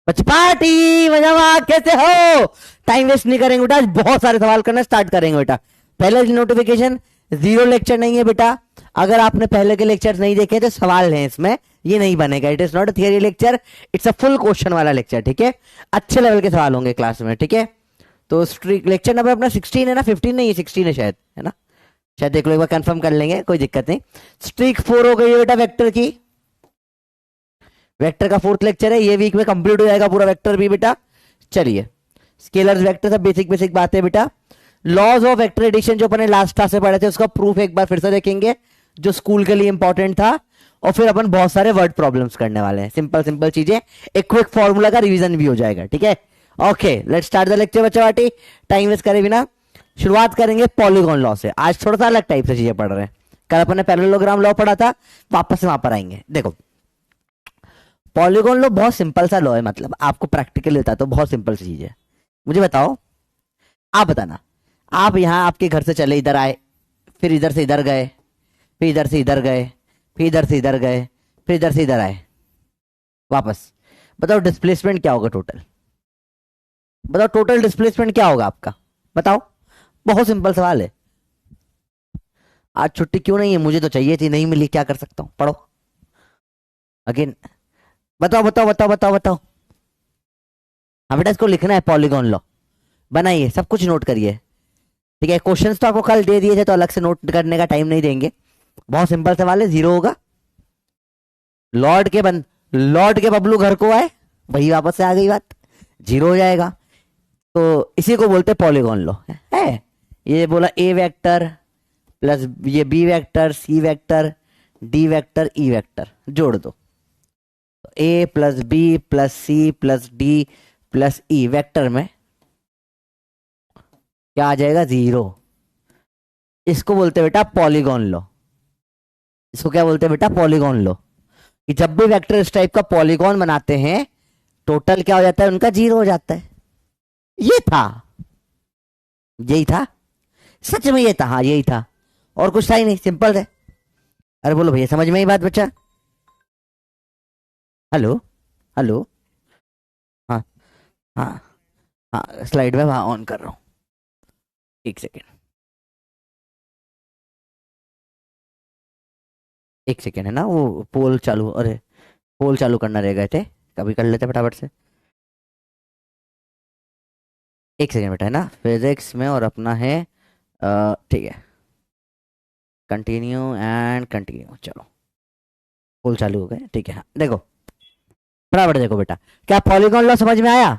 बचपाटी मजामा कैसे हो? Time waste नहीं करेंगे बेटा, आज बहुत सारे सवाल करना स्टार्ट करेंगे बेटा। पहले नोटिफिकेशन, जीरो लेक्चर नहीं है बेटा। अगर आपने पहले के लेक्चर नहीं देखे तो सवाल है इसमें, ये नहीं बनेगा। It is not a theory lecture, it's a full question वाला लेक्चर, ठीक है। अच्छे लेवल के सवाल होंगे क्लास में, ठीक है। तो स्ट्रीक लेक्चर नंबर अपना 16 है ना, 15 नहीं है, 16 है शायद, है ना। शायद देख लो एक बार कंफर्म कर लेंगे, कोई दिक्कत नहीं। स्ट्रीक 4 हो गई है बेटा वेक्टर की। वेक्टर का 4th लेक्चर है, ये वीक में कंप्लीट हो जाएगा पूरा वेक्टर भी बेटा। चलिए, स्केलर्स वेक्टर सब बेसिक बेसिक बातें बेटा। लॉज ऑफ वेक्टर एडिशन जो अपने लास्ट क्लास में पढ़े थे उसका प्रूफ एक बार फिर से देखेंगे, जो स्कूल के लिए इंपॉर्टेंट था। और फिर अपन बहुत सारे वर्ड प्रॉब्लम्स करने वाले हैं, सिंपल सिंपल चीजें। एक क्विक फॉर्मूला का रिवीजन भी हो जाएगा, ठीक है। Okay, let's start the lecture बच्चा बाटी, टाइम वेस्ट करे बिना। शुरुआत करेंगे पॉलीगॉन लॉ से। आज थोड़ा सा अलग टाइप से चीजें पढ़ रहे हैं। कल अपन ने पैरेललोग्राम लॉ पढ़ा था, वापस से वहां पर आएंगे। देखो, पॉलीगॉन लॉ बहुत सिंपल सा लॉ है, मतलब आपको प्रैक्टिकली बताता तो बहुत सिंपल सी चीज है। मुझे बताओ, आप बताना, आप यहां आपके घर से चले, इधर आए, फिर इधर से इधर गए, फिर इधर से इधर गए, फिर इधर से इधर गए, फिर इधर से इधर आए, वापस। बताओ डिस्प्लेसमेंट क्या होगा टोटल? बताओ टोटल डिस्प्लेसमेंट क्या होगा आपका? बताओ, बहुत सिंपल सवाल है। आज छुट्टी क्यों नहीं है? मुझे तो चाहिए थी, नहीं मिली, क्या कर सकता हूं? पढ़ो अगेन। बताओ बताओ बताओ बताओ बताओ। हाँ बेटा, इसको लिखना है पॉलीगॉन लॉ, बनाइए, सब कुछ नोट करिए, ठीक है। क्वेश्चंस तो आपको कल दे दिए थे, तो अलग से नोट करने का टाइम नहीं देंगे। बहुत सिंपल सवाल है, जीरो होगा। लॉर्ड के बबलू घर को आए, वही वापस से आ गई बात, जीरो हो जाएगा। तो इसी को बोलते पॉलीगॉन लॉ है। ये बोला ए वेक्टर प्लस ये B vector, C vector, D vector, E vector, जोड़ दो। A plus B plus C plus D plus E vector में क्या आ जाएगा? जीरो। इसको बोलते हैं बेटा पॉलीगॉन लॉ। इसको क्या बोलते हैं बेटा? Polygon law. कि जब भी वेक्टर इस टाइप का पॉलीगॉन बनाते हैं, टोटल क्या हो जाता है उनका? जीरो हो जाता है। ये था, यही था, सच में ये था, हाँ यही था, और कुछ था ही नहीं, सिंपल है। अरे बोलो भैया, समझ में ही बात बच्चा? Hello, hello. हाँ हाँ हाँ, स्लाइड में वहां ऑन कर रहा हूँ, एक सेकेंड, एक सेकेंड है ना, वो पोल चालू, अरे पोल चालू करना रह गए थे, कभी कर लेते फटाफट से। एक सेकेंड बेटा, है ना, फिजिक्स में और अपना है, ठीक है, कंटिन्यू एंड कंटिन्यू, चलो पोल चालू हो गए, ठीक है। हाँ देखो, बराबर देखो बेटा, क्या पॉलीगॉन लॉ समझ में आया?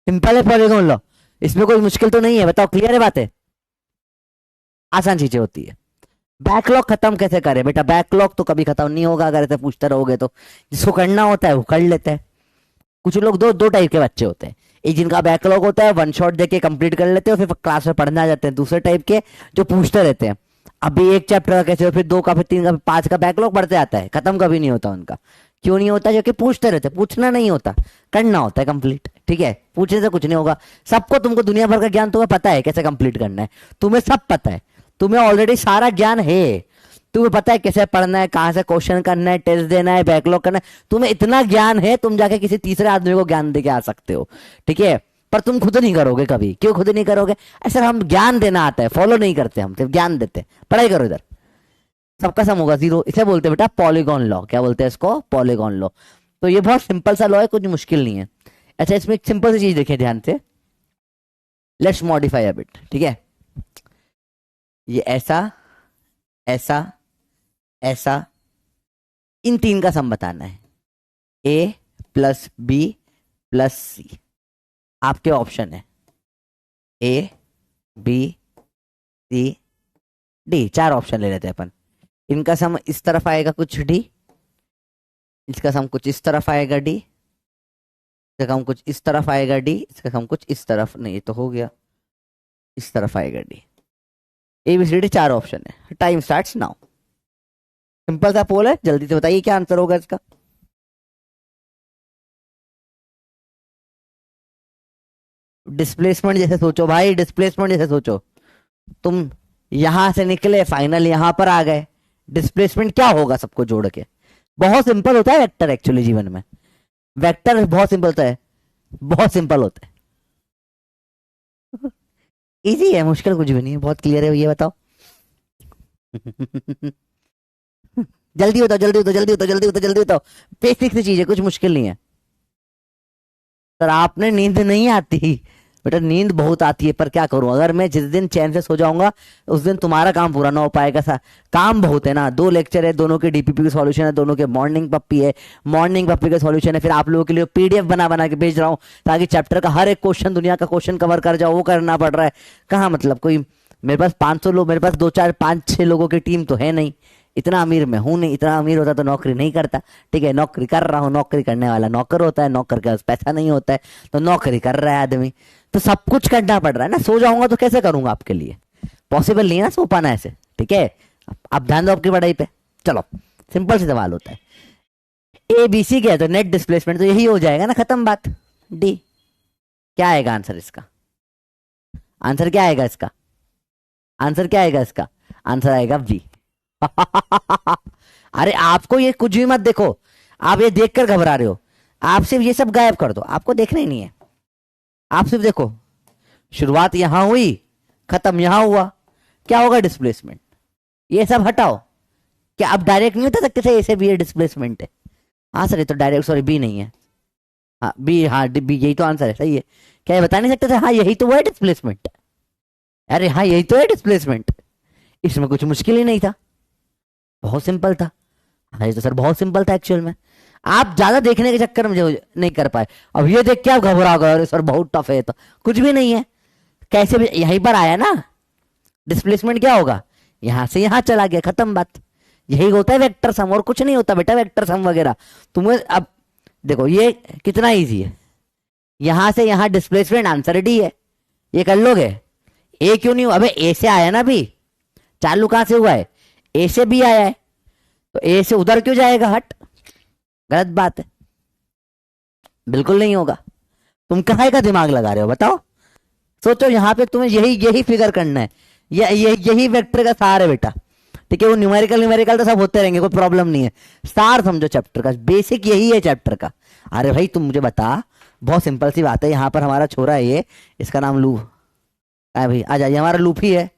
सिंपल है पॉलीगॉन लॉ, इसमें कोई मुश्किल तो नहीं है, बताओ, क्लियर है बातें? आसान चीजें होती है। बैकलॉग खत्म कैसे करें बेटा? बैकलॉग तो कभी खत्म नहीं होगा अगर ऐसे पूछते रहोगे तो। जिसको करना होता है वो कर लेते हैं। कुछ लोग दो दो टाइप के बच्चे होते हैं, एक जिनका बैकलॉग होता है, वन शॉट देके कंप्लीट कर लेते हैं और फिर क्लास में पढ़ने आ जाते हैं। दूसरे टाइप के जो पूछते रहते हैं, अभी एक चैप्टर का कैसे, फिर दो का, फिर तीन का, फिर पांच का बैकलॉग बढ़ते आता है, खत्म कभी नहीं होता उनका। क्यों नहीं होता? क्योंकि पूछते रहते, पूछना नहीं होता, करना होता है कंप्लीट, ठीक है। पूछने से कुछ नहीं होगा। सबको, तुमको दुनिया भर का ज्ञान तुम्हें पता है कैसे कंप्लीट करना है, तुम्हें सब पता है, तुम्हें ऑलरेडी सारा ज्ञान है। तुम्हें पता है कैसे पढ़ना है, कहां से क्वेश्चन करना है, टेस्ट देना है, बैकलॉग करना है, तुम्हें इतना ज्ञान है, तुम जाके किसी तीसरे आदमी को ज्ञान दे के आ सकते हो, ठीक है। पर तुम खुद नहीं करोगे कभी। क्यों खुद नहीं करोगे? ऐसा हम ज्ञान देना आता है, फॉलो नहीं करते, हम सिर्फ ज्ञान देते हैं। पढ़ाई करो इधर, सबका सम होगा जीरो। इसे बोलते हैं बेटा पॉलीगॉन लॉ। क्या बोलते हैं इसको? Polygon law. तो ये बहुत सिंपल सा लॉ है, कुछ मुश्किल नहीं है। अच्छा, इसमें एक सिंपल सी चीज देखें ध्यान से, लेट्स मॉडिफाई अ बिट, ठीक है। ये ऐसा, ऐसा, ऐसा, इन तीन का सम बताना है, ए प्लस बी प्लस सी। आपके ऑप्शन है ए बी सी डी, चार ऑप्शन ले लेते हैं अपन। इनका सम इस तरफ आएगा कुछ डी, इसका सम कुछ इस तरफ आएगा डी, इसका सम कुछ इस तरफ आएगा डी, इसका सम कुछ इस तरफ, नहीं ये तो हो गया, इस तरफ आएगा D. A B C D चार ऑप्शन है। Time starts now. सिंपल सा पोल है, जल्दी से बताइए क्या आंसर होगा इसका। डिस्प्लेसमेंट जैसे सोचो भाई, डिस्प्लेसमेंट जैसे सोचो, तुम यहां से निकले, फाइनल यहां पर आ गए, डिस्प्लेसमेंट क्या होगा सबको जोड़ के? बहुत सिंपल होता है वेक्टर एक्चुअली जीवन में। वेक्टर बहुत सिंपल होता है, बहुत सिंपल होता है। इजी है, मुश्किल कुछ भी नहीं है, बहुत क्लियर है, ये बताओ। जल्दी बताओ, जल्दी बताओ, जल्दी बताओ, जल्दी बताओ, जल्दी बताओ। बेसिक सी चीज है, कुछ मुश्किल नहीं है। सर आपने नींद नहीं आती बेटा, नींद बहुत आती है, पर क्या करूं, अगर मैं जिस दिन चैन से सो जाऊंगा उस दिन तुम्हारा काम पूरा ना हो पाएगा। सा काम बहुत है ना, 2 लेक्चर है, दोनों के डीपीपी के सॉल्यूशन है, दोनों के मॉर्निंग पप्पी है, मॉर्निंग पप्पी का सॉल्यूशन है, फिर आप लोगों के लिए पीडीएफ बना बना के भेज रहा हूँ ताकि चैप्टर का हर एक क्वेश्चन, दुनिया का क्वेश्चन कवर कर जाओ, वो करना पड़ रहा है। कहाँ मतलब कोई, मेरे पास 500 लोग, मेरे पास 2 4 5 6 लोगों की टीम तो है नहीं, इतना अमीर मैं हूं नहीं, इतना अमीर होता तो नौकरी नहीं करता। ठीक है, नौकरी कर रहा हूँ, नौकरी करने वाला नौकर होता है, नौकर के पास पैसा नहीं होता है, तो नौकरी कर रहा है आदमी, तो सब कुछ करना पड़ रहा है ना। सो जाऊंगा तो कैसे करूंगा आपके लिए, पॉसिबल नहीं है ना सो पाना ऐसे। ठीक है, आप ध्यान दो आपकी पढ़ाई पे। चलो, सिंपल सी सवाल होता है, ए बी सी क्या है, तो नेट डिस्प्लेसमेंट तो यही हो जाएगा ना, खत्म बात। डी क्या आएगा आंसर इसका, आंसर क्या आएगा इसका, आंसर क्या आएगा इसका, आंसर आएगा बी। अरे आपको ये कुछ भी मत देखो, आप ये देखकर घबरा रहे हो, आप सिर्फ ये सब गायब कर दो, आपको देखना ही नहीं है। आप सिर्फ देखो, शुरुआत यहां हुई, खत्म यहां हुआ, क्या होगा डिस्प्लेसमेंट, ये सब हटाओ। क्या आप डायरेक्ट नहीं बता सकते थे ऐसे बी डिस्प्लेसमेंट है? हाँ सर ये तो डायरेक्ट, सॉरी बी नहीं है, हाँ बी, हाँ बी यही तो आंसर है, सही है। क्या ये बता नहीं सकते थे, हाँ यही तो वो है डिस्प्लेसमेंट, अरे हाँ यही तो है डिस्प्लेसमेंट, इसमें कुछ मुश्किल ही नहीं था, बहुत सिंपल था। हाँ ये तो सर बहुत सिंपल था एक्चुअल में, आप ज्यादा देखने के चक्कर में जो नहीं कर पाए, अब ये देख के आप घबरा गए, अरे सर बहुत टफ है, तो कुछ भी नहीं है, कैसे भी यहीं पर आया ना। डिस्प्लेसमेंट क्या होगा, यहां से यहां चला गया, खत्म बात। यही होता है वेक्टर सम, और कुछ नहीं होता बेटा वेक्टर सम वगैरह। तुम्हें अब देखो ये कितना इजी है, यहां से यहां डिस्प्लेसमेंट आंसर डी है, ये कर लोगे। ए क्यों नहीं हुआ, अबे ए से आया ना, अभी चालू कहां से हुआ है, ए से भी आया है, तो ए से उधर क्यों जाएगा, हट, गलत बात है, बिल्कुल नहीं होगा। तुम कहाँ का दिमाग लगा रहे हो बताओ, सोचो, यहाँ पे तुम्हें यही यही फिगर करना है, यही वेक्टर का सार है बेटा। ठीक है, वो न्यूमेरिकल न्यूमेरिकल तो सब होते रहेंगे, कोई प्रॉब्लम नहीं है, सार समझो चैप्टर का, बेसिक यही है चैप्टर का। अरे भाई तुम मुझे बता, बहुत सिंपल सी बात है, यहाँ पर हमारा छोरा है ये, इसका नाम लू है भाई, आ जाइए, हमारा लूफी है,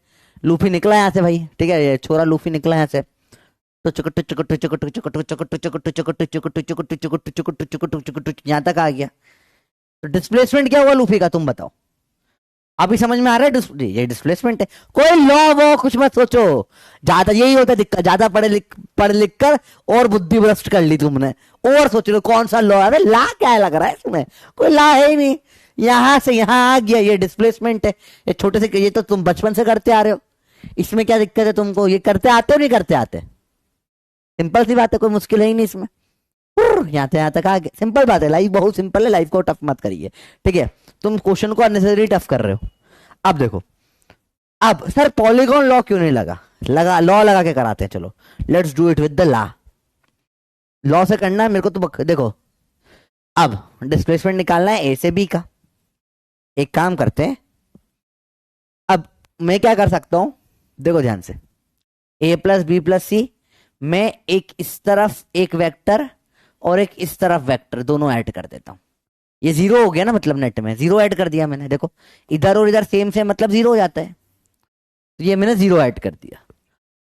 लूफी निकला यहाँ से भाई। ठीक है, ये छोरा लूफी निकला यहाँ से, तो चुकट्टू चुकट्टू चुकट्टू चुकट्टू चुकट्टू चुकट्टू चुकट्टू चुकट्टू चुकट्टू चुकट्टू चुकट्टू चुकट्टू चुकट्टू यहाँ तक आ गया। तो डिस्प्लेसमेंट क्या हुआ लूफी का, तुम बताओ, अभी समझ में आ रहा है, ये डिस्प्लेसमेंट है, कोई लॉ वो कुछ मत सोचो, ज्यादा यही होता है दिक्कत, ज्यादा पढ़ लिख कर और बुद्धि भ्रष्ट कर ली तुमने, और सोच लो कौन सा लॉ, अरे ला क्या लग रहा है इसमें, कोई ला है ही नहीं, यहां से यहां आ गया, ये डिस्प्लेसमेंट है, ये छोटे से, ये तो तुम बचपन से करते आ रहे हो, इसमें क्या दिक्कत है तुमको, ये करते आते हो नहीं करते आते, सिंपल सी बात है, कोई मुश्किल है ही नहीं इसमें। यहाँ से यहाँ तक आ गए, सिंपल बात है, लाइफ बहुत सिंपल है, लाइफ को टफ मत करिए। ठीक है, तुम क्वेश्चन को अननेसेसरी टफ कर रहे हो। अब देखो, अब सर पॉलीगॉन लॉ क्यों नहीं लगा, लॉ लगा के कराते हैं, चलो let's do it with the law से करना है मेरे को, तो देखो अब डिस्प्लेसमेंट निकालना है ए से बी का, एक काम करते हैं, अब मैं क्या कर सकता हूं, देखो ध्यान से, ए प्लस बी प्लस सी, मैं एक इस तरफ एक वेक्टर और एक इस तरफ वेक्टर दोनों ऐड कर देता हूं, ये जीरो हो गया ना, मतलब नेट में जीरो ऐड कर दिया मैंने, देखो इधर और इधर सेम से मतलब जीरो हो जाता है, तो ये मैंने जीरो ऐड कर दिया,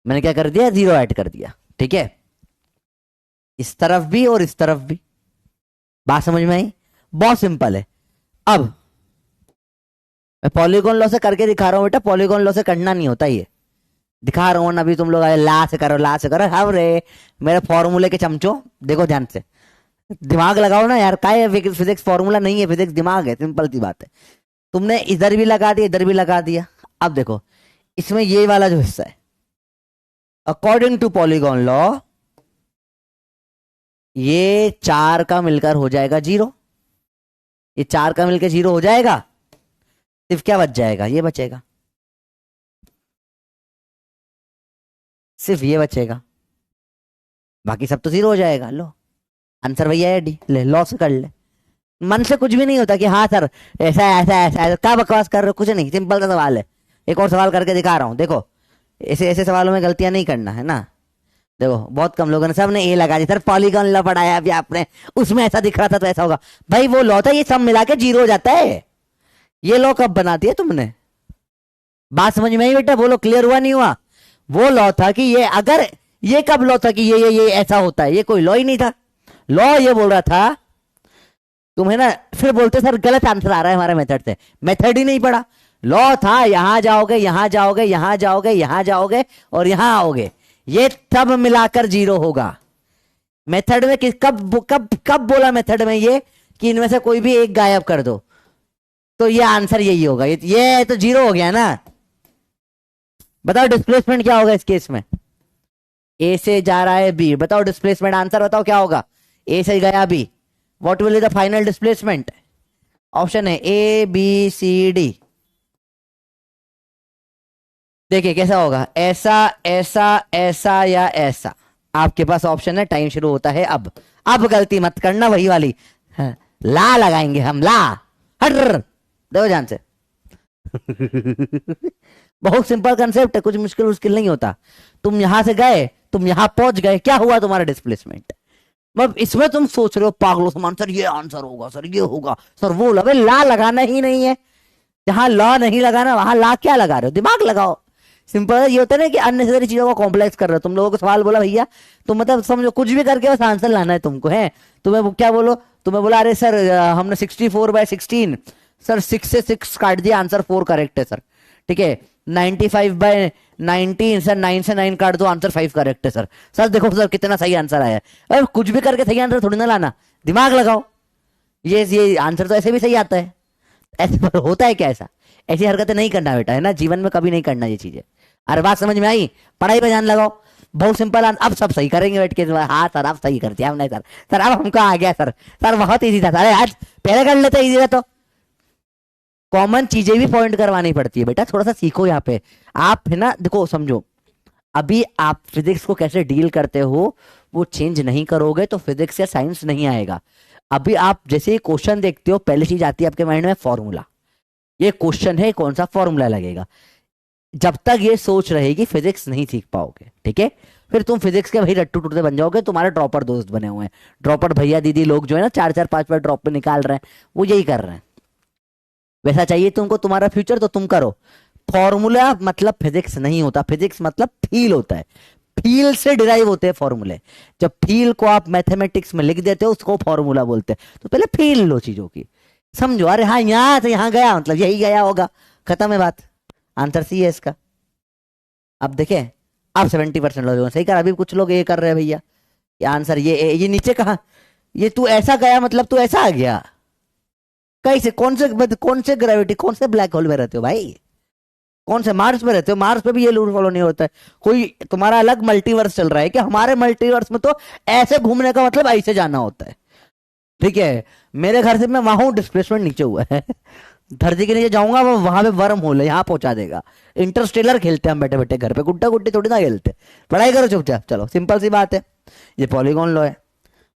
मैंने क्या कर दिया, जीरो ऐड कर दिया। ठीक है, इस तरफ भी और इस तरफ भी, बात समझ में आई, बहुत सिंपल है। अब मैं पॉलीगॉन लॉ से करके दिखा रहा हूं बेटा, पॉलीगॉन लॉ से करना नहीं होता, ये दिखा रहा हूं ना, अभी तुम लोग ला से करो, ला से करो, हाँ रे मेरे फॉर्मूले के चमचो, देखो ध्यान से, दिमाग लगाओ ना यार, काय फिजिक्स फॉर्मूला नहीं है, फिजिक्स दिमाग है, सिंपल सी बात है। तुमने इधर भी लगा दिया, इधर भी लगा दिया, अब देखो इसमें ये वाला जो हिस्सा है, अकॉर्डिंग टू पॉलीगॉन लॉ ये 4 का मिलकर हो जाएगा जीरो, ये 4 का मिलकर जीरो हो जाएगा, सिर्फ क्या बच जाएगा, ये बचेगा, सिर्फ ये बचेगा, बाकी सब तो जीरो हो जाएगा। लो आंसर भैया है डी, ले लॉ से कर ले, मन से कुछ भी नहीं होता कि हाँ सर ऐसा ऐसा ऐसा ऐसा, क्या बकवास कर रहे हो, कुछ नहीं, सिंपल सा सवाल है, एक और सवाल करके दिखा रहा हूं, देखो ऐसे ऐसे सवालों में गलतियां नहीं करना है ना, देखो बहुत कम लोगों ने, सबने ए लगा दिया सर, पॉलीगॉन लॉ पढ़ाया अभी आपने, उसमें ऐसा दिख रहा था तो ऐसा होगा। भाई वो लॉ था, ये सब मिला के 0 हो जाता है। ये लॉ कब बना दिया तुमने? बात समझ में आई बेटा? बोलो क्लियर हुआ नहीं हुआ? वो लॉ था कि ये अगर, ये कब लॉ था कि ये ऐसा होता है? ये कोई लॉ ही नहीं था। लॉ ये बोल रहा था तुम्हें ना, फिर बोलते सर गलत आंसर आ रहा है हमारे मेथड से। मेथड ही नहीं पढ़ा। लॉ था यहां जाओगे, यहां जाओगे, यहां जाओगे, यहां जाओगे और यहां आओगे, ये सब मिलाकर 0 होगा। मेथड में कब कब कब बोला मेथड में ये कि इनमें से कोई भी एक गायब कर दो, तो ये आंसर यही होगा। ये तो 0 हो गया ना। बताओ डिस्प्लेसमेंट क्या होगा इस केस में? ए से जा रहा है बी, बताओ डिस्प्लेसमेंट आंसर बताओ क्या होगा? ए से गया B, what will be the final displacement? Option है ए बी सी डी। देखिए कैसा होगा, ऐसा ऐसा ऐसा या ऐसा। आपके पास ऑप्शन है, टाइम शुरू होता है अब गलती मत करना वही वाली। हाँ, ला लगाएंगे हम, ला हर दो जान से। बहुत सिंपल कंसेप्ट है, कुछ मुश्किल मुश्किल नहीं होता। तुम यहां से गए, तुम यहां पहुंच गए, क्या हुआ तुम्हारा डिस्प्लेसमेंट? मतलब इसमें तुम सोच रहे हो पागलों समान, सर ये आंसर होगा, सर ये होगा, सर वो लगे, ला लगाना ही नहीं है। जहां लॉ नहीं लगाना वहां ला क्या लगा रहे हो? दिमाग लगाओ। सिंपल ये होता है ना कि अननेसेसरी चीजों को कॉम्प्लेक्स कर रहे हो। तुम लोगों को सवाल बोला भैया, तो मतलब समझो कुछ भी करके बस आंसर लाना है तुमको, है तुम्हें क्या बोलो, तुम्हें बोला अरे सर हमने 64/16, सर 6 से 6 काट दिया, आंसर 4 करेक्ट है सर। ठीक है, 95/19, सर 9 से 9 काट दो, आंसर 5 करेक्ट है सर। सर देखो सर कितना सही आंसर आया है। अरे कुछ भी करके सही आंसर थोड़ी ना लाना, दिमाग लगाओ। ये आंसर तो ऐसे भी सही आता है। ऐसे पर होता है क्या ऐसा? ऐसी हरकतें नहीं करना बेटा, है ना, जीवन में कभी नहीं करना ये चीजें। अरे बात समझ में आई? पढ़ाई पे ध्यान लगाओ। बहुत सिंपल, अब सब सही करेंगे बैठ के। हाँ सर आप सही करते हैं, हमने सर, सर अब हमको आ गया सर, सर बहुत इजी था सर, अरे आज पहले कर लेते इजी था। तो कॉमन चीजें भी पॉइंट करवानी पड़ती है बेटा, थोड़ा सा सीखो यहाँ पे आप, है ना। देखो समझो, अभी आप फिजिक्स को कैसे डील करते हो वो चेंज नहीं करोगे तो फिजिक्स या साइंस नहीं आएगा। अभी आप जैसे ही क्वेश्चन देखते हो, पहली चीज आती है आपके माइंड में फॉर्मूला। ये क्वेश्चन है, कौन सा फॉर्मूला लगेगा? जब तक ये सोच रहेगी फिजिक्स नहीं सीख पाओगे, ठीक है। फिर तुम फिजिक्स के भाई रट्टू टूटते बन जाओगे। तुम्हारे ड्रॉपर दोस्त बने हुए हैं, ड्रॉपर भैया दीदी लोग जो है ना 4-4 5-5 ड्रॉप पे निकाल रहे हैं, वो यही कर रहे हैं। वैसा चाहिए तुमको तुम्हारा फ्यूचर तो तुम करो। फॉर्मूला मतलब फिजिक्स नहीं होता, फिजिक्स मतलब फील होता है। फील से डिराइव होते हैं फॉर्मूले। जब फील को आप मैथमेटिक्स में लिख देते हो उसको फॉर्मूला बोलते हैं। तो पहले फील लो चीजों की, समझो। अरे हाँ यहां से यहां गया मतलब यही गया होगा, खत्म है बात। आंसर सी है इसका। अब देखें, अब 70% लोग सही कर, अभी कुछ लोग ये कर रहे हैं भैया, ये आंसर ये नीचे कहा, ये तू ऐसा गया मतलब तू ऐसा आ गया कैसे? कौन से ग्रेविटी, कौन से ब्लैक होल में रहते हो भाई? कौन से मार्स में रहते हो? मार्स पे भी ये रूल फॉलो नहीं होता है। कोई तुम्हारा अलग मल्टीवर्स चल रहा है कि हमारे मल्टीवर्स में तो ऐसे घूमने का मतलब ऐसे जाना होता है। ठीक है, मेरे घर से मैं वहां हूं, डिस्प्लेसमेंट नीचे हुआ है। धरती के नीचे जाऊंगा वो वहां पे वर्म होल है, यहाँ पहुंचा देगा। इंटरस्टेलर खेलते हैं हम बैठे बैठे घर पे, गुड्डा गुड्डी थोड़ी ना खेलते। पढ़ाई करो चुपचाप, चलो सिंपल सी बात है। ये पॉलीगॉन लॉ है।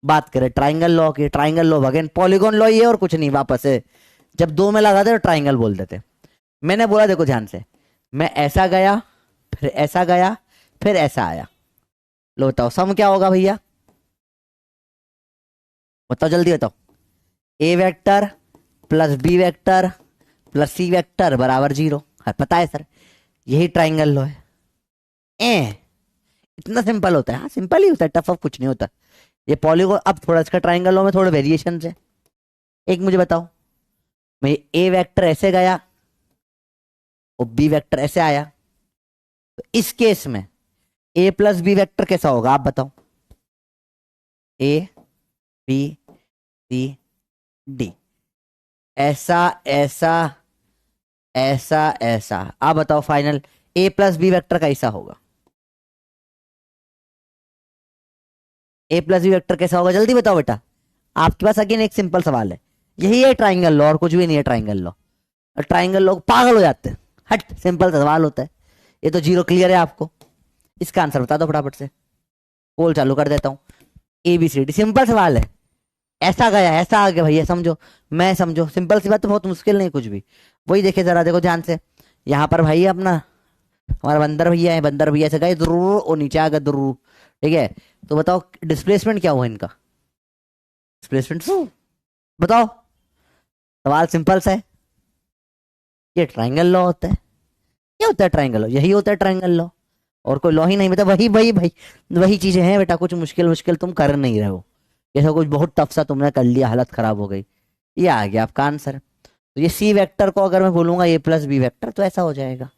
बात करें ट्राइंगल लॉ की, triangle law again polygon law ही है और कुछ नहीं, वापस है। जब दो में लगाते तो ट्राइंगल बोल देते। मैंने बोला देखो ध्यान से, मैं ऐसा गया, फिर ऐसा गया, फिर ऐसा आया। लो बताओ सम क्या होगा भैया? बताओ जल्दी बताओ। A vector plus B vector plus C vector बराबर 0। पता है सर, यही ट्राइंगल लॉ है। इतना सिंपल होता है। हाँ सिंपल ही होता है, टफ ऑफ कुछ नहीं होता ये पॉलीगॉन। अब थोड़ा इसका ट्राइंगल लॉ में थोड़े वेरिएशन है। एक मुझे बताओ, मैं ए वेक्टर ऐसे गया और बी वेक्टर ऐसे आया, तो इस केस में ए प्लस बी वेक्टर कैसा होगा आप बताओ? ए बी सी डी, ऐसा ऐसा ऐसा ऐसा। आप बताओ फाइनल ए प्लस बी वेक्टर कैसा होगा? ए प्लस बी वेक्टर कैसा होगा जल्दी बताओ बेटा। आपके पास अगेन एक सिंपल सवाल है, यही है ट्राइंगल लॉ और कुछ भी नहीं है ट्राइंगल लॉ। ट्राइंगल लॉ पागल हो जाते हैं। हट, सिंपल सवाल होता है ये तो। 0 क्लियर है आपको? इसका आंसर बता दो फटाफट से, पोल चालू कर देता हूँ। A B C D, simple सवाल है। ऐसा गया ऐसा आ गया भैया, समझो मैं समझो, सिंपल सी बात, तो बहुत मुश्किल नहीं कुछ भी। वही देखे जरा, देखो ध्यान से। यहाँ पर भाई अपना हमारा बंदर भैया है, बंदर भैया से गए दुर्र और नीचे आ गए दुर्र। ठीक है, तो बताओ डिस्प्लेसमेंट क्या हुआ इनका, डिस्प्लेसमेंट बताओ। सवाल सिंपल सा है, ये ट्राइंगल लॉ होता है। क्या होता है ट्राइंगल लॉ? यही होता है ट्राइंगल लॉ, और कोई लॉ ही नहीं, मतलब वही वही भाई, वही चीजें हैं बेटा। कुछ मुश्किल मुश्किल तुम कर नहीं रहे हो, जैसा कुछ बहुत टफ सा तुमने कर लिया, हालत खराब हो गई। ये आ गया आपका आंसर। तो ये सी वेक्टर को अगर मैं बोलूंगा ए प्लस बी वेक्टर, तो ऐसा हो जाएगा।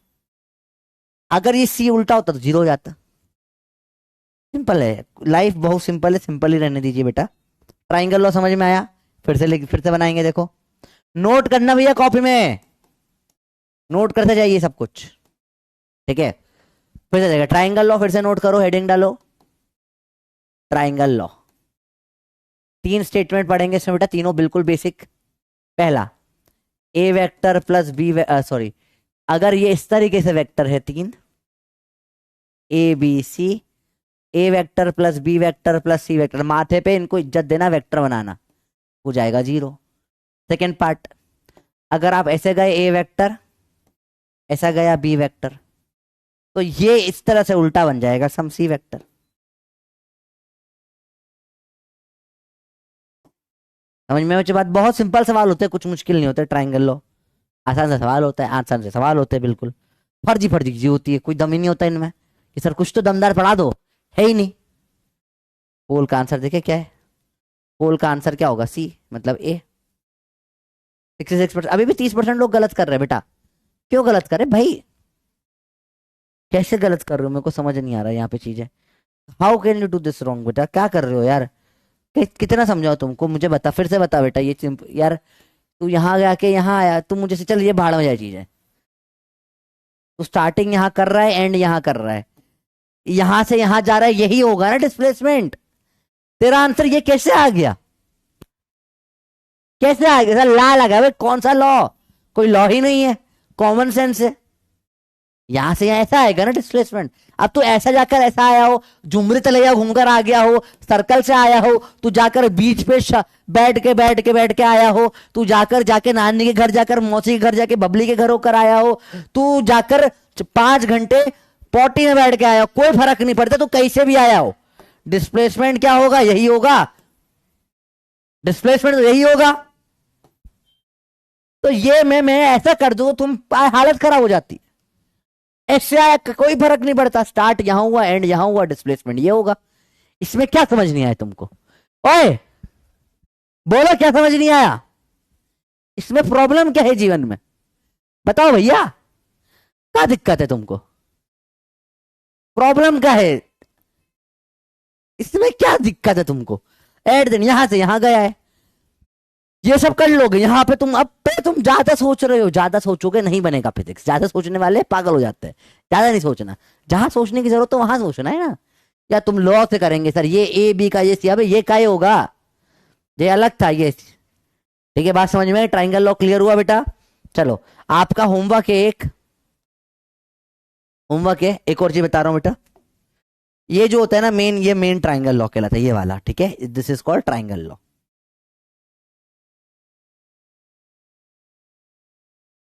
अगर ये सी उल्टा होता तो जीरो हो जाता। सिंपल है, लाइफ बहुत सिंपल है, सिंपल ही रहने दीजिए बेटा। ट्राइंगल लॉ समझ में आया? फिर से बनाएंगे, देखो नोट करना भैया, कॉपी में नोट करते जाइए सब कुछ, ठीक है। फिर से देखिए ट्राइंगल लॉ, फिर से नोट करो, हेडिंग डालो ट्राइंगल लॉ। तीन स्टेटमेंट पढ़ेंगे इसमें बेटा, तीनों बिल्कुल बेसिक। पहला, A vector plus B, sorry, अगर ये इस तरीके से वेक्टर है तीन, A B C, A vector plus B vector plus C vector, माथे पे इनको इज्जत देना, वेक्टर बनाना, हो जाएगा जीरो। सेकेंड पार्ट, अगर आप ऐसे गए ए वेक्टर, ऐसा गया बी वेक्टर, तो ये इस तरह से उल्टा बन जाएगा सम सी वेक्टर। समझ में मुझे बात? बहुत सिंपल सवाल होते हैं, कुछ मुश्किल नहीं होते। ट्राइंगल लो आसान से सवाल होता है, आसान से सवाल होते हैं बिल्कुल। फर्जी फर्जी चीज होती है, कोई दम ही नहीं होता इनमें कि सर कुछ तो दमदार पढ़ा दो, है ही नहीं। पोल का आंसर देखे क्या है? पोल का आंसर क्या होगा? सी, मतलब ए। 66%, अभी भी 30% लोग गलत कर रहे हैं बेटा। क्यों गलत कर रहे भाई? कैसे गलत कर रहे हो? मेरे को समझ नहीं आ रहा यहाँ पे चीजें। How can you do this wrong बेटा? क्या कर रहे हो यार? कितना समझाओ तुमको, मुझे बता, फिर से बता बेटा। ये यार, तू यहाँ गया के यहाँ आया, तू मुझे से चल ये भाड़ में जाए चीजें। तू स्टार्टिंग यहाँ कर रहा है, एंड यहाँ कर रहा है, यहां से यहां जा रहा है, यही होगा ना डिस्प्लेसमेंट। तेरा आंसर ये कैसे आ गया? कैसे आ गया? लॉ लगा भाई, कौन सा लॉ? कोई लॉ ही नहीं है, कॉमन सेंस है। यहां से यहां ऐसा आएगा ना डिस्प्लेसमेंट। अब तू ऐसा जाकर ऐसा आया हो, झुमरी तलैया घूमकर आ गया हो, सर्कल से आया हो, तू जाकर बीच पे बैठ के आया हो, तू जाकर जाके नानी के घर जाकर, मौसी के घर जाके, बबली के घर होकर आया हो, तू जाकर 5 घंटे पॉटी में बैठ के आया हो, कोई फर्क नहीं पड़ता, तू कैसे भी आया हो, डिस्प्लेसमेंट क्या होगा? यही होगा। डिस्प्लेसमेंट तो यही होगा। तो ये मैं ऐसा कर दूं, तुम हालत खराब हो जाती। ऐसे आया कोई फर्क नहीं पड़ता, स्टार्ट यहां हुआ, एंड यहां हुआ, डिस्प्लेसमेंट ये होगा। इसमें क्या समझ नहीं आया तुमको? ओए बोलो, क्या समझ नहीं आया? इसमें प्रॉब्लम क्या है जीवन में? बताओ भैया, क्या दिक्कत है तुमको? प्रॉब्लम क्या है इसमें? क्या दिक्कत है तुमको? एट दिन यहां से यहां गया है, ये सब कर लोगे यहाँ पे तुम। अब पे तुम ज्यादा सोच रहे हो, ज्यादा सोचोगे नहीं बनेगा फिजिक्स। ज्यादा सोचने वाले पागल हो जाते हैं। ज्यादा नहीं सोचना, जहां सोचने की जरूरत तो वहां सोचना है ना। या तुम लॉ से करेंगे सर, ये ए बी का ये सी, अबे ये काय होगा? ये अलग था ये, ठीक है। बात समझ में? ट्राइंगल लॉ क्लियर हुआ बेटा? चलो, आपका होमवर्क है एक, होमवर्क है एक और चीज बता रहा हूं बेटा। ये जो होता है ना मेन, ये मेन ट्राइंगल लॉ कहलाता है, ये वाला, ठीक है। This is called triangle law.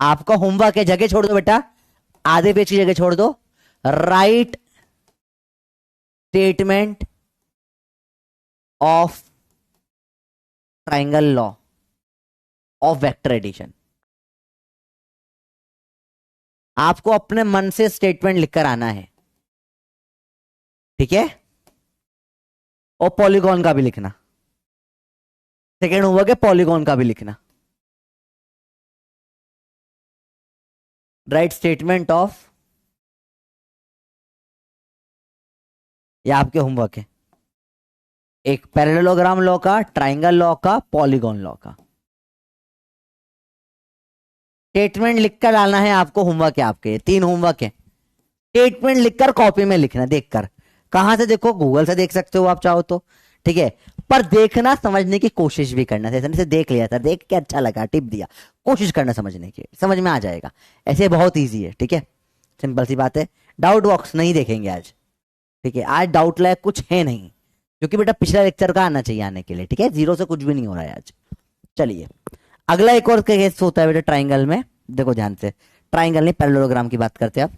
आपका होमवर्क है, जगह छोड़ दो बेटा, आधे पेज की जगह छोड़ दो। Write statement of triangle law of vector addition. आपको अपने मन से स्टेटमेंट लिखकर आना है, ठीक है। और पॉलीगॉन का भी लिखना। सेकेंड होमवर्क है पॉलीगॉन का भी लिखना। राइट स्टेटमेंट ऑफ, ये आपके होमवर्क है, एक पैरेललोग्राम लॉ का, ट्राइंगल लॉ का, पॉलीगॉन लॉ का स्टेटमेंट लिखकर डालना है आपको। होमवर्क है आपके, 3 होमवर्क है। स्टेटमेंट लिखकर कॉपी में लिखना, देखकर। कहां से देखो? गूगल से देख सकते हो आप चाहो तो, ठीक है। पर देखना, समझने की कोशिश भी करना। जैसे देख लिया था, देख के अच्छा लगा, टिप दिया, कोशिश करना समझने की, समझ में आ जाएगा। ऐसे बहुत ईजी है, ठीक है, सिंपल सी बात है। डाउट बॉक्स नहीं देखेंगे आज, ठीक है। आज डाउट लायक कुछ है नहीं, क्योंकि बेटा पिछला लेक्चर का आना चाहिए आने के लिए, ठीक है। जीरो से कुछ भी नहीं हो रहा है आज। चलिए, अगला एक और केस होता है बेटा ट्राइंगल में। देखो ध्यान से, ट्राइंगल नहीं, पैरेललोग्राम की बात करते हैं अब।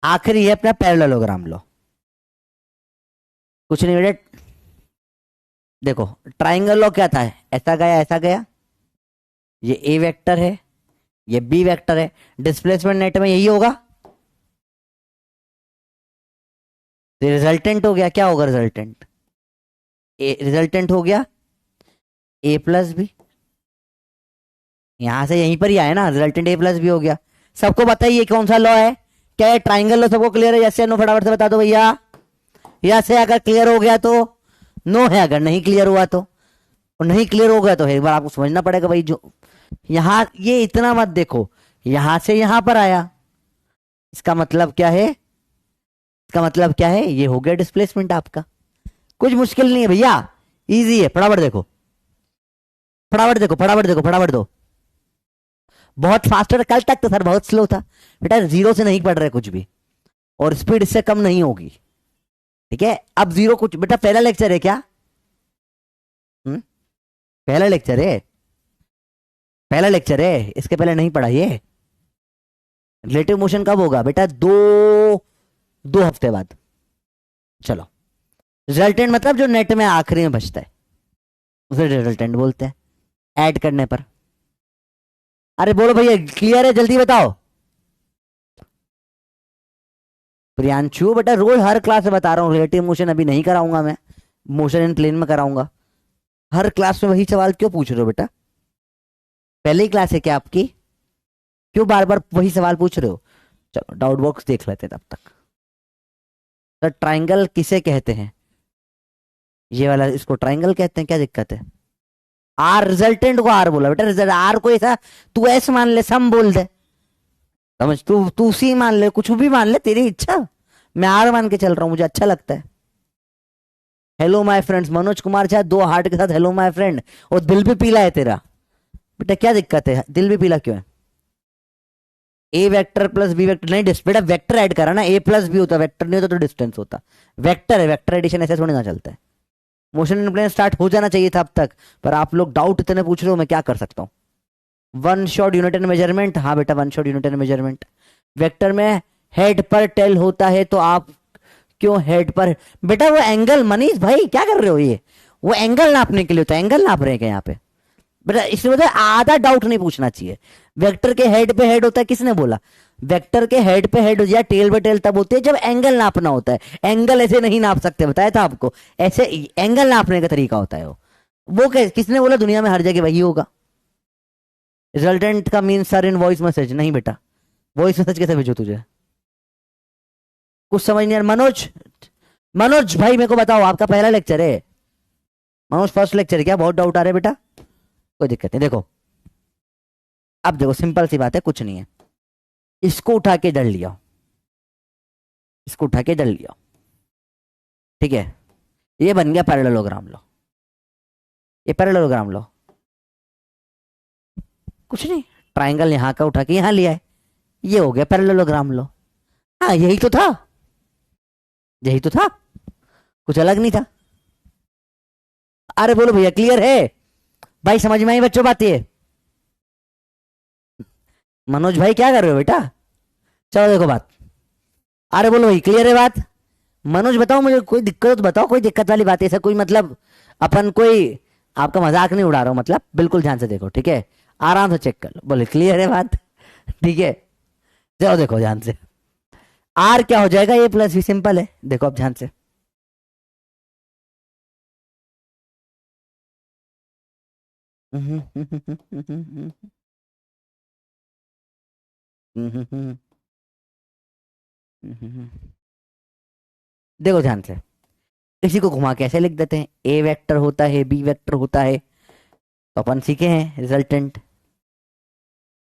आखिरी है अपना पैरेललोग्राम लो। कुछ नहीं बेटा, देखो ट्राइंगल लॉ क्या था, ऐसा गया ऐसा गया, ये ए वेक्टर है, ये बी वेक्टर है, डिस्प्लेसमेंट नेट में यही होगा, रिजल्टेंट हो गया, क्या होगा रिजल्टेंट, ए रिजल्टेंट हो गया ए प्लस बी, यहां से यहीं पर ही आया ना, रिजल्टेंट ए प्लस बी हो गया। सबको बताइए कौन सा लॉ है, क्या है ट्राइंगल लॉ, सबको क्लियर है, यस या नो फटाफट से बता दो भैया, यस है अगर क्लियर हो गया तो, नो है अगर नहीं क्लियर हुआ तो, और नहीं क्लियर हो गया तो एक बार आपको समझना पड़ेगा भाई, जो यहां ये इतना मत देखो, यहां से यहां पर आया, इसका मतलब क्या है, इसका मतलब क्या है, ये हो गया डिस्प्लेसमेंट आपका, कुछ मुश्किल नहीं है भैया, इजी है, फटाफट देखो फटाफट देखो फटाफट देखो फटाफट दो, बहुत फास्ट है, कल तक तो सर बहुत स्लो था बेटा, जीरो से नहीं पढ़ रहे कुछ भी, और स्पीड इससे कम नहीं होगी, ठीक है। अब जीरो कुछ बेटा पहला लेक्चर है क्या, पहला लेक्चर है, पहला लेक्चर है, इसके पहले नहीं पढ़ा ये, रिलेटिव मोशन कब होगा बेटा, 2 हफ्ते बाद। चलो रिजल्टेंट मतलब जो नेट में आखिरी में बचता है उसे रिजल्टेंट बोलते हैं, ऐड करने पर। अरे बोलो भैया क्लियर है, जल्दी बताओ। प्रियांशु बेटा रोज हर क्लास में बता रहा हूँ, रिलेटिव मोशन अभी नहीं कराऊंगा मैं, मोशन इन प्लेन में कराऊंगा, हर क्लास में वही सवाल क्यों पूछ रहे हो बेटा, पहली क्लास है क्या आपकी, क्यों बार बार वही सवाल पूछ रहे हो। चलो डाउट बॉक्स देख लेते हैं तब तक। तो ट्राइंगल किसे कहते हैं, ये वाला इसको ट्राइंगल कहते हैं, क्या दिक्कत है, आर रिजल्टेंट को आर बोला बेटा, रिजल्ट आर को ऐसा तू एस मान ले, सम बोल दे, समझ, तू सी मान ले, कुछ भी मान ले, तेरी इच्छा, मैं आर मान के चल रहा हूं, मुझे अच्छा लगता है। Hello my friends, Manoj Kumar Jha 2 heart के साथ हेलो माय फ्रेंड, और दिल भी पीला है तेरा बेटा, क्या दिक्कत है, दिल भी पीला क्यों है, A vector plus B vector, नहीं बेटा वेक्टर ऐड करा ना, ए प्लस बी होता, वेक्टर नहीं होता तो डिस्टेंस होता, वेक्टर है, वेक्टर एडिशन ऐसे थोड़ी ना चलता है। मोशन इन प्लेन स्टार्ट हो जाना चाहिए था अब तक, पर आप लोग डाउट इतने पूछ रहे हो, मैं क्या कर सकता हूँ। One shot unit and measurement, हाँ बेटा one shot unit and measurement, vector में हेड पर टेल होता है, तो आप क्यों हेड पर, बेटा वो एंगल, मनीष भाई क्या कर रहे हो, ये वो एंगल नापने के लिए होता है, एंगल नाप रहे हैं यहाँ पे बेटा, इसमें मतलब आधा डाउट नहीं पूछना चाहिए। वेक्टर के हेड पे हेड होता है, किसने बोला, वेक्टर के हेड पे हेड या टेल पे टेल तब होती है जब एंगल नापना होता है, एंगल ऐसे नहीं नाप सकते, बताया था आपको, ऐसे एंगल नापने का तरीका होता है वो किसने बोला, दुनिया में हर जगह वही होगा। रिजल्टेंट का मीन सर इन वॉइस मैसेज, नहीं बेटा वॉइस मैसेज कैसे भेजो तुझे, कुछ समझ नहीं। मनोज, मनोज भाई मेरे को बताओ, आपका पहला लेक्चर है, मनोज फर्स्ट लेक्चर है क्या, बहुत डाउट आ रहे बेटा, कोई दिक्कत नहीं। देखो अब देखो सिंपल सी बात है, कुछ नहीं है, इसको उठा के जड़ लिया, इसको उठा के जड़ लिया, ठीक है, ये बन गया पैरेललोग्राम लो, ये पैरेललोग्राम लो, कुछ नहीं, ट्राइंगल यहां का उठा के यहां लिया है, ये हो गया पैरेललोग्राम लो। हाँ यही तो था, यही तो था, कुछ अलग नहीं था। अरे बोलो भैया क्लियर है भाई, समझ में आई बच्चों बात ये, मनोज भाई क्या कर रहे हो बेटा, चलो देखो बात, अरे बोलो भाई क्लियर है बात, मनोज बताओ मुझे, कोई दिक्कत हो तो बताओ, कोई दिक्कत वाली बात है, ऐसा कोई मतलब अपन कोई आपका मजाक नहीं उड़ा रहा हूं, मतलब बिल्कुल ध्यान से देखो, ठीक है, आराम से चेक कर लो, बोले क्लियर है बात, ठीक है, चलो देखो ध्यान से, आर क्या हो जाएगा, ए प्लस बी, सिंपल है, देखो अब ध्यान से, देखो ध्यान से, इसी को घुमा के ऐसे लिख देते हैं, ए वेक्टर होता है, बी वेक्टर होता है, तो अपन सीखे हैं रिजल्टेंट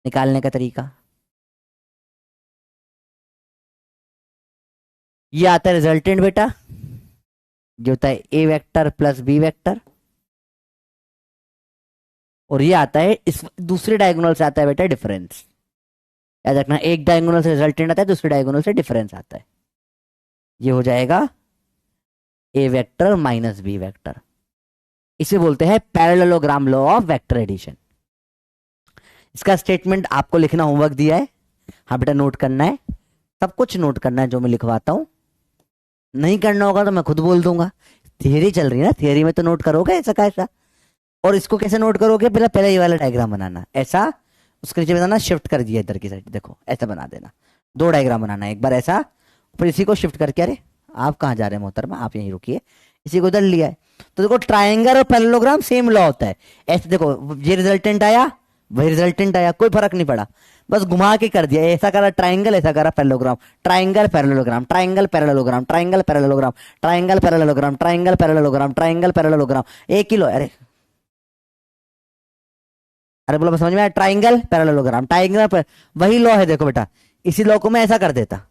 निकालने का तरीका, ये आता है रिजल्टेंट बेटा, जो होता है A vector plus B vector, और ये आता है इस दूसरे डायगोनल से आता है बेटा डिफरेंस, याद रखना, एक डायगोनल से रिजल्टेंट आता है, दूसरे डायगोनल से डिफरेंस आता है, ये हो जाएगा A vector minus B vector, इसे बोलते हैं parallelogram law of vector addition. इसका स्टेटमेंट आपको लिखना होमवर्क दिया है, हाँ बेटा नोट करना है, सब कुछ नोट करना है जो मैं लिखवाता हूं, नहीं करना होगा तो मैं खुद बोल दूंगा, थियरी चल रही है ना, थियरी में तो नोट करोगे ऐसा का ऐसा। और इसको कैसे नोट करोगे, पहले पहले ये वाला डायग्राम बनाना ऐसा, उसके नीचे बताना शिफ्ट कर दिया इधर की साइड, देखो ऐसा बना देना। दो डायग्राम बनाना, एक बार ऐसा, फिर इसी को शिफ्ट करके, अरे आप कहाँ जा रहे हैं मोहतरमा, आप यहीं रुकिए, इसी को उधर लिया है। तो देखो ट्रायंगल और पैरेललोग्राम सेम लॉ होता है। ऐसे देखो ये रिजल्टेंट आया, वही रिजल्टेंट आया, कोई फर्क नहीं पड़ा, बस घुमा के कर दिया, ऐसा करा ट्रायंगल, ऐसा करा parallelogram, triangle parallelogram, triangle parallelogram, triangle parallelogram, triangle parallelogram, triangle parallelogram, triangle parallelogram, एक ही लॉ। अरे अरे बोलो समझ में आया, ट्राइंगल पैरेललोग्राम, ट्राइंगल पर वही लॉ है। देखो बेटा, इसी लॉ को मैं ऐसा कर देता,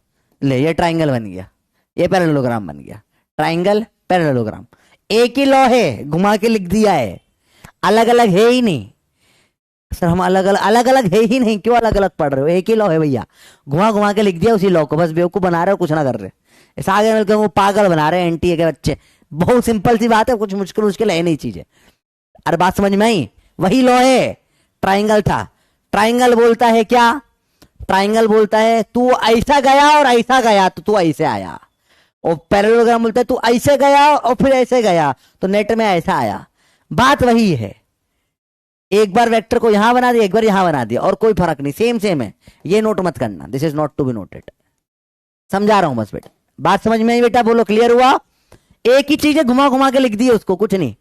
ले ये ट्राइंगल बन गया, ये पैरेललोग्राम बन गया, ट्राइंगल पैरेललोग्राम, एक ही लॉ है, घुमा के लिख दिया है, अलग अलग है ही नहीं। सर हम अलग अलग है ही नहीं, क्यों अलग अलग पढ़ रहे हो, एक ही लॉ है भैया, घुमा घुमा के लिख दिया उसी लॉ को, बस बेवकूफ बना रहे हो, कुछ ना कर रहे। ऐसा आगे मिलकर वो पागल बना रहे हैं एनटीए के बच्चे। बहुत सिंपल सी बात है, कुछ मुश्किल मुश्किल है नहीं चीजें। अरे बात समझ में आई, वही लॉ है, ट्राइंगल था। ट्राइंगल बोलता है क्या, ट्राइंगल बोलता है तू ऐसा गया और ऐसा गया तो तू ऐसे आया, और पैरेललोग्राम बोलता है तू ऐसे गया और फिर ऐसे गया तो नेट में ऐसा आया। बात वही है, एक बार वेक्टर को यहां बना दिया, एक बार यहां बना दिया, और कोई फर्क नहीं, सेम सेम है। ये नोट मत करना, this is not to be noted, समझा रहा हूं बस बेटा। बात समझ में आई बेटा, बोलो क्लियर हुआ। एक ही चीज है, घुमा घुमा के लिख दी उसको, कुछ नहीं।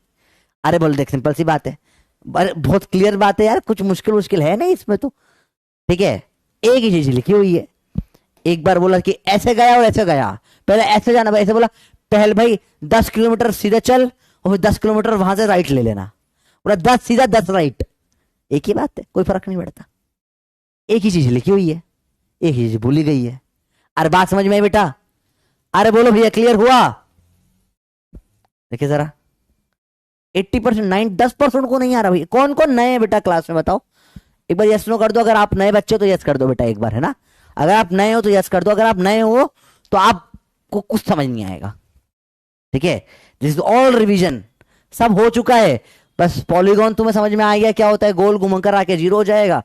अरे बोल देख सिंपल सी बात है, बहुत क्लियर बात है यार, कुछ मुश्किल मुश्किल है नहीं इसमें तो, ठीक है। एक ही चीज लिखी हुई है, एक बार बोला कि ऐसे गया और ऐसे गया, पहले ऐसे जाना भाई, ऐसे बोला पहले भाई 10 किलोमीटर सीधा चल और फिर 10 किलोमीटर वहां से राइट ले लेना, बोला 10 सीधा 10 राइट, एक ही बात है, कोई फर्क नहीं पड़ता। एक ही चीज लिखी हुई है, एक ही चीज भूली गई है। अरे बात समझ में आई बेटा, अरे बोलो भैया क्लियर हुआ। देखिए जरा 80%, 10% को नहीं आ रहा भैया, कौन कौन नए हैं बेटा क्लास में बताओ, एक बार यस नो कर दो, अगर आप नए बच्चे हो तो यस कर दो बेटा एक बार, है ना। अगर आप नए हो तो यस कर दो, अगर आप नए हो तो आपको कुछ समझ नहीं आएगा, ठीक है। दिस इज ऑल रिवीजन, सब हो चुका है, बस पॉलीगॉन तुम्हें समझ में आ गया क्या होता है, गोल घुमकर आके जीरो हो जाएगा,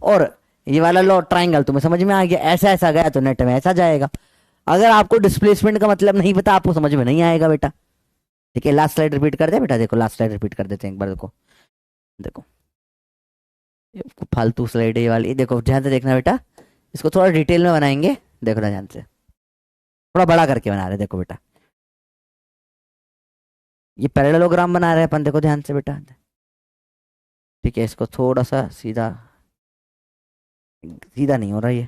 और ये वाला लॉ ट्राइंगल तुम्हें समझ में आ गया, ऐसा ऐसा गया तो नेट में ऐसा जाएगा। अगर आपको डिस्प्लेसमेंट का मतलब नहीं पता, आपको समझ में नहीं आएगा बेटा, ठीक है। लास्ट स्लाइड रिपीट कर दे बेटा, देखो लास्ट स्लाइड रिपीट कर देते हैं एक बार, देखो देखो फालतू स्लाइड है ये वाली, देखो ध्यान से देखना बेटा, इसको थोड़ा डिटेल में बनाएंगे, देखो ना ध्यान से, थोड़ा बड़ा करके बना रहे, देखो बेटा ये पैरेललोग्राम बना रहे हैं अपन, देखो ध्यान से बेटा, ठीक है। इसको थोड़ा सा सीधा, सीधा नहीं हो रहा ये,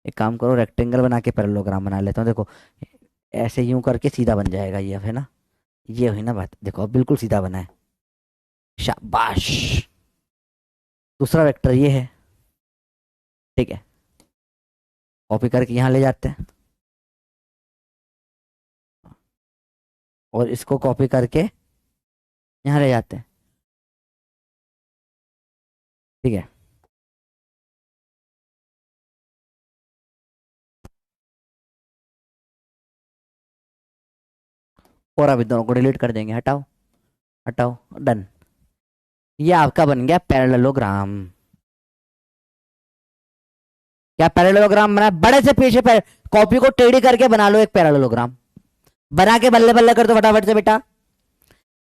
एक काम करो रेक्टेंगल बना के पैरेललोग्राम बना लेता हूँ, देखो ऐसे यूं करके सीधा बन जाएगा ये, अब है ना, ये हुई ना बात, देखो अब बिल्कुल सीधा बना है, शाबाश। दूसरा वेक्टर ये है, ठीक है, कॉपी करके यहां ले जाते हैं, और इसको कॉपी करके यहां ले जाते हैं, ठीक है। और अभी दोनों को डिलीट कर देंगे, हटाओ हटाओ, डन। ये आपका बन गया पैरेललोग्राम। क्या पैरेललोग्राम बना, बड़े से पीछे कॉपी को टेढ़ी करके बना लो एक पैरेललोग्राम, बना के बल्ले बल्ले कर दो फटाफट से बेटा,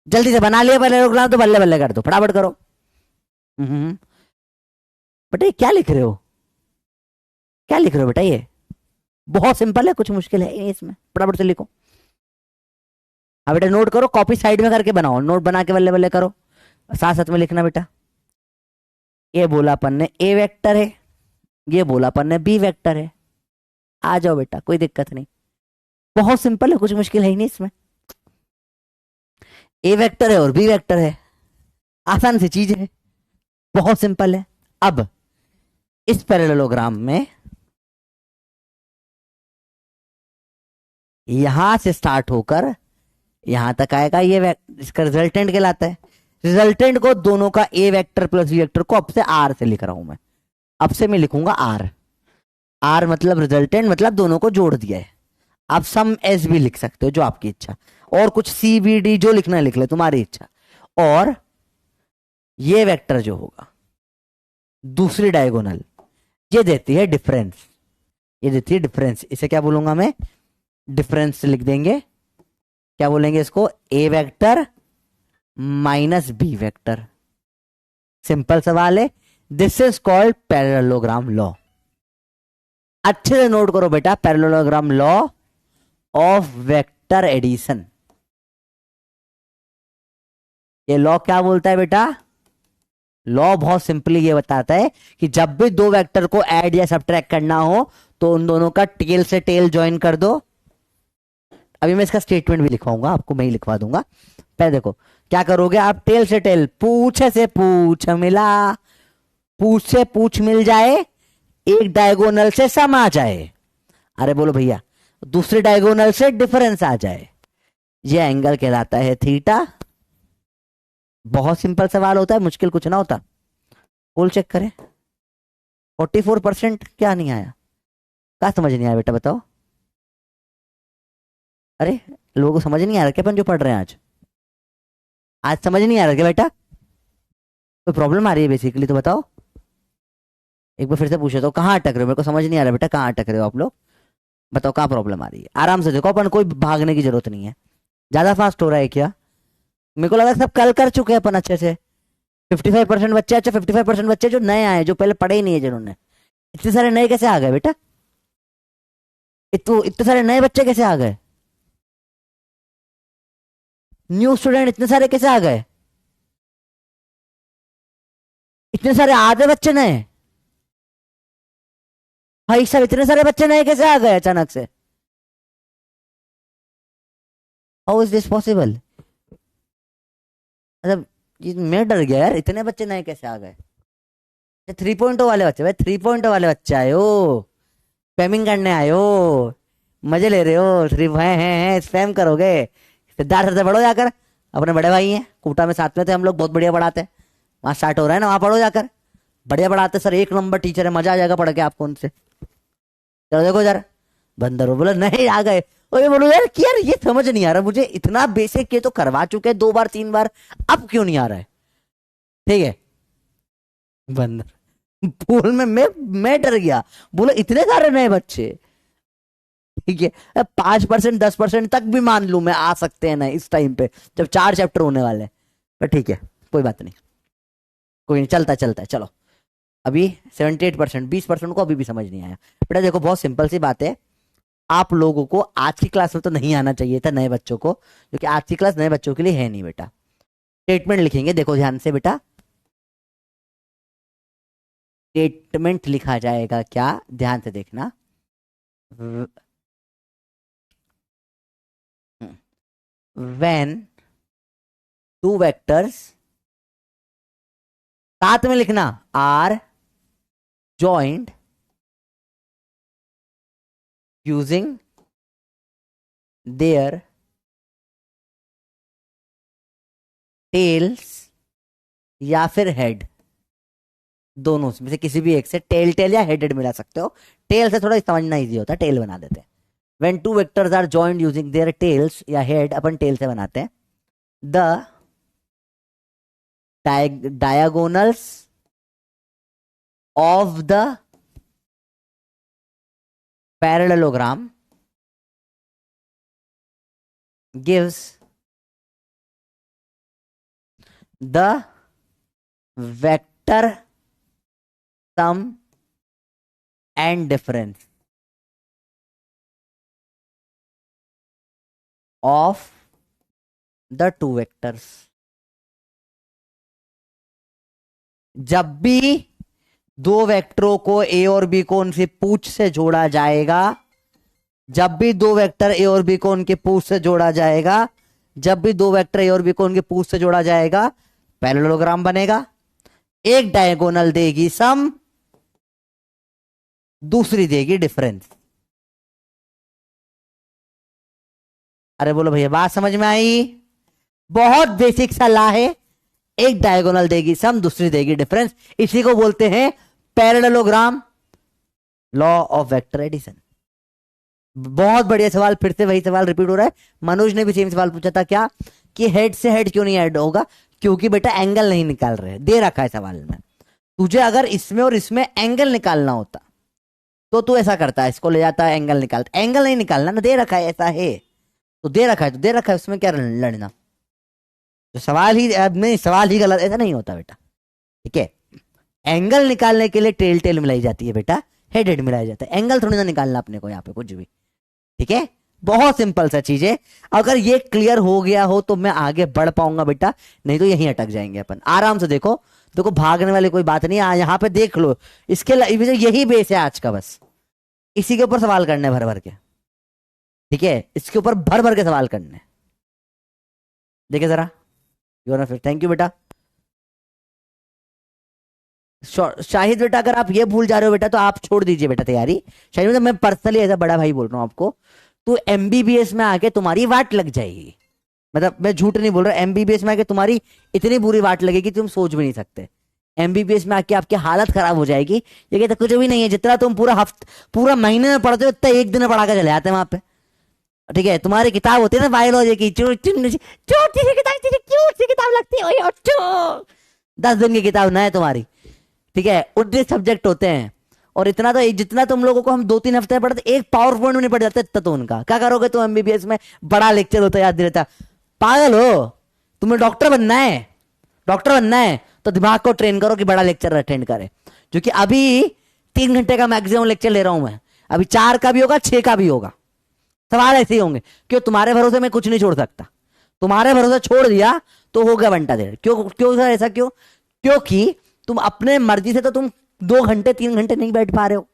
जल्दी से बना लिया पैरेललोग्राम तो बल्ले बल्ले कर दो, फटाफट करो। बेटा ये क्या लिख रहे हो, क्या लिख रहे हो बेटा, ये बहुत सिंपल है, कुछ मुश्किल है इसमें, फटाफट से लिखो। हाँ बेटा नोट करो, कॉपी साइड में करके बनाओ, नोट बना के बल्ले बल्ले करो, साथ साथ में लिखना बेटा। ये बोला अपन ने ए वेक्टर है, ये बोला अपन ने बी वेक्टर है, आ जाओ बेटा कोई दिक्कत नहीं, बहुत सिंपल है, कुछ मुश्किल है ही नहीं इसमें। ए वेक्टर है और बी वेक्टर है, आसान सी चीज है, बहुत सिंपल है। अब इस पैरेललोग्राम में यहां से स्टार्ट होकर यहां तक आएगा, ये इसका रिजल्टेंट कहलाता है। रिजल्टेंट को दोनों का ए वेक्टर प्लस बी वेक्टर को अब से आर से लिख रहा हूं मैं, अब से मैं लिखूंगा आर, आर मतलब रिजल्टेंट, मतलब दोनों को जोड़ दिया है। आप सम एस भी लिख सकते हो जो आपकी इच्छा, और कुछ सी बी डी जो लिखना है लिख ले, तुम्हारी इच्छा। और ये वेक्टर जो होगा दूसरी डायगोनल, ये देती है डिफरेंस, ये देती है डिफरेंस, इसे क्या बोलूंगा मैं, डिफरेंस लिख देंगे, क्या बोलेंगे इसको, A vector minus B vector. Simple सवाल है, this is called parallelogram law. अच्छे से नोट करो बेटा, parallelogram law of vector addition. ये लॉ क्या बोलता है बेटा, लॉ बहुत सिंपली ये बताता है कि जब भी दो वेक्टर को ऐड या सब्ट्रैक्ट करना हो तो उन दोनों का टेल से टेल ज्वाइन कर दो। अभी मैं इसका स्टेटमेंट भी लिखवाऊंगा आपको, मैं ही लिखवा दूंगा। पहले देखो क्या करोगे आप, टेल से टेल, पूछ से पूछ मिला, पूछ से पूछ मिल जाए, एक डायगोनल से सम आ जाए, अरे बोलो भैया, दूसरे डायगोनल से डिफरेंस आ जाए, ये एंगल कहलाता है थीटा। बहुत सिंपल सवाल होता है, मुश्किल कुछ ना होता। पोल चेक करें, 44% क्या नहीं आया, क्या समझ नहीं आया बेटा बताओ। अरे लोगों को समझ नहीं आ रहा क्या अपन जो पढ़ रहे हैं आज, आज समझ नहीं आ रहा क्या बेटा, कोई प्रॉब्लम आ रही है बेसिकली तो बताओ। एक बार फिर से पूछे तो कहाँ अटक रहे हो, मेरे को समझ नहीं आ रहा बेटा, कहाँ अटक रहे हो आप लोग, बताओ कहाँ प्रॉब्लम आ रही है। आराम से देखो, अपन कोई भागने की जरूरत नहीं है। ज्यादा फास्ट हो रहा है क्या, मेरे को लगा सब कल कर चुके हैं अपन अच्छे से। 55% बच्चे, अच्छा 55% बच्चे जो नए आए, जो पहले पढ़े ही नहीं है जिन्होंने। इतने सारे नए कैसे आ गए बेटा, इतने सारे नए बच्चे कैसे आ गए, न्यू स्टूडेंट इतने सारे कैसे आ गए, इतने सारे आधे बच्चे नए, भाई साहब इतने सारे बच्चे नए कैसे आ गए अचानक से, हाउ इज दिस पॉसिबल। मतलब मैं डर गया यार, इतने बच्चे नए कैसे आ गए। 3.0 वाले बच्चे, भाई 3.0 वाले बच्चे आए हो, स्पैमिंग करने आए हो, मजे ले रहे हो, थ्री हैं स्पैम करोगे। सिद्धार्थ से पढ़ो जाकर, अपने बड़े भाई हैं, कोटा में साथ में थे हम लोग, बहुत बढ़िया पढ़ाते हैं। वहां स्टार्ट हो रहा है ना, वहां पढ़ो जाकर, बढ़िया पढ़ाते सर, एक नंबर टीचर है, मजा आ जाएगा पढ़ के आपको उनसे। चलो देखो जरा, बंदर बोला नहीं आ गए, और ये बोलो यार कि यार ये समझ नहीं आ रहा मुझे, इतना बेसिक ये तो करवा चुके हैं 2 बार 3 बार, अब क्यों नहीं आ रहा है। ठीक है, बंदर बोल में मैं डर गया, बोलो इतने सारे नए बच्चे। ठीक है, 5% 10% तक भी मान लू मैं आ सकते हैं ना इस टाइम पे, जब 4 चैप्टर होने वाले हैं, पर ठीक है कोई बात नहीं, कोई नहीं, चलता चलता है। चलो अभी 78%, 20% को अभी भी समझ नहीं आया बेटा। देखो बहुत सिंपल सी बात है, आप लोगों को आज की क्लास में तो नहीं आना चाहिए था नए बच्चों को, क्योंकि आज की क्लास नए बच्चों के लिए है नहीं बेटा। स्टेटमेंट लिखेंगे, देखो ध्यान से बेटा, स्टेटमेंट लिखा जाएगा क्या, ध्यान से देखना। when two vectors, साथ में लिखना, are joined using their tails या फिर हेड, दोनों में से किसी भी एक से, टेल टेल या हेडेड मिला सकते हो, टेल से थोड़ा समझना इजी होता है, टेल बना देते हैं। when two vectors are joined using their tails या हेड, अपन टेल से बनाते हैं, the diagonals of the parallelogram gives the vector sum and difference of the two vectors। जब भी दो वेक्टरों को ए और बी को उनसे पूछ से जोड़ा जाएगा, जब भी दो वेक्टर ए और बी को उनके पूछ से जोड़ा जाएगा, जब भी दो वेक्टर ए और बी को उनके पूछ से जोड़ा जाएगा, पैरेललोग्राम बनेगा। एक डायगोनल देगी सम, दूसरी देगी डिफरेंस। अरे बोलो भैया बात समझ में आई, बहुत बेसिक सा लॉ है, एक डायगोनल देगी सम, दूसरी देगी डिफरेंस, इसी को बोलते हैं parallelogram, law of vector addition. बहुत बढ़िया सवाल, फिर से वही सवाल रिपीट हो रहा है, मनोज ने भी सेम सवाल पूछा था क्या, कि हेड से हेड क्यों नहीं ऐड होगा, क्योंकि बेटा एंगल नहीं निकाल रहे, दे रखा है सवाल में, तुझे अगर इसमें और इसमें एंगल निकालना होता तो तू ऐसा करता है, इसको ले जाता है एंगल निकालता, एंगल नहीं निकालना ना, दे रखा है ऐसा है, तो दे रखा है तो दे रखा है, उसमें क्या लड़ना। तो सवाल ही अब नहीं, सवाल ही गलत, ऐसा नहीं होता बेटा। ठीक है, एंगल निकालने के लिए टेल टेल मिलाई जाती है बेटा, हेड हेड मिलाया जाता है, एंगल थोड़ी ना निकालना अपने को यहाँ पे कुछ भी। ठीक है, बहुत सिंपल सा चीज है। अगर ये क्लियर हो गया हो तो मैं आगे बढ़ पाऊंगा बेटा, नहीं तो यहीं अटक जाएंगे अपन। आराम से देखो, देखो भागने वाली कोई बात नहीं है, यहाँ पे देख लो। इसके यही बेस है आज का, बस इसी के ऊपर सवाल करने भर भर के। ठीक है, इसके ऊपर भर भर के सवाल करने। देखिए जरा, यू फिर थैंक यू बेटा। शाहिद बेटा अगर आप ये भूल जा रहे हो बेटा तो आप छोड़ दीजिए बेटा तैयारी। शाहिद बेटा मैं पर्सनली एज अ बड़ा भाई बोल रहा हूँ आपको, तो एमबीबीएस में आके तुम्हारी वाट लग जाएगी। मतलब मैं झूठ नहीं बोल रहा, एमबीबीएस में आके तुम्हारी इतनी बुरी वाट लगेगी तुम सोच भी नहीं सकते। एमबीबीएस में आके आपकी हालत खराब हो जाएगी। ये कहते कुछ भी नहीं है, जितना तुम पूरा महीने में पढ़ते हो उतना एक दिन में पढ़ा के चले आते हैं वहां पे। ठीक है, तुम्हारी किताब होती है ना बायोलॉजी की, छोटी सी किताब लगती है, 10 दिन की किताब ना है तुम्हारी। ठीक है, 19 सब्जेक्ट होते हैं, और इतना तो जितना तुम लोगों को हम 2-3 हफ्ते पढ़ते, एक पावर पॉइंट में नहीं पढ़ जाते इतना तो उनका। क्या करोगे तुम एमबीबीएस में, बड़ा लेक्चर होता है याद रहता। पागल हो, तुम्हें डॉक्टर बनना है, डॉक्टर बनना है तो दिमाग को ट्रेन करो कि बड़ा लेक्चर अटेंड करे। क्योंकि अभी 3 घंटे का मैक्सिमम लेक्चर ले रहा हूं मैं, अभी 4 का भी होगा, 6 का भी होगा। सवाल ऐसे ही होंगे, क्यों तुम्हारे भरोसे मैं कुछ नहीं छोड़ सकता, तुम्हारे भरोसे छोड़ दिया तो हो गया घंटा देर। क्यों क्यों सर ऐसा क्यों? क्योंकि तुम अपने मर्जी से तो तुम 2 घंटे 3 घंटे नहीं बैठ पा रहे हो।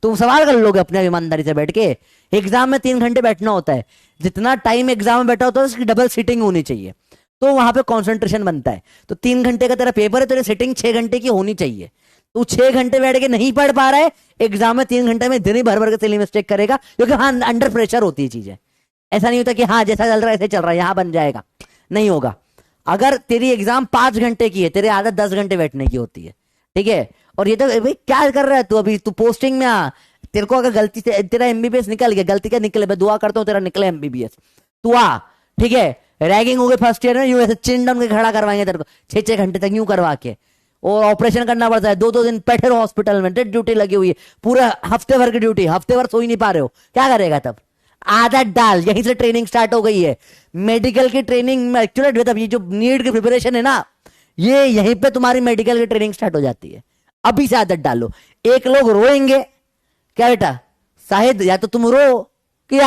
तुम सवाल कर लोगे अपने ईमानदारी से बैठ के। एग्जाम में 3 घंटे बैठना होता है, जितना टाइम एग्जाम में बैठा होता है उसकी डबल सीटिंग होनी चाहिए, तो वहां पे कंसंट्रेशन बनता है। तो 3 घंटे का तेरा पेपर है, तेरी सीटिंग 6 घंटे की होनी चाहिए। तू 6 घंटे बैठ के नहीं पढ़ पा रहा है, एग्जाम में 3 घंटे में दिन ही भर भर के सिली मिस्टेक करेगा, क्योंकि हाँ अंडर प्रेशर होती है चीजें। ऐसा नहीं होता कि हाँ जैसा चल रहा है ऐसे चल रहा है यहां बन जाएगा, नहीं होगा। अगर तेरी एग्जाम 5 घंटे की है, तेरी आदत 10 घंटे बैठने की होती है। ठीक है, और ये तो भाई क्या कर रहा है तू, अभी तू पोस्टिंग में आ, तेरे को अगर गलती से तेरा एमबीबीएस निकल गया, गलती क्या निकले, मैं दुआ करता हूँ तेरा निकले एमबीबीएस, तू आ। ठीक है, रैगिंग हो गई फर्स्ट ईयर में, यूं ऐसे चिन डाउन के खड़ा करवाएंगे तेरे को 6-6 घंटे तक यूं करवा के, और ऑपरेशन करना पड़ता है, 2-2 दिन बैठे रहो हॉस्पिटल में, डेड ड्यूटी लगी हुई है, पूरा हफ्ते भर की ड्यूटी, हफ्ते भर सो ही नहीं पा रहे हो, क्या करेगा तब? आदत डाल, यहीं से ट्रेनिंग स्टार्ट हो गई है। मेडिकल की ट्रेनिंग में एक्चुअली मतलब ये जो नीट की प्रिपरेशन है ना, ये यहीं पे तुम्हारी मेडिकल की ट्रेनिंग स्टार्ट हो जाती है। अभी से आदत डालो। एक लोग रोएंगे क्या बेटा शाहिद, या तो तुम रो कि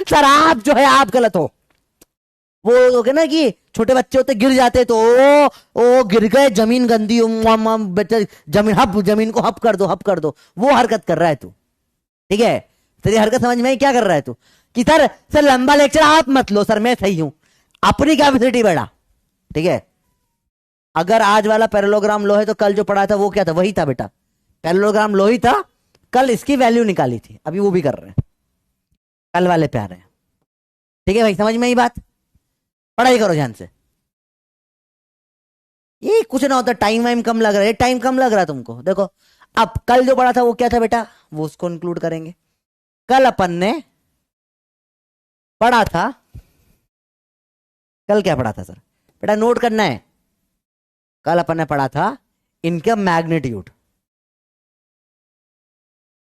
सर आप जो है आप गलत हो, वो हो ना कि छोटे बच्चे होते गिर जाते तो ओ गिर गए, जमीन गंदी, जमीन को हप कर दो, हप कर दो, वो हरकत कर रहा है तू। ठीक है, तेरी हरकत समझ में क्या कर रहा है तू, कि सर लंबा लेक्चर आप मत लो सर, मैं सही हूं, अपनी कैपेसिटी बढ़ा। ठीक है, अगर आज वाला पैरेललोग्राम लो है तो कल जो पढ़ा था वो क्या था, वही था बेटा, पैरेललोग्राम लो ही था, कल इसकी वैल्यू निकाली थी, अभी वो भी कर रहे हैं, कल वाले पे आ रहे हैं। ठीक है भाई, समझ में ही बात, पढ़ाई करो ध्यान से। ये कुछ ना होता, टाइम वाइम कम लग रहा है, टाइम कम लग रहा है तुमको, देखो अब कल जो पढ़ा था वो क्या था बेटा, वो उसको इंक्लूड करेंगे। कल अपन ने पढ़ा था, कल क्या पढ़ा था सर बेटा, नोट करना है। कल अपन ने पढ़ा था इनका मैग्नीट्यूड,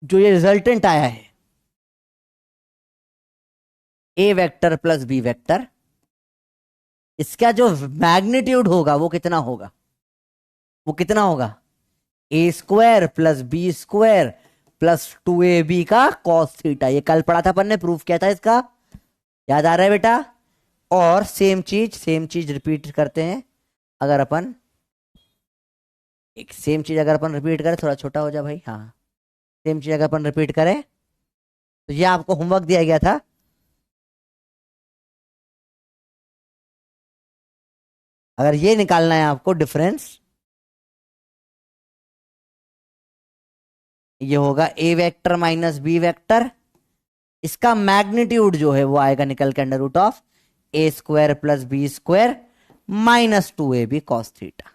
जो ये रिजल्टेंट आया है A vector plus B vector, इसका जो मैग्नीट्यूड होगा वो कितना होगा, वो कितना होगा, A square plus B square plus 2ab का कॉस थीटा। ये कल पढ़ा था अपन ने, प्रूफ किया था इसका, याद आ रहा है बेटा? और सेम चीज रिपीट करते हैं। अगर अपन एक सेम चीज अगर अपन रिपीट करें, थोड़ा छोटा हो जा भाई, हाँ सेम चीज अगर अपन रिपीट करें तो ये आपको होमवर्क दिया गया था, अगर ये निकालना है आपको डिफरेंस, ये होगा A vector minus B vector, इसका मैग्नीट्यूड जो है वो आएगा निकल के under root of A square plus B square minus 2ab cos theta.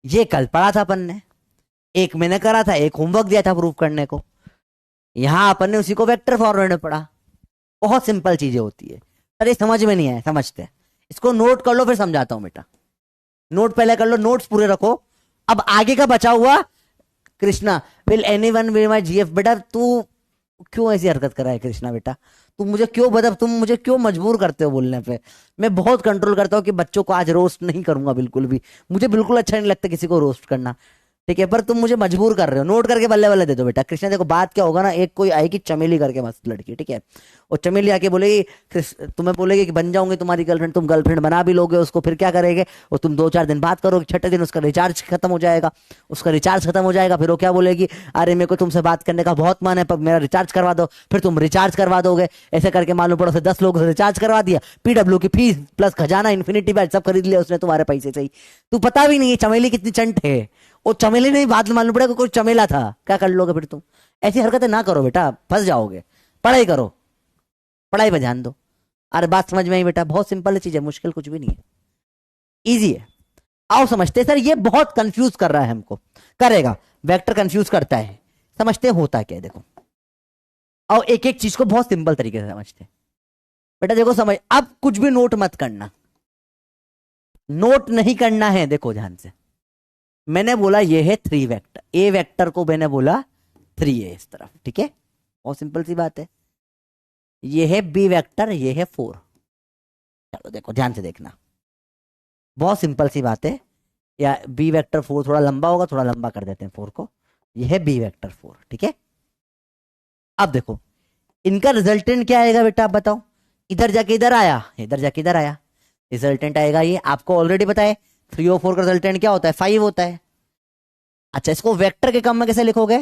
ये कल पढ़ा था अपन ने, एक मैंने करा था, एक होमवर्क दिया था प्रूफ करने को, यहां अपन ने उसी को वेक्टर फॉर्मेट में पढ़ा। बहुत सिंपल चीजें होती है, अरे समझ में नहीं आया, समझते हैं इसको, नोट कर लो फिर समझाता हूं बेटा, नोट पहले कर लो, नोट्स पूरे रखो। अब आगे का बचा हुआ Krishna, will anyone be my GF, बेटा तू क्यों ऐसी हरकत कर रहा है कृष्णा बेटा? तुम मुझे क्यों मजबूर करते हो बोलने पे? मैं बहुत कंट्रोल करता हूँ कि बच्चों को आज रोस्ट नहीं करूंगा बिल्कुल भी। मुझे बिल्कुल अच्छा नहीं लगता किसी को रोस्ट करना, ठीक है, पर तुम मुझे मजबूर कर रहे हो। नोट करके बल्ले बल्ले दे दो बेटा। कृष्णा देखो बात क्या होगा ना, एक कोई आएगी चमेली करके मस्त लड़की, ठीक है, और चमेली आके बोलेगी तुम्हें बोलेगी कि बन जाऊंगी तुम्हारी गर्लफ्रेंड, तुम गर्लफ्रेंड बना भी लोगे उसको, फिर क्या करेंगे? और तुम 2-4 दिन बात करोगे, छठे दिन उसका रिचार्ज खत्म हो जाएगा। फिर वो क्या बोलेगी, अरे मेरे को तुमसे बात करने का बहुत मन है पर मेरा रिचार्ज करवा दो। फिर तुम रिचार्ज करवा दोगे। ऐसे करके मालूम पड़ो से 10 लोगों से रिचार्ज करवा दिया, पीडब्ल्यू की फीस प्लस खजाना इन्फिनिटी बैट सब खरीद लिया उसने तुम्हारे पैसे से ही। तू पता भी नहीं है चमेली कितनी चंट है। वो चमेली नहीं, बाद में मालूम पड़ेगा कोई चमेला था, क्या कर लोगे फिर तुम? ऐसी हरकतें ना करो बेटा, फंस जाओगे। पढ़ाई करो, पढ़ाई पे ध्यान दो। अरे बात समझ में आई बेटा? बहुत सिंपल चीज है, मुश्किल कुछ भी नहीं है, इजी है। आओ समझते हैं। सर ये बहुत कंफ्यूज कर रहा है हमको, करेगा, वेक्टर कंफ्यूज करता है। समझते हैं होता क्या है, देखो। आओ एक एक चीज को बहुत सिंपल तरीके से समझते हैं। बेटा देखो समझ, अब कुछ भी नोट मत करना, नोट नहीं करना है। देखो ध्यान से, मैंने बोला ये है 3 वेक्टर, ए वेक्टर को मैंने बोला 3 है इस तरफ, ठीक है, बहुत सिंपल सी बात है। ये है बी वेक्टर, ये है 4। चलो देखो ध्यान से देखना, बहुत सिंपल सी बात है। या बी वेक्टर 4 थोड़ा लंबा होगा, थोड़ा लंबा कर देते हैं 4 को। ये है बी वेक्टर 4, ठीक है। अब देखो इनका रिजल्टेंट क्या आएगा बेटा, आप बताओ। इधर जाके इधर आया, इधर जाके इधर आया, रिजल्टेंट आएगा ये। आपको ऑलरेडी बताए 3 और 4 का रिजल्टेंट क्या होता है, 5 होता है। अच्छा इसको वेक्टर के कम में कैसे लिखोगे?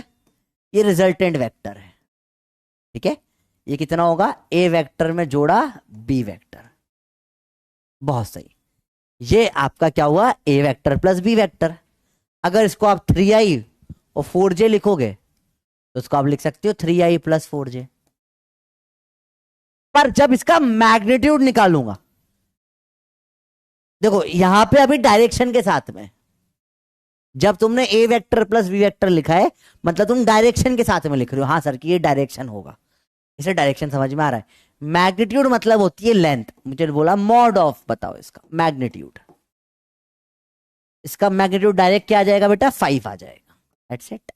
ये रिजल्टेंट वेक्टर है, ठीक है। ये कितना होगा, ए वेक्टर में जोड़ा बी वेक्टर, बहुत सही। ये आपका क्या हुआ, ए वेक्टर प्लस बी वेक्टर। अगर इसको आप 3i और 4j लिखोगे तो इसको आप लिख सकते हो 3i प्लस 4j। पर जब इसका मैग्नीट्यूड निकालूंगा, देखो यहां पे अभी डायरेक्शन के साथ में, जब तुमने ए वेक्टर प्लस बी वेक्टर लिखा है मतलब तुम डायरेक्शन के साथ में लिख रहे हो। हाँ सर कि ये डायरेक्शन होगा, इसे डायरेक्शन समझ में आ रहा है। मैग्नीट्यूड मतलब होती है लेंथ। मुझे बोला मॉड ऑफ, बताओ इसका मैग्नीट्यूड। इसका मैग्नीट्यूड डायरेक्ट क्या आ जाएगा बेटा, 5 आ जाएगा। That's it.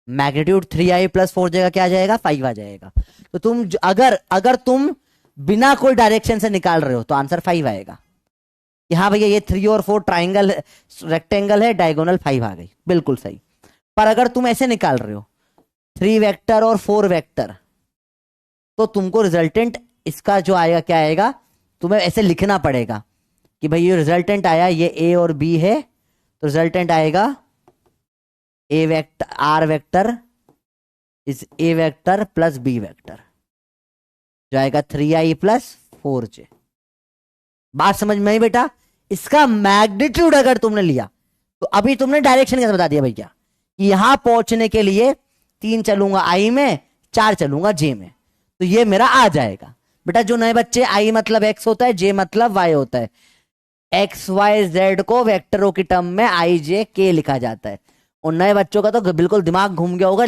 Magnitude 3i plus 4j का क्या आ जाएगा, 5 आ जाएगा। तो तुम अगर तुम बिना कोई डायरेक्शन से निकाल रहे हो तो आंसर 5 आएगा। हाँ भैया ये 3 और 4 ट्राइंगल रेक्टेंगल है, डायगोनल 5 आ गई, बिल्कुल सही। पर अगर तुम ऐसे निकाल रहे हो 3 वेक्टर और 4 वेक्टर, तो तुमको रिजल्टेंट इसका जो आएगा क्या आएगा, तुम्हें ऐसे लिखना पड़ेगा कि भाई ये रिजल्टेंट आया, ये ए और बी है, तो रिजल्टेंट आएगा A vector R vector is A vector plus B vector, जो आएगा 3i प्लस 4j। बात समझ में आई बेटा? इसका मैग्नीट्यूड अगर तुमने लिया तो अभी तुमने डायरेक्शन कैसे बता दिया भैया, यहां पहुंचने के लिए 3 चलूंगा आई में, 4 चलूंगा जे में, तो ये मेरा आ जाएगा। बेटा जो नए बच्चे, आई मतलब एक्स होता है, जे मतलब वाई होता है। एक्स वाई जेड को वेक्टरों की टर्म में आई जे के लिखा जाता है। और नए बच्चों का तो बिल्कुल दिमाग घूम गया होगा,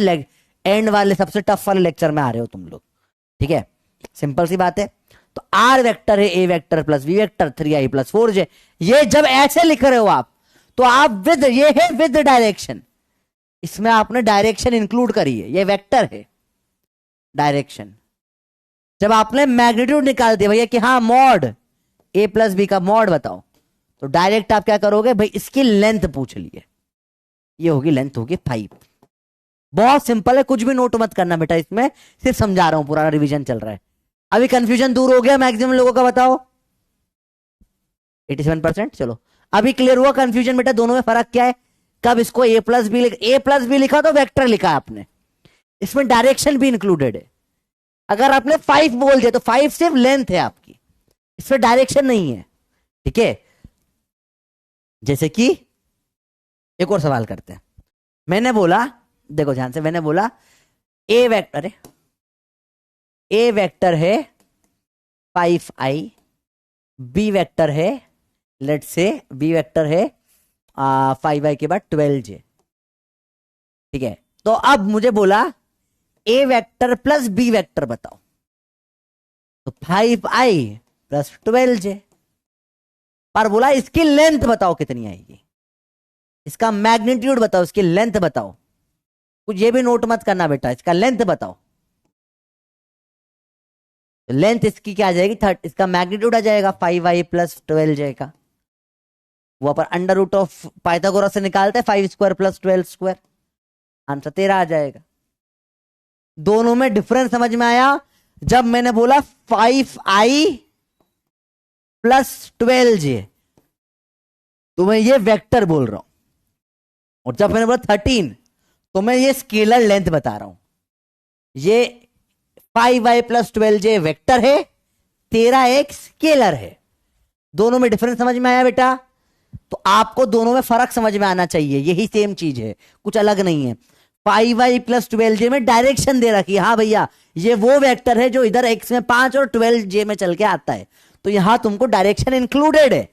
एंड वाले सबसे टफ वाले लेक्चर में आ रहे हो तुम लोग, ठीक है, सिंपल सी बात है। तो आर वेक्टर है A vector plus B vector 3i plus 4j। ये जब ऐसे लिख रहे हो आप, तो आप विद, ये है विद डायरेक्शन, इसमें आपने डायरेक्शन इंक्लूड करी है, ये वेक्टर है डायरेक्शन। जब आपने मैग्नीट्यूड निकाल दिया भैया कि हाँ मॉड ए प्लस बी का मॉड बताओ, तो डायरेक्ट आप क्या करोगे भाई, इसकी लेंथ पूछ लिए, ये होगी लेंथ होगी 5। बहुत सिंपल है, कुछ भी नोट मत करना बेटा इसमें, सिर्फ समझा रहा हूं, पुराना रिवीजन चल रहा है। अभी कंफ्यूजन दूर हो गया मैक्सिमम लोगों का, बताओ 87%। चलो अभी क्लियर हुआ कंफ्यूजन बेटा, दोनों में फर्क क्या है। कब इसको ए प्लस बी लिखा तो वेक्टर लिखा आपने, इसमें डायरेक्शन भी इंक्लूडेड है। अगर आपने 5 बोल दिया तो 5 सिर्फ लेंथ है आपकी, इसमें डायरेक्शन नहीं है, ठीक है। जैसे कि एक और सवाल करते हैं। मैंने बोला, देखो ध्यान से, मैंने बोला ए वेक्टर है, ए वेक्टर है 5i, बी वेक्टर है, लेट से बी वेक्टर है 5i के बाद 12j, ठीक है। तो अब मुझे बोला A vector plus B vector बताओ, तो 5i प्लस 12j। पर बोला इसकी लेंथ बताओ कितनी आएगी, इसका मैग्नीट्यूड बताओ, इसकी लेंथ बताओ। कुछ ये भी नोट मत करना बेटा, इसका लेंथ बताओ। लेंथ इसकी क्या आ जाएगी, 30, इसका मैग्नीट्यूड आ जाएगा 5y+12j का। वो अपन अंडर रूट ऑफ पाइथागोरस से निकालते हैं, 5² + 12²। आंसर 13 आ जाएगा। दोनों में डिफरेंस समझ में आया? जब मैंने बोला 5i+12j, तो मैं ये वेक्टर बोल रहा हूं, और जब मैंने बोला 13, तो मैं ये स्केलर लेंथ बता रहा हूं। ये 5y+12j वेक्टर है, 13 एक स्केलर है। दोनों में डिफरेंस समझ में आया बेटा? तो आपको दोनों में फर्क समझ में आना चाहिए, यही सेम चीज है, कुछ अलग नहीं है। 5y+12j में डायरेक्शन दे रखी है, हाँ भैया ये वो वेक्टर है जो इधर x में 5 और 12j में चल के आता है, तो यहां तुमको डायरेक्शन इंक्लूडेड है।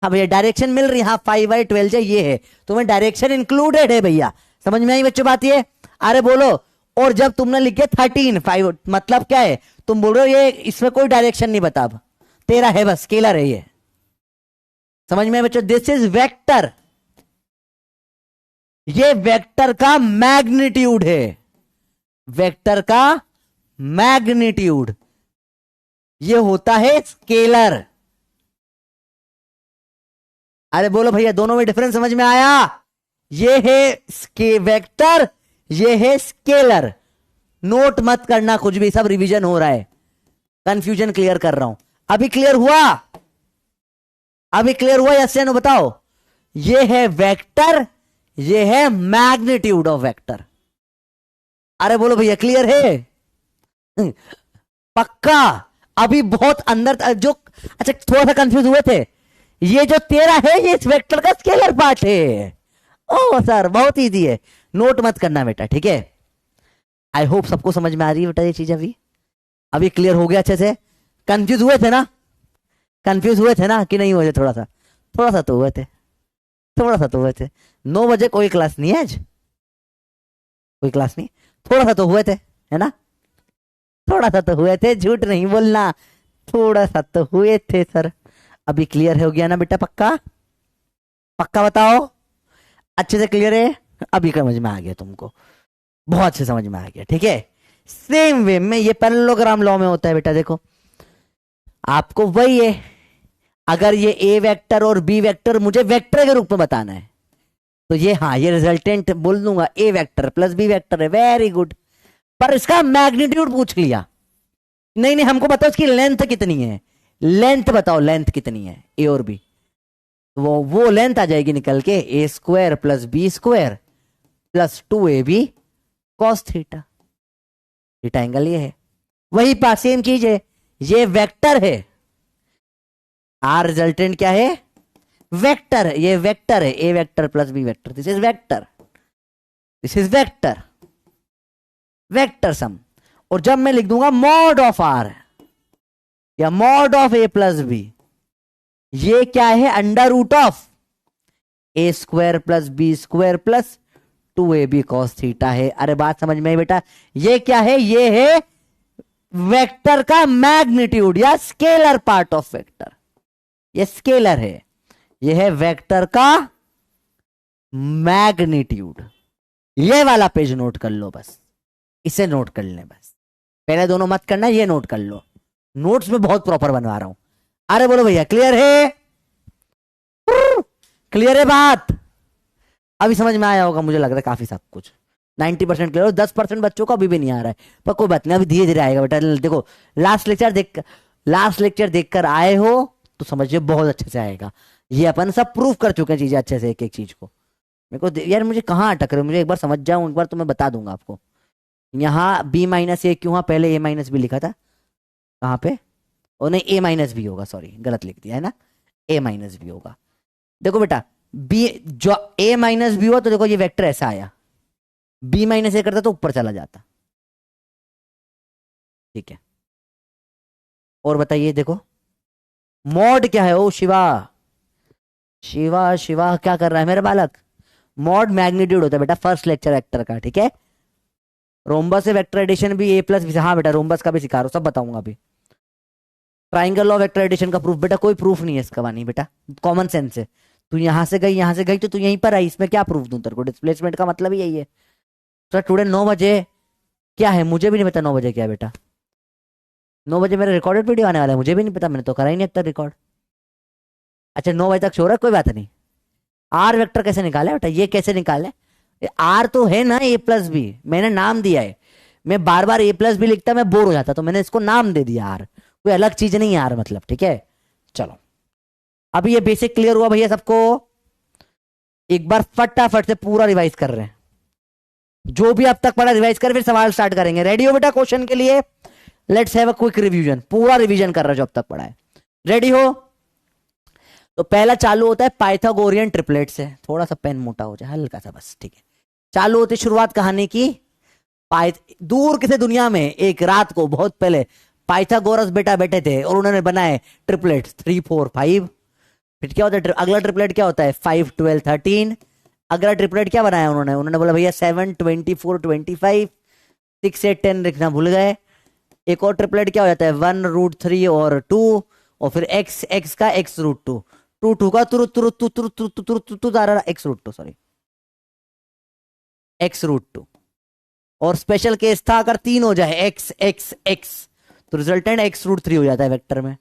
हाँ भैया डायरेक्शन मिल रही है, हाँ 5y12j ये है, तुम्हें डायरेक्शन इंक्लूडेड है भैया। समझ में आई बच्चों बात ये? अरे बोलो। और जब तुमने लिखे 13, 5 मतलब क्या है, तुम बोल रहे हो ये इसमें कोई डायरेक्शन नहीं बता, 13 है बस, स्केलर है ये। समझ में बच्चों? दिस इज वेक्टर, ये वेक्टर का मैग्नीट्यूड है, वेक्टर का मैग्नीट्यूड, ये होता है स्केलर। अरे बोलो भैया, दोनों में डिफरेंस समझ में आया? ये है वेक्टर, ये है स्केलर। नोट मत करना कुछ भी, सब रिवीजन हो रहा है, कंफ्यूजन क्लियर कर रहा हूं। अभी क्लियर हुआ? अभी क्लियर हुआ? यस या नो बताओ। ये है वेक्टर, ये है मैग्नीट्यूड ऑफ वेक्टर। अरे बोलो भैया क्लियर है? पक्का? अभी बहुत अंदर जो, अच्छा थोड़ा सा कंफ्यूज हुए थे, ये जो 13 है ये इस वेक्टर का स्केलर पार्ट है। ओ सर बहुत इजी है, नोट मत करना बेटा, ठीक है? आई होप सबको समझ में आ रही है बेटा ये चीज। अभी अभी क्लियर हो गया अच्छे से? कंफ्यूज हुए थे ना? कंफ्यूज हुए थे ना कि नहीं हुए थे? थोड़ा सा, थोड़ा सा तो हुए थे, थोड़ा सा तो हुए थे। 9 बजे कोई क्लास नहीं है आज, कोई क्लास नहीं, थोड़ा सा तो हुए थे, है ना? थोड़ा सा तो हुए थे, झूठ नहीं बोलना, थोड़ा सा तो हुए थे सर। अभी क्लियर हो गया ना बेटा? पक्का? पक्का बताओ, अच्छे से क्लियर है? अभी समझ में आ गया तुमको, बहुत अच्छे समझ में आ गया, ठीक है? सेम वे में ये पैरेललोग्राम लॉ में होता है बेटा। देखो आपको वही है, अगर ये ए वेक्टर और बी वेक्टर मुझे वेक्टर के रूप में बताना है, तो ये हाँ ये रिजल्टेंट बोल दूंगा, ए वेक्टर प्लस बी वेक्टर है, वेरी गुड। पर इसका मैग्नीट्यूड पूछ लिया, नहीं नहीं हमको बताओ इसकी लेंथ कितनी है, लेंथ बताओ लेंथ कितनी है ए और बी। वो लेंथ आ जाएगी निकल के a² + b² + 2ab cos theta. Theta angle ये है, वही पास सेम चीज है, ये वेक्टर है। आर रिजल्टेंट क्या है? वेक्टर है, ये वेक्टर है, A vector plus B vector, this is vector, this is vector, vector sum. और जब मैं लिख दूंगा मॉड ऑफ आर या mod of A plus B, ये क्या है? Under root of a² + b² + 2ab cos theta है। अरे बात समझ में आई बेटा? ये क्या है? ये है वेक्टर का मैग्नीट्यूड या स्केलर पार्ट ऑफ वेक्टर, ये स्केलर है, ये है वेक्टर का मैग्नीट्यूड। ये वाला पेज नोट कर लो बस, इसे नोट कर लें बस, पहले दोनों मत करना, ये नोट कर लो, नोट्स में बहुत प्रॉपर बनवा रहा हूं। अरे बोलो भैया क्लियर है? क्लियर है बात? अभी समझ में आया होगा मुझे लग रहा है काफी सब कुछ, 90% क्लियर हो। 10% बच्चों को अभी भी नहीं आ रहा है, पर कोई बात नहीं, अभी धीरे धीरे आएगा बेटा। देखो लास्ट लेक्चर देखकर आए हो तो समझिए बहुत अच्छे से आएगा। ये अपन सब प्रूफ कर चुके हैं चीजें अच्छे से, एक एक चीज को। मेरे को यार मुझे कहाँ अटक रहे, मुझे एक बार समझ जाऊं, एक बार तो मैं बता दूंगा आपको। यहाँ b-a क्यों, पहले a-b लिखा था, कहाँ पे? ओ नहीं a-b होगा, सॉरी गलत लिख दिया है ना, a-b होगा। देखो बेटा b जो a-b हुआ तो देखो ये वेक्टर ऐसा आया, b-a करता तो ऊपर चला जाता, ठीक है? और बताइए देखो मॉड क्या है? ओ शिवा शिवा शिवा क्या कर रहा है मेरे बालक? मॉड मैग्नीट्यूड होता है बेटा फर्स्ट लेक्चर वेक्टर का, ठीक है? रोम्बस से वेक्टर एडिशन भी a+b, हाँ बेटा रोम्बस का भी सिखा रहा हूं, सब बताऊंगा अभी। ट्राइंगल ऑफ वेक्टर एडिशन का प्रूफ बेटा, कोई प्रूफ नहीं है इसका वानी बेटा, कॉमन सेंस है। तू यहां से गई तो तू यहीं पर आई, इसमें क्या प्रूफ दूं तेरे को? डिस्प्लेसमेंट का मतलब ही यही है। तो टुडे 9 बजे क्या है मुझे भी नहीं पता, 9 बजे क्या है बेटा? 9 बजे मेरा रिकॉर्डेड वीडियो आने वाला है, मुझे भी नहीं पता, मैंने तो करा ही नहीं अब तक रिकॉर्ड। अच्छा 9 बजे तक शो रहा है, कोई बात नहीं। आर वेक्टर कैसे निकाले बेटा, ये कैसे निकाले? आर तो है ना ए प्लस बी, मैंने नाम दिया है। मैं बार बार ए प्लस बी लिखता मैं बोर हो जाता, तो मैंने इसको नाम दे दिया आर, कोई अलग चीज नहीं है आर मतलब, ठीक है। चलो अभी ये बेसिक क्लियर हुआ भैया सबको? एक बार फटाफट से पूरा रिवाइज कर रहे हैं, जो भी अब तक पढ़ा रिवाइज कर, फिर सवाल स्टार्ट करेंगे। रेडी हो बेटा क्वेश्चन के लिए? Let's have a quick revision, पूरा रिवीजन कर रहा है जो अब तक पढ़ा है। रेडी हो? तो पहला चालू होता है पाइथागोरियन ट्रिपलेट से, थोड़ा सा पेन मोटा हो जाए हल्का सा बस, ठीक है। चालू होती शुरुआत कहानी की, दूर किसी दुनिया में एक रात को बहुत पहले पाइथागोरस बेटा बैठे थे और उन्होंने बनाए ट्रिपलेट 3 4 5। फिर क्या होता है अगला ट्रिपलेट, क्या होता है 5 12 13। अगला ट्रिपलेट क्या बनाया उन्होंने? उन्होंने बोला भैया 7 24 25, 6 8 10 लिखना भूल गए। एक और ट्रिपलेट क्या हो जाता है 1 रूट 3 और 2, और फिर x x का x रूट 2, 2 2 का तुरु तुरु तु तुरु तु तुरु तु तु x root 2, sorry x root 2। और स्पेशल केस था अगर 3 हो जाए x x x, तो रिजल्टेंट x रूट 3 हो जाता है वेक्टर में।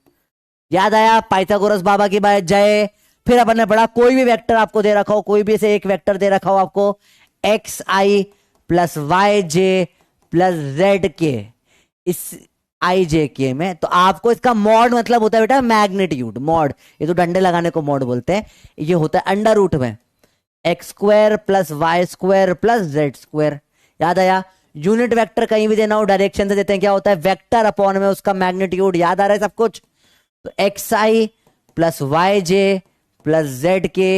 याद आया? पाइथागोरस बाबा की बात जाए। फिर अपन ने पढ़ा कोई भी वेक्टर आपको दे रखा हो, कोई भी ऐसे एक वेक्टर दे रखा हो आपको, x I plus Y J plus Z के, इस आई जे के में, तो आपको इसका मॉड मतलब होता है बेटा मैग्नीट्यूड, मॉड, ये तो डंडे लगाने को मॉड बोलते हैं, ये होता है अंडर रूट में X square plus Y square plus Z square. याद आया? यूनिट वेक्टर कहीं भी देना हो डायरेक्शन से देते हैं, क्या होता है वेक्टर अपॉन में उसका मैग्नीट्यूड। याद आ रहा है सब कुछ? तो X I plus Y J plus Z K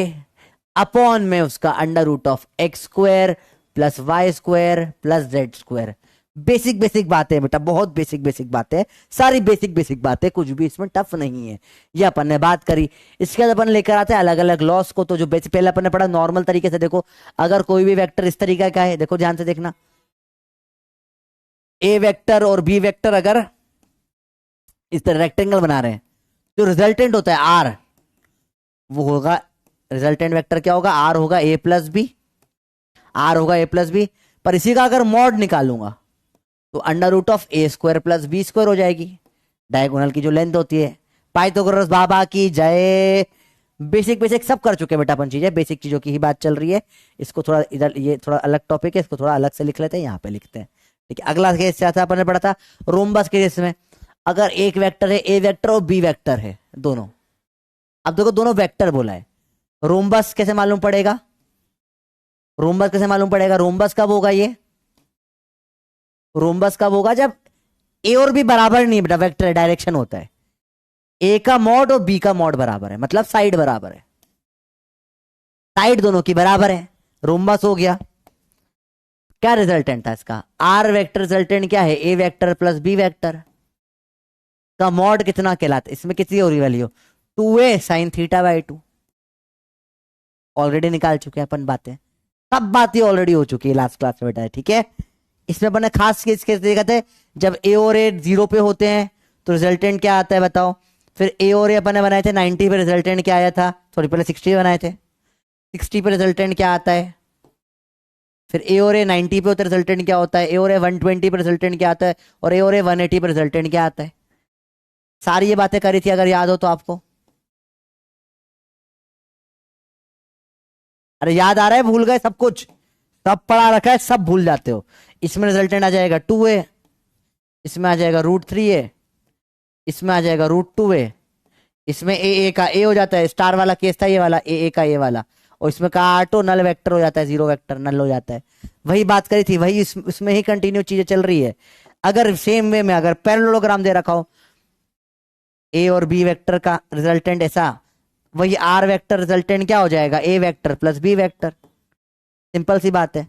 upon में उसका under root of X square plus Y square plus Z square. Basic basic बातें बेटा, बहुत बेसिक बेसिक बातें, सारी बेसिक बेसिक बातें, कुछ भी इसमें टफ नहीं है। ये अपन ने बात करी। इसके बाद अपन लेकर आते हैं अलग अलग लॉस को। तो जो बेसिक पहले अपन ने पढ़ा नॉर्मल तरीके से, देखो अगर कोई भी वेक्टर इस तरीके का है, देखो ध्यान से देखना, ए वेक्टर और बी वेक्टर अगर इस तरह रेक्टेंगल बना रहे हैं, जो रिजल्टेंट होता है आर, वो होगा रिजल्टेंट वेक्टर क्या होगा? आर होगा ए प्लस बी, आर होगा ए प्लस बी। पर इसी का अगर मॉड निकालूंगा तो under root of A square plus B square हो जाएगी, डायगोनल की जो लेंथ होती है। पाइथागोरस बाबा की जय। बेसिक बेसिक सब कर चुके बेटा अपन, चीजें बेसिक चीजों की ही बात चल रही है। इसको थोड़ा इधर, ये थोड़ा अलग टॉपिक है, इसको थोड़ा अलग से लिख लेते हैं, यहाँ पे लिखते हैं, ठीक है। अगला केस क्या था अपन ने पढ़ा था रोम्बस के केस में, अगर एक वेक्टर है ए वेक्टर और बी वेक्टर है दोनों, अब देखो दोनों वेक्टर बोला है, रोम्बस कैसे मालूम पड़ेगा? रोम्बस कैसे मालूम पड़ेगा? रोम्बस कब होगा ये? रोम्बस कब होगा? जब ए और बी बराबर नहीं बेटा, वेक्टर डायरेक्शन होता है, ए का मॉड और बी का मॉड बराबर है, मतलब साइड बराबर है, साइड दोनों की बराबर है, रोम्बस हो गया। क्या रिजल्टेंट था इसका? आर वेक्टर रिजल्टेंट क्या है? A vector plus B vector का मॉड कितना कहलाता है? इसमें कितनी हो रही value? 2a sine theta by 2। Already निकाल चुके हैं अपन बातें, सब बातें ऑलरेडी हो चुकी है लास्ट क्लास में बेटा, ठीक है। इसमें अपन ने खास केस कैसे देखा था, जब ए और ए 0 पे होते हैं तो रिजल्टेंट क्या आता है बताओ? फिर ए और ए अपन ने बनाए थे 90 पे, रिजल्टेंट क्या आया था? सॉरी पहले 60 बनाए थे, 60 पे रिजल्टेंट क्या आता है? फिर ए और ए 90 पे होता है, रिजल्टेंट क्या होता है? ए और ए 120 पे रिजल्टेंट क्या आता है? और ए और ए 180 पे रिजल्टेंट क्या आता है? सारी ये बातें करी थी अगर याद हो तो आपको। अरे याद आ रहा है? भूल गए सब कुछ? सब पढ़ा रखा है, सब भूल जाते हो। इसमें रिजल्टेंट आ जाएगा 2a, इसमें आ जाएगा √3a, इसमें आ जाएगा √2a, इसमें ए का ए हो जाता है, स्टार वाला केस था ये वाला, ए का ए वाला, और इसमें का ऑटो नल वेक्टर हो जाता है, जीरो वेक्टर नल हो जाता है। वही बात करी थी, वही इसमें ही कंटिन्यू चीजें चल रही है। अगर सेम वे में अगर पैरेललोग्राम दे रखा हो, ए और बी वेक्टर का रिजल्टेंट ऐसा, वही आर वेक्टर रिजल्टेंट क्या हो जाएगा? A vector plus B vector, simple सी बात है।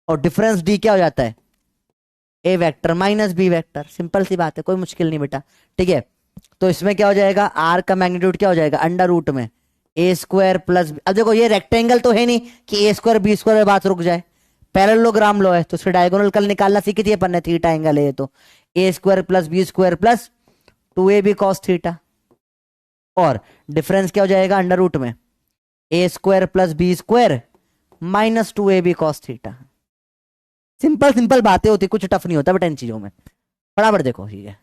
और डिफरेंस डी क्या हो जाता है? A vector minus B vector, simple सी बात है, कोई मुश्किल नहीं बेटा, ठीक है। तो इसमें क्या हो जाएगा? आर का मैग्नीट्यूड क्या हो जाएगा? अंडर रूट में ए स्क्वायर प्लस, अब देखो ये रेक्टेंगल तो है नहीं कि ए स्क्वायर बी स्क्वायर में बात रुक जाए, पैरेललोग्राम लो है, तो उसके डायगोनल कल निकालना सीखी थी अपन ने, थीटा एंगल है तो A square plus B square plus 2ab cos theta. और डिफरेंस क्या हो जाएगा? अंडर रूट में A square plus B square minus 2ab cos theta. Simple simple बातें होती, कुछ टफ नहीं होता बेटा इन चीजों में, बराबर देखो, ठीक है,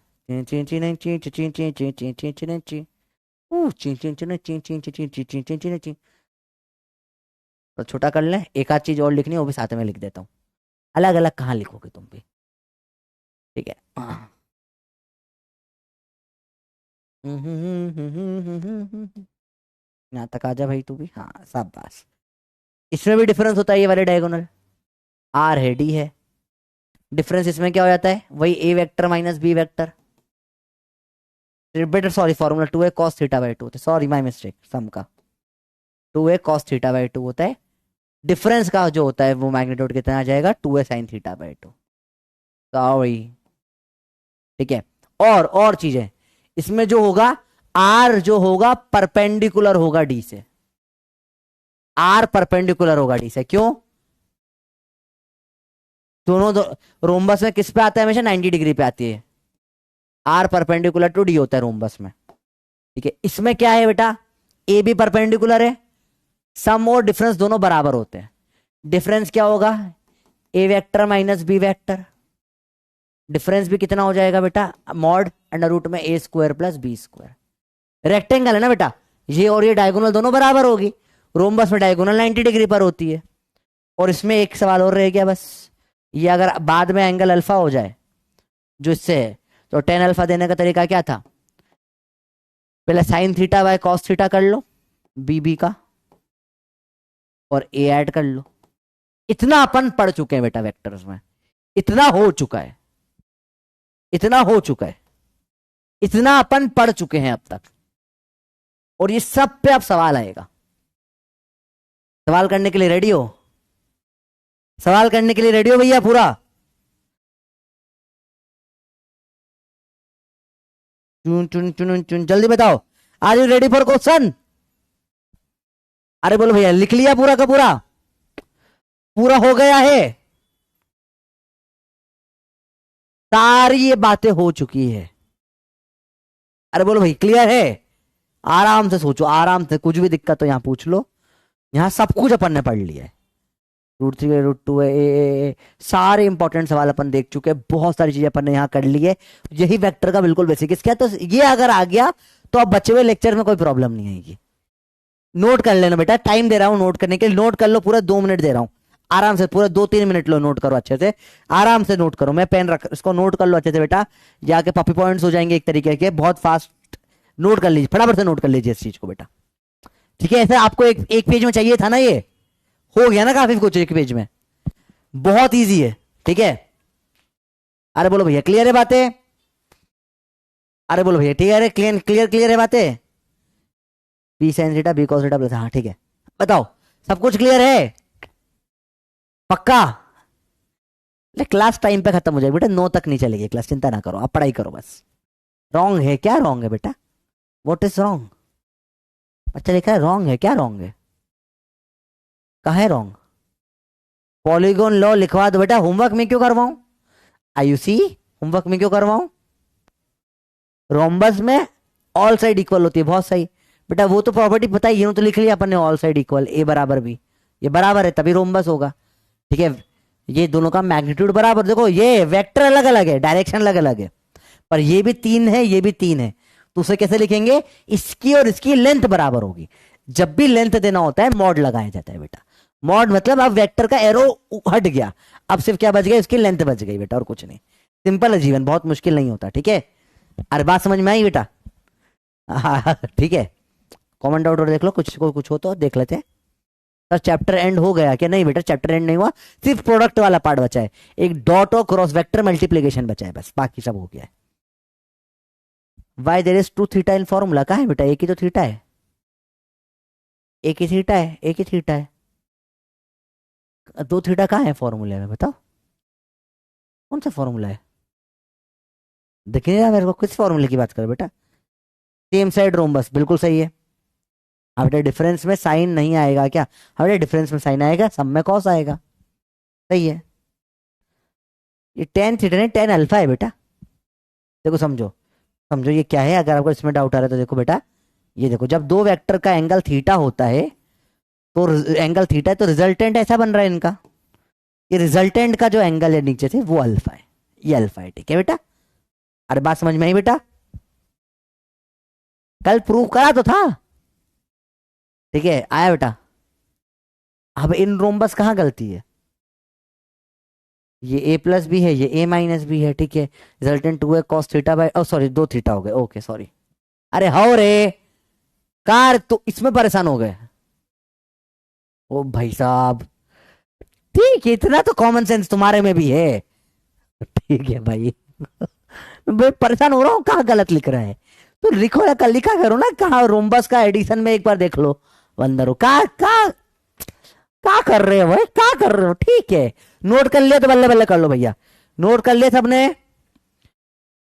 तो छोटा कर लें, एक आध चीज और लिखनी है वो भी साथ में लिख देता हूँ। अलग अलग कहाँ लिखोगे तुम भी, ठीक है। यहाँ तक आ जा भाई तू भी, हाँ सब बस। इसमें भी डिफरेंस होता है, ये वाले डायगोनल आर है डी है, डिफरेंस इसमें क्या हो जाता है, वही A vector minus B vector. Better sorry, formula 2 है कॉस थीटा बाई 2 होता है, सॉरी माय मिस्टेक, सम का 2 है कॉस थीटा बाई 2 होता है। डिफरेंस का जो होता है वो मैग्नीट्यूड कितना आ जाएगा, 2 है साइन थीटा बाई 2। सॉरी, ठीक है। और चीजें इसमें जो होगा, आर जो होगा परपेंडिकुलर होगा डी से, आर परपेंडिकुलर होगा डी से, क्यों? दोनों रोम्बस में किस पे आता है, हमेशा 90 डिग्री पे आती है, आर परपेंडिकुलर टू डी होता है रोम्बस में, ठीक है। इसमें क्या है बेटा, ए भी परपेंडिकुलर है, सम और डिफरेंस दोनों बराबर होते हैं। डिफरेंस क्या होगा, A vector minus B vector, difference भी कितना हो जाएगा बेटा, मॉड अंडर रूट में A square plus B square. Rectangle है ना बेटा, ये और ये डायगोनल दोनों बराबर होगी, रोम्बस में डायगोनल 90 डिग्री पर होती है। और इसमें एक सवाल और रह गया बस, ये अगर बाद में एंगल अल्फा हो जाए जो इससे है, तो टेन अल्फा देने का तरीका क्या था, पहले sine theta by cos theta कर लो बी का, और ए ऐड कर लो। इतना अपन पढ़ चुके हैं बेटा वेक्टर्स में, इतना हो चुका है, इतना हो चुका है, इतना अपन पढ़ चुके हैं अब तक। और ये सब पे अब सवाल आएगा, सवाल करने के लिए रेडी हो, सवाल करने के लिए रेडी हो भैया पूरा? चुन चुन चुन चुन जल्दी बताओ, are you ready for question? अरे बोलो भैया, लिख लिया पूरा का पूरा? पूरा हो गया है, सारी ये बातें हो चुकी है। अरे बोलो भाई क्लियर है? आराम से सोचो, आराम से, कुछ भी दिक्कत हो यहां पूछ लो, यहां सब कुछ अपन ने पढ़ लिया है। √3 है, √2 है, सारे इंपॉर्टेंट सवाल अपन देख चुके हैं, बहुत सारी चीजें अपन ने यहाँ कर ली है। यही वेक्टर का बिल्कुल बेसिक इसका, तो ये अगर आ गया तो अब बचे हुए लेक्चर में कोई प्रॉब्लम नहीं आएगी। नोट कर लेना बेटा, टाइम दे रहा हूं नोट करने के लिए, नोट कर लो, पूरा 2 मिनट दे रहा हूं, आराम से पूरा 2-3 मिनट लो, नोट करो अच्छे से, आराम से नोट करो। मैं पेन रख, इसको नोट कर लो अच्छे से बेटा, जाके पॉपी पॉइंट्स हो जाएंगे एक तरीके के, बहुत फास्ट नोट कर लीजिए, फटाफट से नोट कर लीजिए इस चीज को बेटा, ठीक है। ऐसे आपको एक पेज में चाहिए था ना, ये हो गया ना काफी कुछ एक पेज में, बहुत इजी है, ठीक है। अरे बोलो भैया क्लियर है बातें? अरे बोलो भैया ठीक है, क्लियर क्लियर क्लियर है बातें? B sine theta B cos theta plus, हाँ ठीक है, बताओ सब कुछ क्लियर है? पक्का? क्लास टाइम पे खत्म हो जाएगी बेटा, 9 तक नहीं चलेगी क्लास, चिंता ना करो, आप पढ़ाई करो बस। रॉन्ग है क्या, रॉन्ग है बेटा? What is wrong? अच्छा लिखा है रॉन्ग है, क्या रॉन्ग है, कहा है रॉन्ग? पॉलीगॉन लॉ लिखवा दो बेटा, होमवर्क में क्यों करवाऊं? आयुसी होमवर्क में क्यों करवाऊं? रोम्बस में ऑल साइड इक्वल होती है, बहुत सही बेटा, वो तो प्रॉपर्टी पता ही, ये तो लिख लिया अपन ने, ऑल साइड इक्वल, ए बराबर बी, ये बराबर है तभी रोम्बस होगा, ठीक है। ये दोनों का मैग्नीट्यूड बराबर, देखो ये वेक्टर अलग अलग है, डायरेक्शन अलग अलग है, पर ये भी 3 है, ये भी 3 है, तो उसे कैसे लिखेंगे, इसकी और इसकी लेंथ बराबर होगी। जब भी लेंथ देना होता है मॉड लगाया जाता है बेटा, मॉड मतलब अब वेक्टर का एरो हट गया, अब सिर्फ क्या बच गया, इसकी लेंथ बच गई बेटा, और कुछ नहीं। सिंपल है जीवन, बहुत मुश्किल नहीं होता, ठीक है। अरे बात समझ में आई बेटा? हाँ ठीक है, कॉमन डाउट और देख लो, कुछ हो तो देख लेते हैं। सर चैप्टर एंड हो गया क्या? नहीं बेटा चैप्टर एंड नहीं हुआ, सिर्फ प्रोडक्ट वाला पार्ट बचा है, एक डॉट और क्रॉस वेक्टर मल्टीप्लीकेशन बचा है बस, बाकी सब हो गया है। Why there is 2 theta in formula, कहा है बेटा, एक ही तो थीटा है, एक ही थीटा है, एक ही थीटा है, 2 थीटा कहाँ है फॉर्मूले में, बताओ कौन सा फॉर्मूला है? देखिए मेरे को, किस फॉर्मूले की बात करो बेटा? सेम साइड रोम्बस, बिल्कुल सही है। अब बेटा डिफरेंस में साइन नहीं आएगा क्या? अब बेटा डिफरेंस में साइन आएगा, सब में कॉस आएगा, सही है। ये टेन थीटा नहीं, टेन अल्फा है बेटा, देखो समझो, समझो ये क्या है, अगर आपको इसमें डाउट आ रहा है तो देखो बेटा, ये देखो जब दो वेक्टर का एंगल थीटा होता है, तो एंगल थीटा है, तो रिजल्टेंट ऐसा बन रहा है इनका, ये रिजल्टेंट का जो एंगल है नीचे से वो अल्फा है, ये अल्फा है, ठीक है बेटा। अरे बात समझ में आई बेटा? कल प्रूव करा तो था। ठीक है, आया बेटा? अब इन रोम्बस कहाँ गलती है? ये ए प्लस भी है, ये ए माइनस भी है। ठीक है, रिजल्टेंट 2 है cos theta by, oh sorry 2 theta हो गए, ओके सॉरी। अरे हो रे कार, तो इसमें परेशान हो गए। ओ भाई साहब, ठीक है, इतना तो कॉमन सेंस तुम्हारे में भी है। ठीक है भाई। मैं परेशान हो रहा हूँ, कहाँ गलत लिख रहा है? तो लिखो या कल लिखा करो ना, कहाँ रोम्बस का एडिशन में एक बार देख लो। बंदरो का कर रहे हो भाई, क्या कर रहे हो? ठीक है, नोट कर लिया तो बल्ले बल्ले कर लो भैया। नोट कर लिया सबने?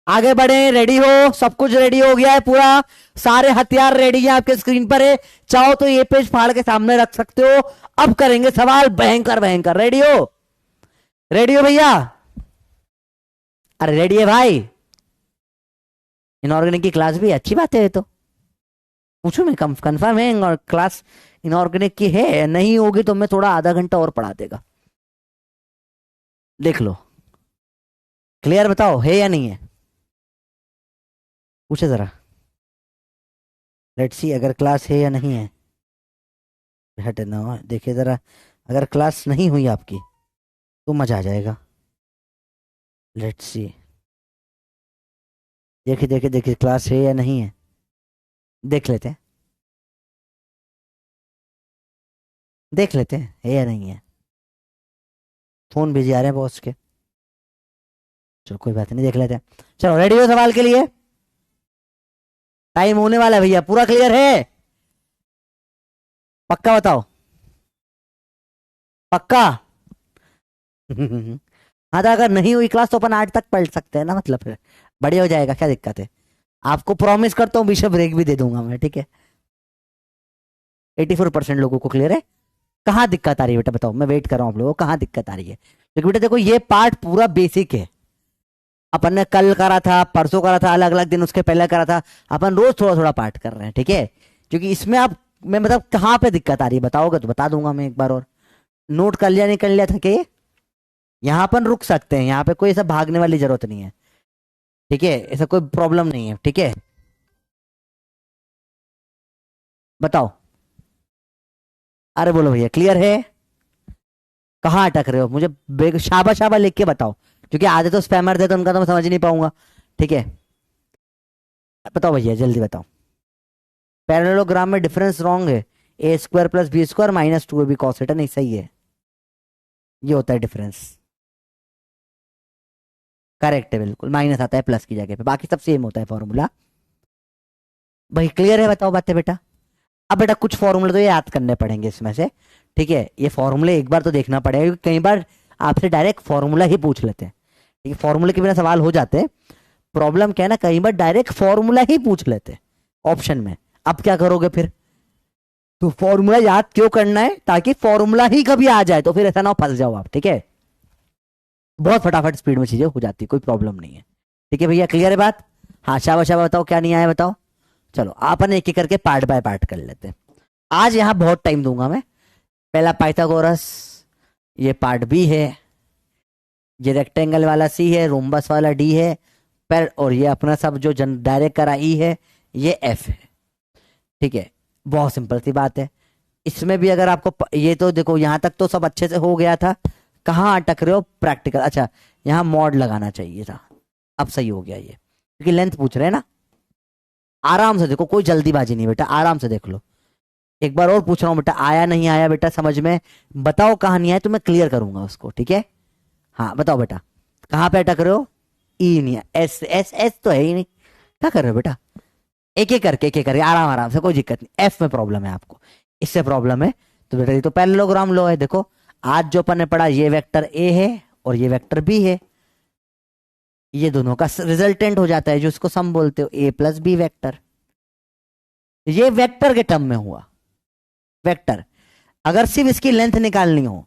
आगे बढ़े, रेडी हो? सब कुछ रेडी हो गया है पूरा? सारे हथियार रेडी हैं आपके स्क्रीन पर है, चाहो तो ये पेज फाड़ के सामने रख सकते हो। अब करेंगे सवाल भयंकर भयंकर। रेडी हो? रेडी हो भैया? अरे रेडी है भाई? इनऑर्गेनिक की क्लास भी अच्छी बात है, ये तो पूछू मैं कंफर्म है और क्लास इनऑर्गेनिक की है? नहीं होगी तो मैं थोड़ा आधा घंटा और पढ़ा देगा, देख लो। क्लियर बताओ, है या नहीं है? पूछे जरा, लेट्स सी अगर क्लास है या नहीं है। हटे ना, देखिए जरा, अगर क्लास नहीं हुई आपकी तो मजा आ जाएगा। लेट्स सी, देखिए देखिए देखिए, क्लास है या नहीं है, देख लेते हैं, देख लेते हैं है या नहीं है। फोन भेजे आ रहे हैं बॉस के, चलो कोई बात नहीं, देख लेते हैं। चलो रेडी हो सवाल के लिए? टाइम होने वाला है भैया, पूरा क्लियर है? पक्का बताओ, पक्का? हाँ, तो अगर नहीं हुई क्लास तो अपन 8 तक पढ़ सकते हैं ना, मतलब फिर बढ़िया हो जाएगा, क्या दिक्कत है? आपको प्रॉमिस करता हूँ विषय ब्रेक भी दे दूंगा मैं, ठीक है? 84% लोगों को क्लियर है। कहाँ दिक्कत आ रही है बेटा बताओ, मैं वेट कर रहा हूँ आप लोगों को, कहाँ दिक्कत आ रही है? क्योंकि बेटा देखो, ये पार्ट पूरा बेसिक है। अपन ने कल करा था, परसों करा था, अलग अलग दिन उसके पहले करा था। अपन रोज थोड़ा थोड़ा पार्ट कर रहे हैं, ठीक है? क्योंकि इसमें आप, मैं मतलब कहाँ पे दिक्कत आ रही है बताओगे तो बता दूंगा मैं एक बार और। नोट कर लिया नहीं कर लिया था कि यहाँ अपन रुक सकते हैं, यहाँ पे कोई ऐसा भागने वाली जरूरत नहीं है, ठीक है? ऐसा कोई प्रॉब्लम नहीं है, ठीक है? बताओ। अरे बोलो भैया, क्लियर है? कहाँ अटक रहे हो? मुझे शाबा शाबा लिख के बताओ, क्योंकि आधे तो स्पैमर थे तो उनका तो मैं समझ नहीं पाऊंगा, ठीक है? बताओ भैया जल्दी बताओ। पैरेललोग्राम में डिफरेंस रॉन्ग है, A square plus B square minus 2ab cos theta, नहीं सही है, ये होता है डिफरेंस। करेक्ट है बिल्कुल, माइनस आता है प्लस की जगह पे, बाकी सब सेम होता है फॉर्मूला। भाई क्लियर है? बताओ बातें बेटा। अब बेटा कुछ फॉर्मूले तो ये याद करने पड़ेंगे इसमें से, ठीक है? ये फॉर्मूले एक बार तो देखना पड़ेगा, क्योंकि कई बार आपसे डायरेक्ट फॉर्मूला ही पूछ लेते हैं, ठीक है? फॉर्मूले के बिना सवाल हो जाते हैं। प्रॉब्लम क्या है ना, कई बार डायरेक्ट फॉर्मूला ही पूछ लेते हैं ऑप्शन में। अब क्या करोगे फिर? तो फॉर्मूला याद क्यों करना है? ताकि फॉर्मूला ही कभी आ जाए तो फिर ऐसा ना हो फंस जाओ आप, ठीक है? बहुत फटाफट स्पीड में चीजें हो जाती है, कोई प्रॉब्लम नहीं है, ठीक है भैया? क्लियर है बात? हाँ, शाबाश शाबाश, बताओ क्या नहीं आया बताओ। चलो अपन एक एक करके पार्ट बाय पार्ट कर लेते हैं। आज यहाँ बहुत टाइम दूंगा मैं। पहला पाइथागोरस, ये पार्ट बी है। ये रेक्टेंगल वाला सी है, रोम्बस वाला डी है, पर और ये अपना सब जो डायरेक्ट करा ई है, ये एफ है, ठीक है? बहुत सिंपल सी बात है। इसमें भी अगर आपको ये तो देखो, यहाँ तक तो सब अच्छे से हो गया था। कहाँ अटक रहे हो? प्रैक्टिकल, अच्छा यहाँ मॉड लगाना चाहिए था, अब सही हो गया ये, क्योंकि लेंथ पूछ रहे हैं ना। आराम से देखो, कोई जल्दीबाजी नहीं बेटा, आराम से देख लो। एक बार और पूछ रहा हूँ बेटा, आया नहीं आया बेटा समझ में? बताओ कहाँ नहीं आया तो मैं क्लियर करूंगा उसको, ठीक है? हाँ बताओ बेटा, कहाँ पे अटक रहे हो? ई नहीं है, एस एस एस तो है ही नहीं, क्या कर रहे हो बेटा? एक एक करके, एक एक करके, आराम आराम से, कोई दिक्कत नहीं। एफ में प्रॉब्लम है आपको, इससे प्रॉब्लम है तो बेटा ये तो पैरेललोग्राम लो है। देखो आज जो अपन ने पढ़ा, ये वेक्टर ए है और ये वेक्टर बी है, ये दोनों का रिजल्टेंट हो जाता है, जो उसको सम बोलते हो, ए प्लस बी वेक्टर। ये वेक्टर के टर्म में हुआ, वेक्टर। अगर सिर्फ इसकी लेंथ निकालनी हो,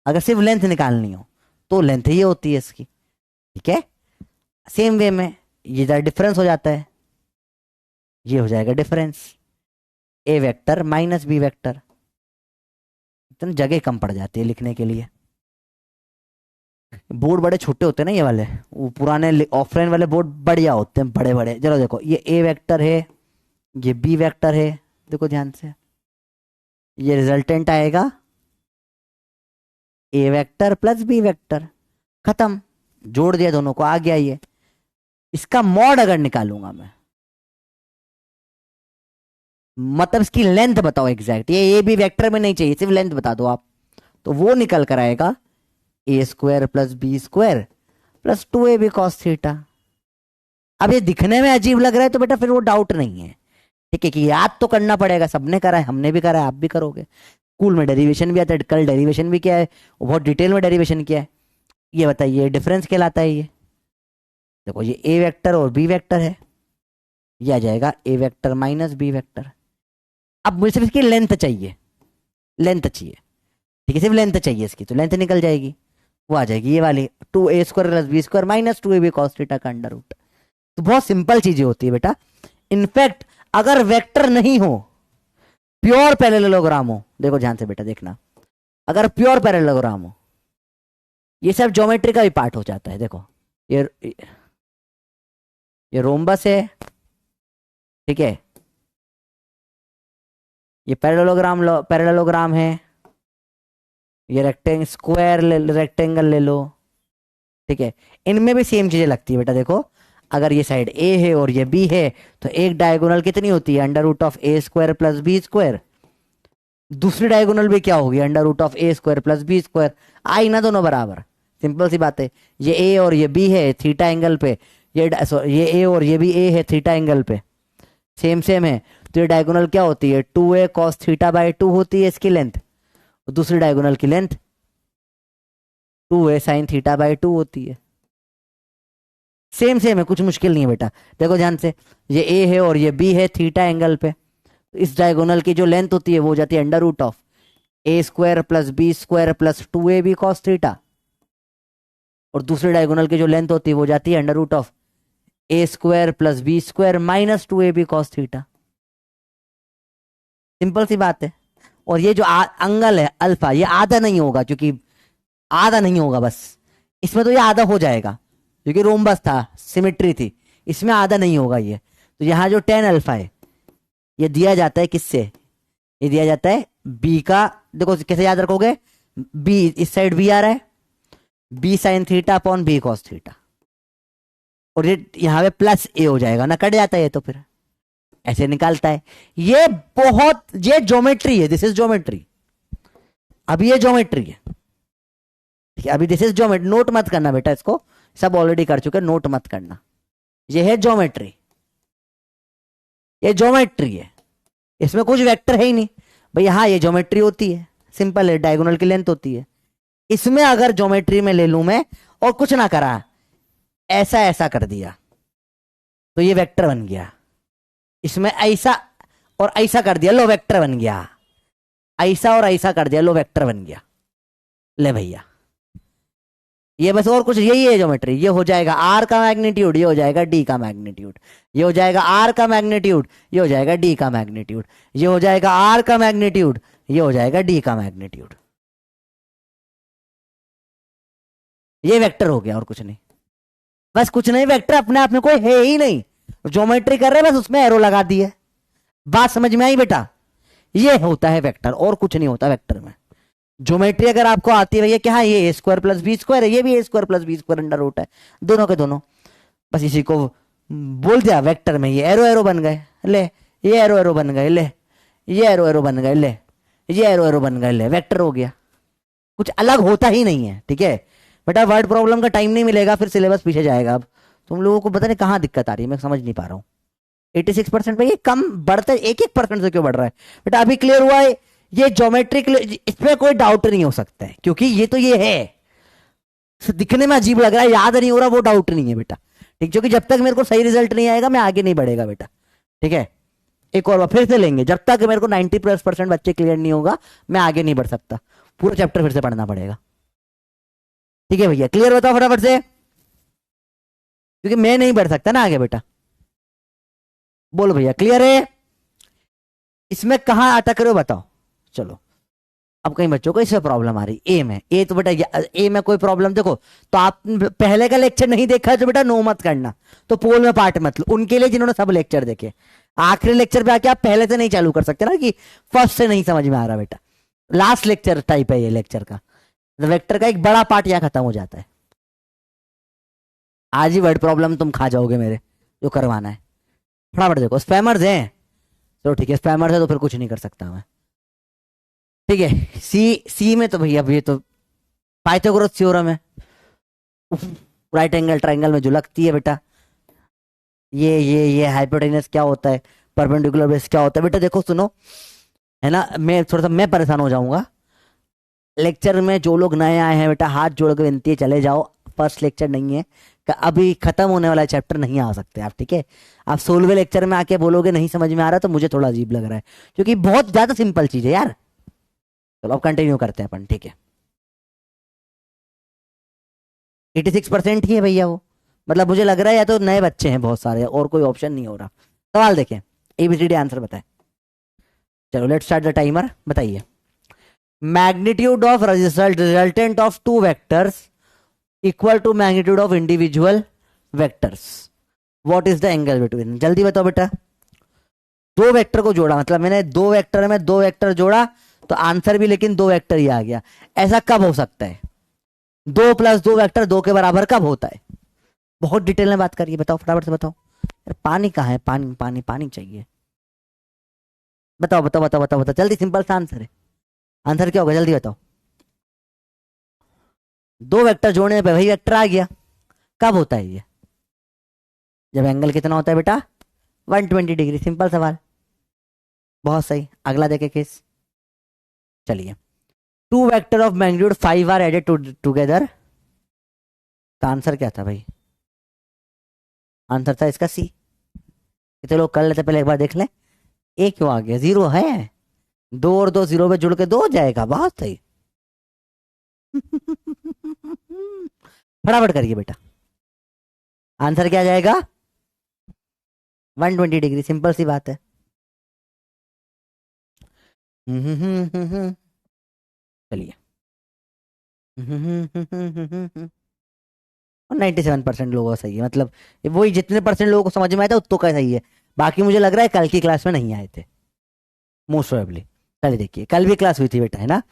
अगर सिर्फ लेंथ निकालनी हो तो लेंथ ये होती है इसकी, ठीक है? सेम वे में ये जरा डिफरेंस हो जाता है, ये हो जाएगा डिफरेंस, ए वेक्टर माइनस बी वेक्टर। इतनी जगह कम पड़ जाती है लिखने के लिए, बोर्ड बड़े छोटे होते हैं ना ये वाले, वो पुराने ऑफलाइन वाले बोर्ड बढ़िया होते हैं, बड़े बड़े। चलो देखो, ये ए वेक्टर है, ये बी वेक्टर है, देखो ध्यान से, ये रिजल्टेंट आएगा A vector plus B vector, खत्म, जोड़ दिया दोनों को, आ गया ये। इसका मॉड अगर निकालूंगा मैं, मतलब इसकी लेंथ बताओ एग्जैक्ट, ये ए बी वेक्टर में नहीं चाहिए, सिर्फ लेंथ बता दो आप, तो वो निकल कर आएगा A square plus B square plus 2ab cos theta. अब ये दिखने में अजीब लग रहा है तो बेटा फिर वो डाउट नहीं है, ठीक है, कि याद तो करना पड़ेगा, सबने करा है, हमने भी करा है, आप भी करोगे, स्कूल में डेरिवेशन भी आता है, कल डेरिवेशन भी किया है, बहुत डिटेल में डेरिवेशन किया है। ये बताइए डिफरेंस कहलाता है ये, देखो ये ए वेक्टर और बी वेक्टर है, ये आ जाएगा A vector minus B vector. अब मुझे सिर्फ इसकी लेंथ चाहिए, लेंथ चाहिए, ठीक है, सिर्फ लेंथ चाहिए इसकी, तो लेंथ निकल जाएगी, वो आ जाएगी ये वाली 2a square plus B square minus 2ab cos theta का अंडर रूट। तो बहुत सिंपल चीजें होती है बेटा। इनफैक्ट अगर वेक्टर नहीं हो, प्योर पैरेललोग्राम हो, देखो ध्यान से बेटा देखना, अगर प्योर पैरेललोग्राम हो, ये सब ज्योमेट्री का भी पार्ट हो जाता है। देखो ये रोम्बस है, ठीक है, ये पैरेललोग्राम है, ये रेक्टेंगल ले लो, ठीक है, इनमें भी सेम चीजें लगती है बेटा। देखो अगर ये साइड ए है और ये बी है तो एक डायगोनल कितनी होती है, under root of A square plus B square, दूसरी डायगोनल भी क्या होगी, under root of A square plus B square, आई ना दोनों बराबर, सिंपल सी बात है। ये ए और ये बी है थीटा एंगल पे, ये ए और ये भी ए है थीटा एंगल पे, सेम सेम है, तो ये डायगोनल क्या होती है, 2a कॉस थीटा बाई 2 होती है इसकी लेंथ, और दूसरी डायगोनल की length 2a sine theta by 2 होती है। सेम सेम है, कुछ मुश्किल नहीं है बेटा। देखो ध्यान से, ये ए है और ये बी है थीटा एंगल पे, तो इस डायगोनल की जो लेंथ होती है वो हो जाती है under root of A square plus B square plus 2ab cos theta, और दूसरी डायगोनल की जो लेंथ होती है वो जाती है under root of A square plus B square minus 2ab cos theta. Simple सी बात है। और ये जो एंगल है अल्फा, ये आधा नहीं होगा, क्योंकि आधा नहीं होगा बस, इसमें तो ये आधा हो जाएगा क्योंकि रोम्बस था, सिमेट्री थी, इसमें आधा नहीं होगा ये। तो यहाँ जो टेन अल्फा है ये दिया जाता है किससे, ये दिया जाता है बी का, देखो कैसे याद रखोगे, बी इस साइड बी आ रहा है, B sine theta upon B cos theta, और ये यहाँ पे प्लस ए हो जाएगा ना, कट जाता है ये, तो फिर ऐसे निकालता है। ये बहुत, ये ज्योमेट्री है, दिस इज ज्योमेट्री, अभी ये ज्योमेट्री है, ठीक है, अभी दिस इज ज्योमेट्री, नोट मत करना बेटा इसको, सब ऑलरेडी कर चुके, नोट मत करना, ये है ज्योमेट्री, ये ज्योमेट्री है, इसमें कुछ वेक्टर है ही नहीं भाई। हाँ ये ज्योमेट्री होती है, सिंपल है, डायगोनल की लेंथ होती है। इसमें अगर ज्योमेट्री में ले लूं मैं और कुछ ना करा, ऐसा ऐसा कर दिया, तो ये वेक्टर बन गया, इसमें ऐसा और ऐसा कर दिया, लो वेक्टर बन गया, ऐसा और ऐसा कर दिया, लो वेक्टर बन गया, ले भैया, ये बस, और कुछ, यही है ज्योमेट्री। ये हो जाएगा आर का मैग्नीट्यूड, ये हो जाएगा डी का मैग्नीट्यूड, ये हो जाएगा आर का मैग्नीट्यूड, ये हो जाएगा डी का मैग्नीट्यूड, ये हो जाएगा आर का मैग्नीट्यूड, ये हो जाएगा डी का मैग्नीट्यूड, ये वेक्टर हो गया और कुछ नहीं, बस कुछ नहीं, वेक्टर अपने आप में कोई है ही नहीं, ज्योमेट्री कर रहे बस उसमें एरो लगा दी है। बात समझ में आई बेटा, ये होता है वेक्टर, और कुछ नहीं होता वेक्टर में। ज्योमेट्री अगर आपको आती है भैया कि हाँ ये A square plus B square है, ये भी A square plus B square under root है, दोनों के दोनों, बस इसी को बोल दिया वेक्टर में, ये एरो एरो बन गए, ले ये एरो एरो बन गए, ले ये एरो एरो बन गए, ले ये एरो एरो बन गए, ले वेक्टर हो गया, कुछ अलग होता ही नहीं है। ठीक है बेटा, वर्ड प्रॉब्लम का टाइम नहीं मिलेगा, फिर सिलेबस पीछे जाएगा। अब तुम लोगों को पता नहीं कहाँ दिक्कत आ रही है, मैं समझ नहीं पा रहा हूँ। 86% पे ये कम बढ़ता है, 1-1% से क्यों बढ़ रहा है बेटा? अभी क्लियर हुआ है, ये ज्योमेट्रिक, इसमें कोई डाउट नहीं हो सकता है, क्योंकि ये तो ये है, दिखने में अजीब लग रहा है, याद नहीं हो रहा, वो डाउट नहीं है बेटा। ठीक, क्योंकि जब तक मेरे को सही रिजल्ट नहीं आएगा मैं आगे नहीं बढ़ेगा बेटा। ठीक है, एक और बार फिर से लेंगे, जब तक मेरे को 90+ बच्चे क्लियर नहीं होगा मैं आगे नहीं बढ़ सकता, पूरा चैप्टर फिर से पढ़ना पड़ेगा। ठीक है भैया, क्लियर बताओ फटाफट से, क्योंकि मैं नहीं बढ़ सकता ना आगे बेटा। बोलो भैया क्लियर है? इसमें कहां अटक रहे हो बताओ। चलो अब कई बच्चों को इससे प्रॉब्लम आ रही ए में, ए तो बेटा ए में कोई प्रॉब्लम देखो, तो आप पहले का लेक्चर नहीं देखा है तो बेटा नो मत करना, तो पोल में पार्ट मत लो, उनके लिए जिन्होंने सब लेक्चर देखे। आखिरी लेक्चर पे आके आप पहले से नहीं चालू कर सकते ना कि फर्स्ट से नहीं समझ में आ रहा बेटा, लास्ट लेक्चर टाइप है ये लेक्चर का, वेक्टर का एक बड़ा पार्ट यहाँ खत्म हो जाता है। आज ही वर्ड प्रॉब्लम तुम खा जाओगे मेरे, जो करवाना है फटाफट देखो। स्पैमर्स हैं तो ठीक है, स्पैमर्स है तो फिर कुछ नहीं कर सकता मैं, ठीक है। सी में तो भैया ये तो पाइथागोरस थ्योरम है, राइट एंगल ट्रायंगल में जो लगती है बेटा, ये हाइपोटेनस क्या होता है, परपेंडिकुलर बेस क्या होता है बेटा, देखो सुनो है ना, मैं थोड़ा सा मैं परेशान हो जाऊंगा लेक्चर में। जो लोग नए आए हैं बेटा हाथ जोड़ के विनती है चले जाओ, फर्स्ट लेक्चर नहीं है, अभी खत्म होने वाला चैप्टर नहीं आ सकते आप, ठीक है। आप 16वें लेक्चर में आके बोलोगे नहीं समझ में आ रहा तो मुझे थोड़ा अजीब लग रहा है, क्योंकि बहुत ज्यादा सिंपल चीज है यार। चलो अब कंटिन्यू करते हैं अपन, ठीक है। 86% ही है भैया वो, मतलब मुझे लग रहा है या तो नए बच्चे हैं बहुत सारे और कोई ऑप्शन नहीं हो रहा। सवाल देखें, एबीसीडी आंसर बताएं। चलो लेट्स स्टार्ट द टाइमर, बताइए। Magnitude of resultant of two vectors equal to magnitude of individual vectors, what is the angle between, जल्दी बताओ बेटा। दो वेक्टर को जोड़ा, मतलब मैंने दो वेक्टर में दो वेक्टर जोड़ा तो आंसर भी लेकिन दो वेक्टर ही आ गया, ऐसा कब हो सकता है? 2 + 2 वेक्टर 2 के बराबर कब होता है? बहुत डिटेल में बात करिए, बताओ फटाफट से बताओ। यार पानी कहाँ है, पानी पानी पानी चाहिए, बताओ बताओ बताओ बताओ बताओ जल्दी, सिंपल सा आंसर है। आंसर क्या होगा जल्दी बताओ। दो वेक्टर जोड़ने पे वही वेक्टर आ गया, कब होता है ये? जब एंगल कितना होता है बेटा? 120 डिग्री, सिंपल सवाल, बहुत सही। अगला देखे केस, चलिए। Two vector of magnitude 5 are added together, तो आंसर क्या था भाई? आंसर था इसका सी। कितने लोग कर लेते पहले एक बार देख लें, ए क्यों आ गया? 0 है, 2 और 2 0 पे जुड़ के 2 हो जाएगा, बहुत सही। फटाफट करिए बेटा, आंसर क्या आ जाएगा? 120 डिग्री, सिंपल सी बात है। चलिए। और 97% लोगों का सही है, मतलब वही जितने परसेंट लोगों को समझ में आया था उतना का सही है, बाकी मुझे लग रहा है कल की क्लास में नहीं आए थे मोस्ट प्रोबेबली। चलिए देखिए, कल भी क्लास हुई थी बेटा, है ना।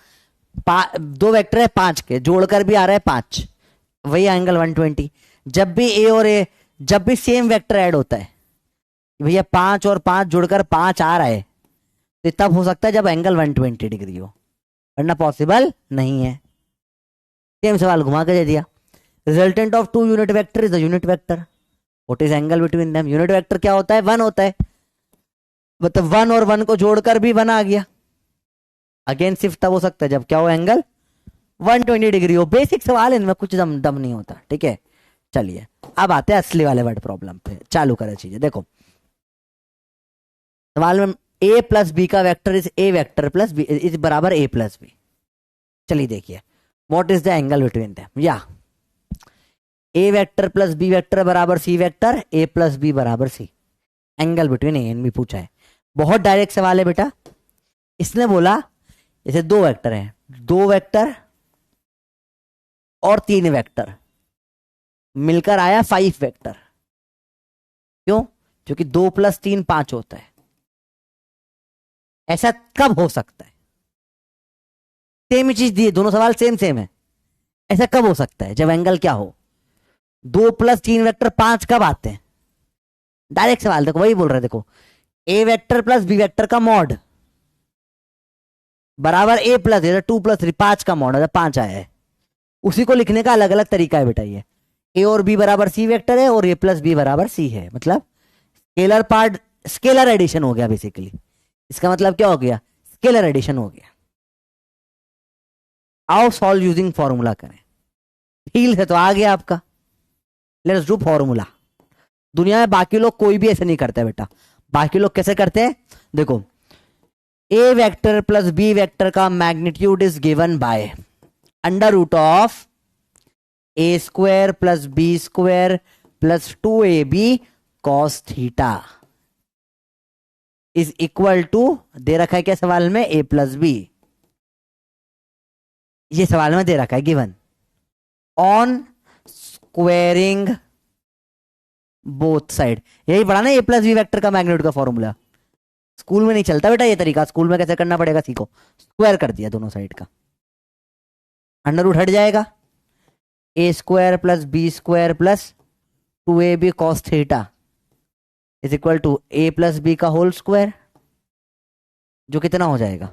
दो वेक्टर है 5 के, जोड़कर भी आ रहा है 5, वही एंगल 120। जब भी ए और ए, जब भी सेम वेक्टर ऐड होता है भैया, 5 और 5 जुड़कर 5 आ रहा है, तो तब हो सकता है जब एंगल 120 डिग्री हो, वरना पॉसिबल नहीं है। सेम सवाल घुमा के दे दिया। Resultant of two unit vector is the unit vector, what is angle between them? Unit vector क्या होता है? 1 होता है, मतलब 1 और 1 को जोड़कर भी 1 आ गया। अगेन सिर्फ तब हो सकता है जब क्या हो? एंगल 120 डिग्री हो। बेसिक सवाल है, इनमें कुछ दम दम नहीं होता, ठीक है। चलिए अब आते हैं असली वाले वर्ड प्रॉब्लम पे, चालू करें चीजें। देखो सवाल में a + b का vector is a vector plus b is बराबर a + b। चलिए देखिए, what is the angle between them, या a vector plus b vector बराबर c वेक्टर, a + b बराबर c, angle between a and b पूछा है। बहुत डायरेक्ट सवाल है बेटा। इसने बोला जैसे दो वेक्टर हैं, 2 वेक्टर और 3 वेक्टर मिलकर आया 5 वेक्टर, क्यों? क्योंकि 2 + 3 5 होता है। ऐसा कब हो सकता है? सेम ही चीज दी है, दोनों सवाल सेम सेम है। ऐसा कब हो सकता है? जब एंगल क्या हो? 2 + 3 वेक्टर 5 कब आते हैं? डायरेक्ट सवाल, देखो वही बोल रहे हैं, देखो a vector plus b vector का मॉड बराबर a + 2 + 3 5 का मॉड है, 5 आया है। उसी को लिखने का अलग अलग तरीका है बेटा। ये a और b बराबर c वेक्टर है और a + b बराबर c है, मतलब स्केलर पार्ट, स्केलर एडिशन हो गया बेसिकली। इसका मतलब क्या हो गया? स्केलर एडिशन हो गया। आओ सॉल्व यूजिंग फॉर्मूला करें। फील है तो आ गया आपका, लेट्स डू फॉर्मूला। दुनिया में बाकी लोग कोई भी ऐसे नहीं करता बेटा। बाकी लोग कैसे करते हैं? देखो a vector plus b vector का magnitude is given by √of a² + b² + 2ab cos theta is equal to, दे रखा है क्या सवाल में? a + b। ये सवाल में दे रखा है given on squaring both side. यही पढ़ा ना ए प्लस बी वेक्टर का मैग्नीट्यूड का फॉर्मूला। स्कूल में नहीं चलता बेटा ये तरीका, स्कूल में कैसे करना पड़ेगा सीखो। स्क्वायर कर दिया दोनों साइड का, अंडर रूट हट जाएगा, A square plus B square plus 2ab cos theta is equal to A plus B का होल स्क्वायर, जो कितना हो जाएगा,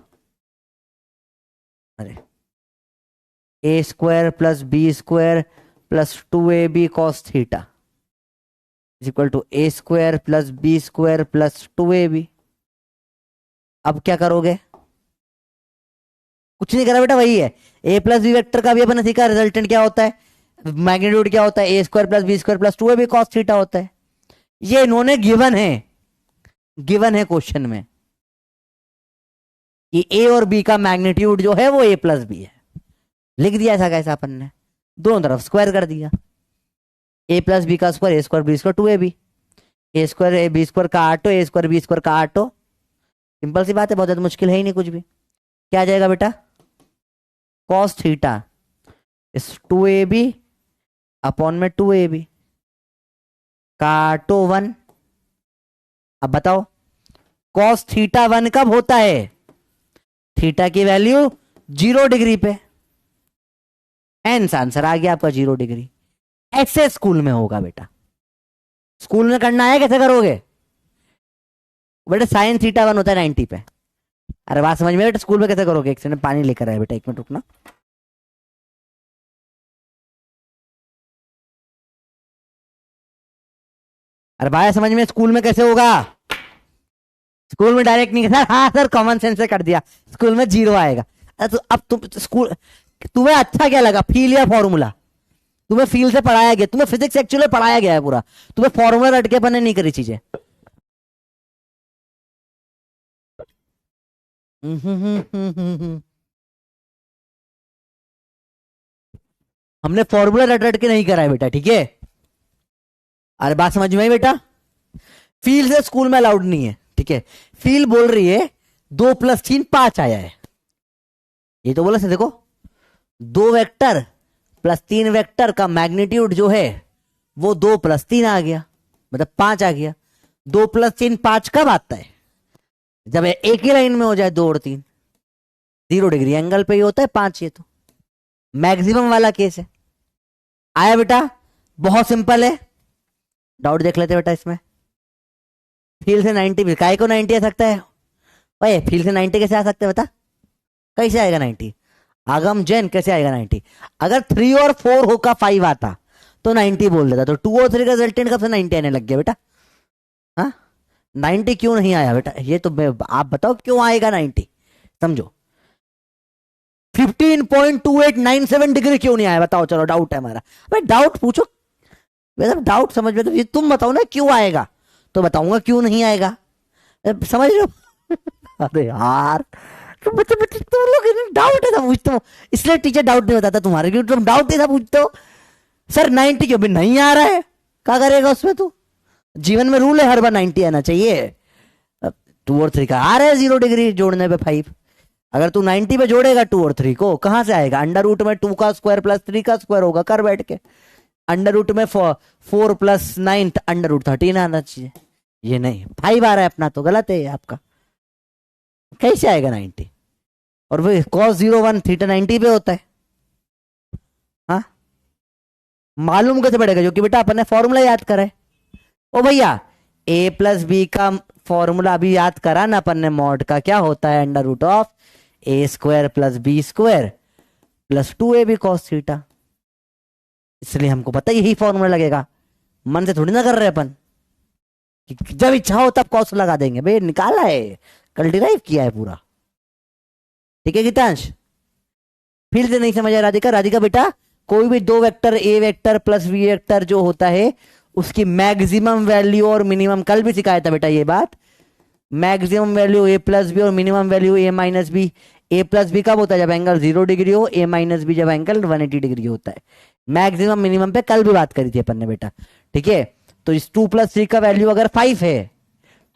अरे A square plus B square plus 2ab cos theta is equal to A square plus B square plus 2ab। अब क्या करोगे, कुछ नहीं करा बेटा, वही है ए प्लस बी वेक्टर का भी अपन ने सीखा, रिजल्टेंट क्या होता है, मैग्नीट्यूड क्या होता है, A square plus B square plus 2ab cos theta होता है। ये इन्होंने गिवन है क्वेश्चन में कि ए और बी का मैग्नीट्यूड जो है वो ए प्लस बी है, लिख दिया ऐसा कैसा अपन ने, दोनों तरफ स्क्वायर कर दिया, ए प्लस बी का square A square B square 2ab, A square A B square का आटो ए स्क्वायर बी स्क्वायर का आटो, सिंपल सी बात है, बहुत ज्यादा मुश्किल है ही नहीं कुछ भी। क्या आ जाएगा बेटा, कॉस थीटा इस 2ab अपॉन में 2ab काटो 1। अब बताओ कॉस थीटा 1 कब होता है, थीटा की वैल्यू 0 डिग्री पे, आंसर आ गया आपका 0 डिग्री। ऐसे स्कूल में होगा बेटा, स्कूल में करना है कैसे करोगे बेटा, साइन थीटा 1 होता है 90 पे। अरे बात समझ में बेटा, स्कूल में कैसे करोगे, एक सेकंड पानी लेकर आए बेटा, एक मिनट रुकना। अरे भाई समझ में स्कूल में कैसे होगा, स्कूल में डायरेक्ट नहीं सर, हाँ सर कॉमन सेंस से कर दिया, स्कूल में 0 आएगा। तो अब तुम स्कूल, तुम्हें अच्छा क्या लगा, फील या फॉर्मूला, तुम्हें फील से पढ़ाया गया, तुम्हें फिजिक्स एक्चुअली पढ़ाया गया है पूरा, तुम्हें फॉर्मूला रट के अपन ने नहीं करी चीजें। हमने फॉर्मूला रट रट के नहीं करा है बेटा, ठीक है। अरे बात समझ में आई बेटा, फील से स्कूल में अलाउड नहीं है, ठीक है। फील बोल रही है 2 + 3 5 आया है, ये तो बोला से देखो 2 वेक्टर प्लस 3 वेक्टर का मैग्नीट्यूड जो है वो 2 + 3 आ गया, मतलब 5 आ गया। 2 + 3 5 कब आता है, जब एक ही लाइन में हो जाए 2 और 3, 0 डिग्री एंगल पे ही होता है 5, ये तो मैक्सिमम वाला केस है। आया बेटा, बहुत सिंपल है, डाउट देख लेते बेटा इसमें। फील से 90 काय को 90 आ सकता है भाई, फील से 90 कैसे आ सकते हैं बता, कैसे आएगा 90, आगम जैन कैसे आएगा 90, अगर 3 और 4 होकर 5 आता तो 90 बोल देता, तो 2 और 3 का रिजल्टेंट कब से 90 आने लग गया बेटा, हाँ 90 क्यों नहीं आया बेटा, ये तो आप बताओ क्यों आएगा 90, समझो 15.2897 डिग्री क्यों नहीं आया बताओ, चलो डाउट है हमारा भाई, डाउट पूछो, डाउट समझ में, तो ये तुम बताओ ना क्यों आएगा, तो बताऊंगा क्यों नहीं आएगा, समझ रहे हो। अरे यार तुम लोग डाउट ऐसा पूछते हो, इसलिए टीचर डाउट नहीं बताता तुम्हारे, क्योंकि तुम डाउट ऐसा पूछते हो सर 90 क्यों भी नहीं आ रहा है, क्या करेगा उसमें, तू जीवन में रूल है हर बार 90 आना चाहिए। 2 और 3 का आ रहा है 0 डिग्री जोड़ने पे 5, अगर तू 90 पे जोड़ेगा 2 और 3 को कहां से आएगा, अंडर रूट में 2 का स्क्वायर प्लस 3 का स्क्वायर होगा, कर बैठ के अंडर रूट में 4 + 9 अंडर रूट 13 आना चाहिए, ये नहीं 5 आ रहा है अपना, तो गलत है आपका, कैसे आएगा 90, और वो cos 0 1 थीटा 90 पे होता है, हाँ मालूम कैसे पड़ेगा, जो कि बेटा अपन ने फॉर्मूला याद करा है। ओ भैया a + b का फॉर्मूला अभी याद करा ना अपन ने, मॉड का क्या होता है, under root of a square plus b square plus 2ab cos theta, इसलिए हमको पता यही फॉर्मूला लगेगा, मन से थोड़ी ना कर रहे अपन, जब इच्छा हो तब कॉस लगा देंगे, भाई निकाला है, कल डिराइव किया है पूरा, ठीक है गीतांश। फिर से नहीं समझ आया राधिका, राधिका बेटा कोई भी 2 vector A vector plus B vector जो होता है उसकी मैक्सिमम वैल्यू और मिनिमम, कल भी सिखाया था बेटा ये बात, मैक्सिमम वैल्यू a + b और minimum value a - b, a + b कब होता है, जब एंगल 0 डिग्री हो, a - b जब एंगल 180 डिग्री होता है, मैक्सिमम मिनिमम पे कल भी बात करी थी अपन ने बेटा, ठीक है। तो इस 2 + 3 का वैल्यू अगर 5 है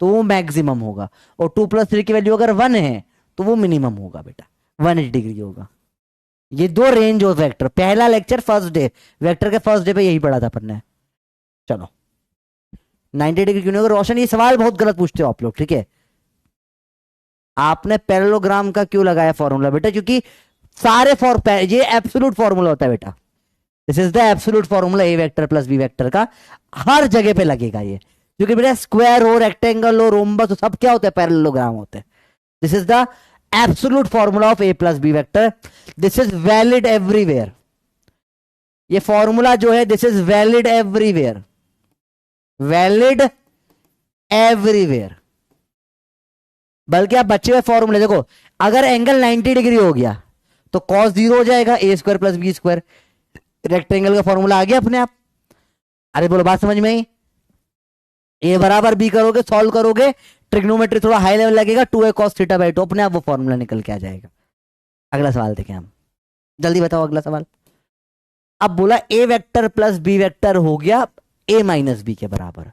तो वो मैक्सिमम होगा, और 2 + 3 की वैल्यू अगर 1 है तो वो मिनिमम होगा बेटा, 180 डिग्री होगा। ये दो रेंज ऑफ वेक्टर, पहला लेक्चर फर्स्ट डे, वेक्टर के फर्स्ट डे पे यही पढ़ा था अपन ने। चलो 90 डिग्री क्यों नहीं होगा रोशन, ये सवाल बहुत गलत पूछते हो आप लोग, ठीक है। आपने पैरेललोग्राम का क्यों लगाया फॉर्मूला बेटा, क्योंकि सारे ये एब्सोल्यूट फॉर्मूला होता है बेटा, this is the absolute formula A vector plus B vector का, हर जगह पे लगेगा ये, क्योंकि बेटा स्क्वायर हो, रेक्टेंगल हो, रोम्बस हो, सब क्या होता है, पैरेललोग्राम होते हैं। This is the absolute formula of A plus B vector, this is valid everywhere. ये फॉर्मूला जो है this is valid everywhere, valid everywhere. बल्कि आप बच्चे हुए फॉर्मूले देखो, अगर एंगल 90 डिग्री हो गया तो कॉस 0 हो जाएगा, A square plus B square, rectangle का फॉर्मूला आ गया अपने आप। अरे बोलो बात समझ में आई, ए बराबर बी करोगे, सॉल्व करोगे, ट्रिग्नोमेट्री थोड़ा हाई लेवल लगेगा, 2a cos थीटा बाई 2, अपने आप वो फॉर्मूला निकल के आ जाएगा। अगला सवाल देखें हम, जल्दी बताओ अगला सवाल। अब बोला A vector plus B vector हो गया ए माइनस बी के बराबर,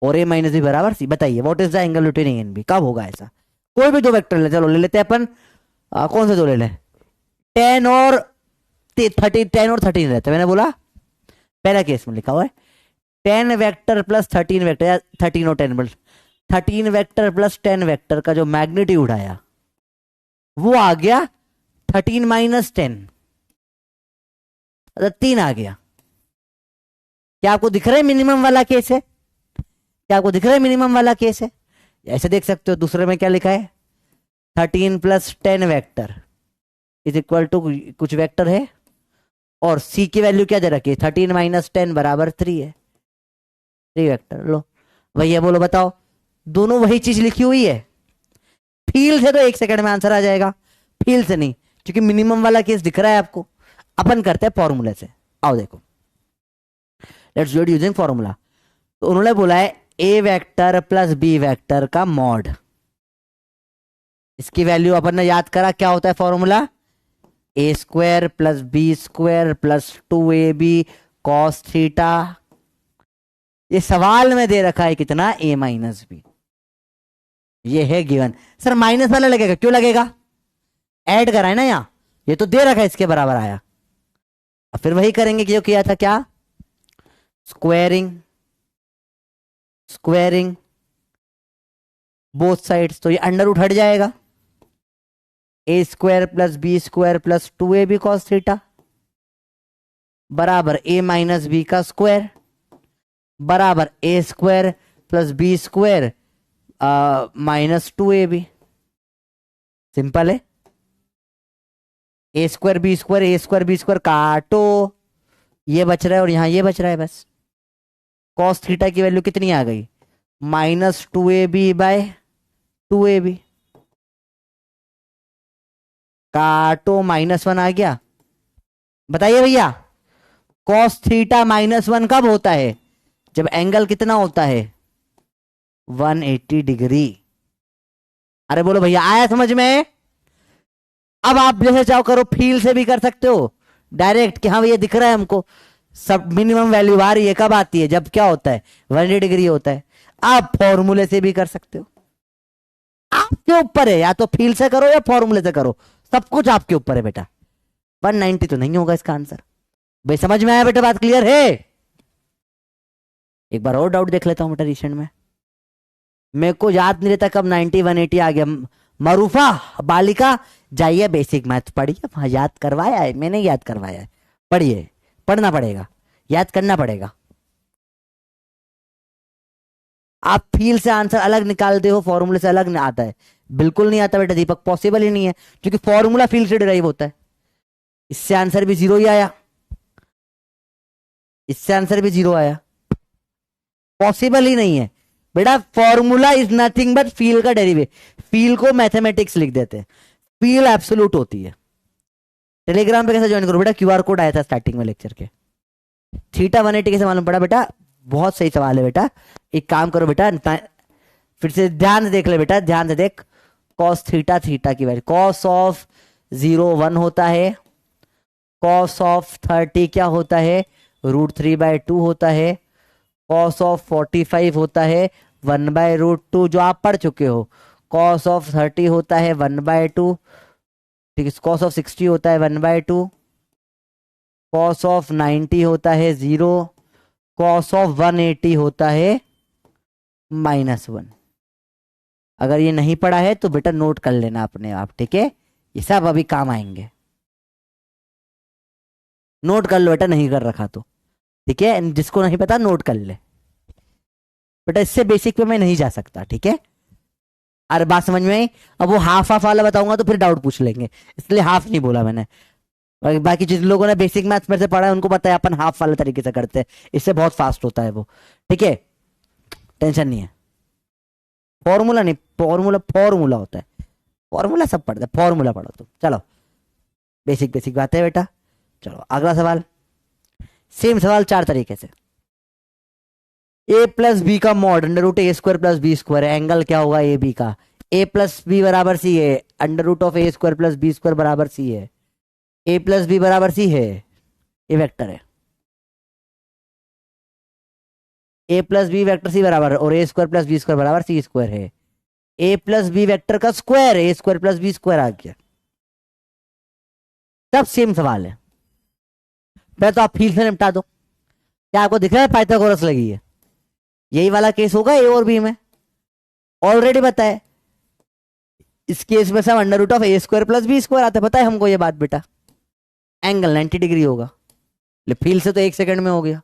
और ए माइनस बी बराबर सी। बताइए what is the angle between A and B, कब होगा ऐसा। कोई भी दो वेक्टर ले, चलो ले लेते हैं अपन, कौन से दो ले लें, 10 और 13, 10 और 13 रहते हैं, मैंने बोला पहला केस में लिखा हुआ है 10 वेक्टर प्लस 13 वेक्टर, या 13 और 10, 13 वेक्टर प्लस 10 वेक्टर का जो मैग्नीट्यूड आया वो आ गया 13 माइनस 10, 3 आ गया। क्या आपको दिख रहा है मिनिमम वाला केस है, क्या आपको दिख रहा है मिनिमम वाला केस है। ऐसे देख सकते हो, दूसरे में क्या लिखा है 13 plus 10 vector is equal to कुछ वेक्टर है, और सी की वैल्यू क्या दे रखी है 13 माइनस 10 बराबर 3 है, 3 वेक्टर। लो भैया बोलो बताओ, दोनों वही चीज लिखी हुई है। फील से तो 1 सेकंड में आंसर आ जाएगा, फील से नहीं, क्योंकि मिनिमम वाला केस दिख रहा है आपको। अपन करते हैं फॉर्मूले से, आओ देखो, let's do it using formula. तो उन्होंने बोला है A vector plus B vector का मॉड, इसकी वैल्यू अपन ने याद करा, क्या होता है formula, A square plus B square plus 2ab cos theta. ये सवाल में दे रखा है कितना, ए माइनस बी, ये है गिवन। सर माइनस वाला लगेगा, क्यों लगेगा, ऐड करा है ना यहां, ये तो दे रखा है इसके बराबर आया। अब फिर वही करेंगे कि जो किया था, क्या स्क्वायरिंग, स्क्वायरिंग बोथ साइड्स, तो ये अंडर रूट हट जाएगा, A square plus B square plus 2ab cos theta बराबर ए माइनस बी का स्क्वायर बराबर A square plus B square minus 2ab। Simple है, A square B square, A square B square काटो, ये बच रहा है और यहां ये बच रहा है बस। कॉस थीटा की वैल्यू कितनी आ गई, माइनस 2ab बाय 2ab, काटो -1 आ गया। बताइए भैया कॉस थीटा -1 कब होता है, जब एंगल कितना होता है 180 डिग्री। अरे बोलो भैया आया समझ में। अब आप जैसे चाहो करो, फील से भी कर सकते हो डायरेक्ट, कि हाँ भैया दिख रहा है हमको, सब मिनिमम वैल्यू आ रही है, कब आती है, जब क्या होता है 180 डिग्री होता है। आप फॉर्मूले से भी कर सकते हो, आपके ऊपर है, या तो फील से करो या फॉर्मूले से करो, सब कुछ आपके ऊपर है बेटा। 190 तो नहीं होगा इसका आंसर। भाई समझ में आया बेटा, बात क्लियर है। एक बार और डाउट देख लेता हूं बेटा रिसेंट में, मेरे को याद नहीं रहता कब 90 180 आ गया। मरूफा बालिका जाइए बेसिक मैथ पढ़िए, वहां याद करवाया है, मैंने याद करवाया है, पढ़िए, पढ़ना पड़ेगा, याद करना पड़ेगा। आप फील से आंसर अलग निकालते हो, फॉर्मूले से अलग आता है, बिल्कुल नहीं आता बेटा दीपक, पॉसिबल ही नहीं है, क्योंकि फॉर्मूला फील से डिराइव होता है। इससे आंसर भी 0 ही आया, इससे आंसर भी 0 आया, पॉसिबल ही नहीं है बेटा। Formula is nothing but feel का डेरिवेटिव, फील को मैथमेटिक्स लिख देते हैं, फील एब्सोल्यूट होती है। टेलीग्राम पे कैसे ज्वाइन करो बेटा, क्यूआर कोड आया था स्टार्टिंग में लेक्चर के। थीटा 180 कैसे मालूम पड़ा बेटा, बहुत सही सवाल है बेटा। एक काम करो बेटा, फिर से ध्यान से देख ले बेटा, ध्यान से देख, कॉस थीटा, थीटा की वैल्यू कॉस ऑफ 0 1 होता है, कॉस ऑफ 30 क्या होता है √3/2 होता है, कॉस ऑफ 45 होता है 1/√2 जो आप पढ़ चुके हो, कॉस ऑफ 30 होता है 1/2, ठीक है, कॉस ऑफ 60 होता है 1/2, कॉस ऑफ 90 होता है 0, कॉस ऑफ 180 होता है -1। अगर ये नहीं पढ़ा है तो बेटा नोट कर लेना अपने आप, ठीक है, ये सब अभी काम आएंगे। नोट कर लो बेटा, नहीं कर रखा तो, ठीक है, जिसको नहीं पता नोट कर ले बेटा, इससे बेसिक पे मैं नहीं जा सकता, ठीक है। अरे बात समझ में आई? अब वो हाफ हाफ वाला बताऊंगा तो फिर डाउट पूछ लेंगे, इसलिए हाफ नहीं बोला मैंने। बाकी जिन लोगों ने बेसिक मैथ्स में से पढ़ा है उनको पता है अपन हाफ वाले तरीके से करते हैं, इससे बहुत फास्ट होता है वो, ठीक है, टेंशन नहीं है। फॉर्मूला नहीं, फॉर्मूला फॉर्मूला होता है, फॉर्मूला सब पढ़ते हैं, फॉर्मूला पढ़ो तुम। चलो बेसिक बेसिक बात है बेटा। चलो अगला सवाल, सेम सवाल 4 तरीके से। ए प्लस बी का mod under root A square plus B square है, एंगल क्या होगा ए बी का? ए प्लस बी बराबर सी है, under root of A square plus B square बराबर सी है, ए प्लस बी बराबर सी है, ये वेक्टर है, ए प्लस बी वेक्टर सी बराबर और ए स्क्वायर प्लस बी स्क्वायर बराबर सी स्क्वायर है, ए प्लस बी वेक्टर का स्क्वायर है, A square plus B square आ गया। सब सेम सवाल है, पहले तो आप फील्ड से निपटा दो। क्या आपको दिख रहा है पाइथागोरस लगी है? यही वाला केस होगा ए और बी में, ऑलरेडी बताए। इस केस में सब under root of A square plus B square आते, पता है हमको ये बात बेटा। एंगल 90 डिग्री होगा, फील्ड से तो 1 सेकंड में हो गया।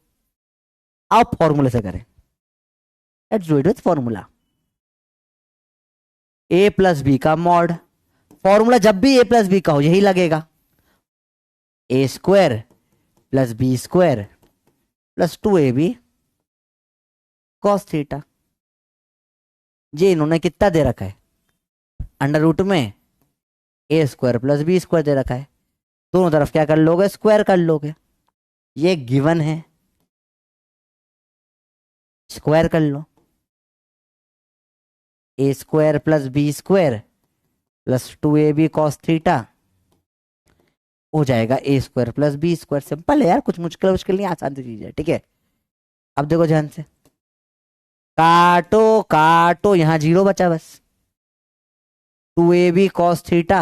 आप फॉर्मूले से करें, let's do it with formula. A plus B का मॉड, फॉर्मूला जब भी ए प्लस बी का हो यही लगेगा, A square plus B square plus 2ab cos theta. ये इन्होंने कितना दे रखा है? अंडर रूट में A square plus B square दे रखा है, दोनों तरफ क्या कर लोगे? स्क्वायर कर लोगे। ये गिवन है, स्क्वायर कर लो, A square plus B square plus 2ab cos theta हो जाएगा A square plus B square. Simple है यार, कुछ मुश्किल मुश्किल नहीं, आसान सी चीज है, ठीक है। अब देखो ध्यान से, काटो काटो, यहां 0 बचा बस, 2ab कॉस थीटा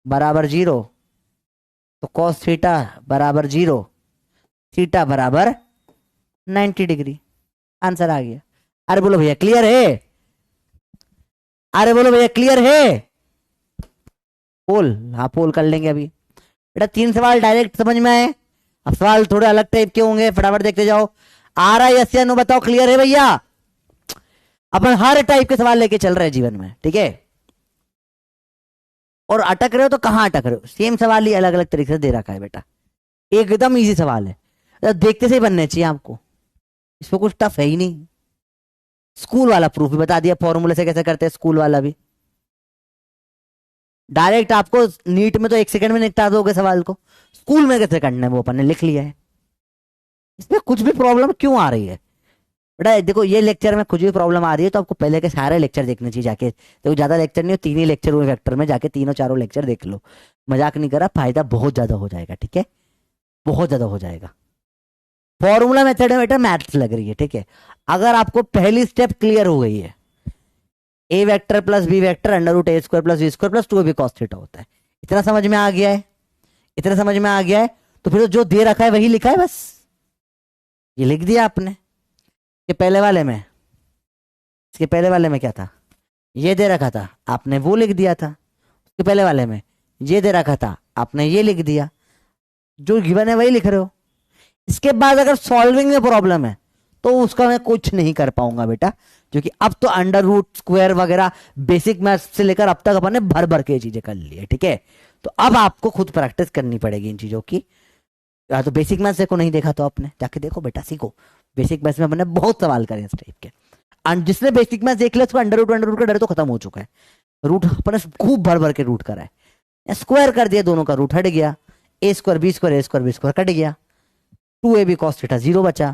बराबर 0, तो कॉस थीटा बराबर 0, थीटा बराबर 90 डिग्री, आंसर आ गया। अरे बोलो भैया क्लियर है? अरे बोलो भैया क्लियर है? पोल, हाँ पोल कर लेंगे अभी बेटा। 3 सवाल डायरेक्ट समझ में आए, अब सवाल थोड़े अलग टाइप के होंगे, फटाफट देखते जाओ। आ रहा है यस या नो बताओ, क्लियर है भैया? अपन हर टाइप के सवाल लेके चल रहे हैं जीवन में, ठीक है। और अटक रहे हो तो कहां अटक रहे हो, सेम सवाल ही अलग अलग तरीके से दे रखा है बेटा, एकदम इजी सवाल है, देखते से ही बनने चाहिए आपको, इसमें कुछ टफ है ही नहीं। स्कूल वाला प्रूफ भी बता दिया, फॉर्मूले से कैसे करते हैं स्कूल वाला भी। डायरेक्ट आपको नीट में तो 1 सेकंड में निपटा दोगे सवाल को, स्कूल में कैसे करना है वो अपन ने लिख लिया है। इसमें कुछ भी प्रॉब्लम क्यों आ रही है बेटा? देखो ये लेक्चर में कुछ भी प्रॉब्लम आ रही है तो आपको पहले के सारे लेक्चर देखने चाहिए जाके। देखो ज्यादा लेक्चर नहीं हो, 3 ही लेक्चर हुए वेक्टर में, जाके 3-4 लेक्चर देख लो, मजाक नहीं करा, फायदा बहुत ज्यादा हो जाएगा, ठीक है, बहुत ज्यादा हो जाएगा। फॉर्मूला मेथड में बेटा मैथ्स लग रही है, ठीक है। अगर आपको पहली स्टेप क्लियर हो गई है, A vector plus B vector under root A square plus B square plus 2ab cos theta होता है, इतना समझ में आ गया है, इतना समझ में आ गया है, तो फिर जो दे रखा है वही लिखा है, बस ये लिख दिया आपने। इसके पहले वाले में, इसके पहले वाले में क्या था? ये दे रखा था, आपने वो लिख दिया था। उसके पहले वाले में ये दे रखा था, आपने ये लिख दिया, जो गिवन है वही लिख रहे हो। इसके बाद अगर सॉल्विंग में प्रॉब्लम है तो उसका मैं कुछ नहीं कर पाऊंगा बेटा, क्योंकि अब तो अंडर रूट स्क्वायर वगैरह बेसिक मैथ्स से लेकर अब तक अपन ने भर भर के चीजें कर ली है, ठीक है। तो अब आपको खुद प्रैक्टिस करनी पड़ेगी इन चीजों की। या तो बेसिक मैथ्स देखो, नहीं देखा तो आपने जाके देखो बेटा, सीखो। बेसिक मैथ्स में मैंने बहुत सवाल करे इस टाइप के, एंड जिसने बेसिक मैथ्स देख लिया उसको अंडर रूट का डर तो खत्म हो चुका है। रूट अपन खूब भर भर के रूट करा है, स्क्वायर कर दिया, दोनों का रूट हट गया, ए square B square A square B square cut गया, 2ab cos थीटा 0 बचा,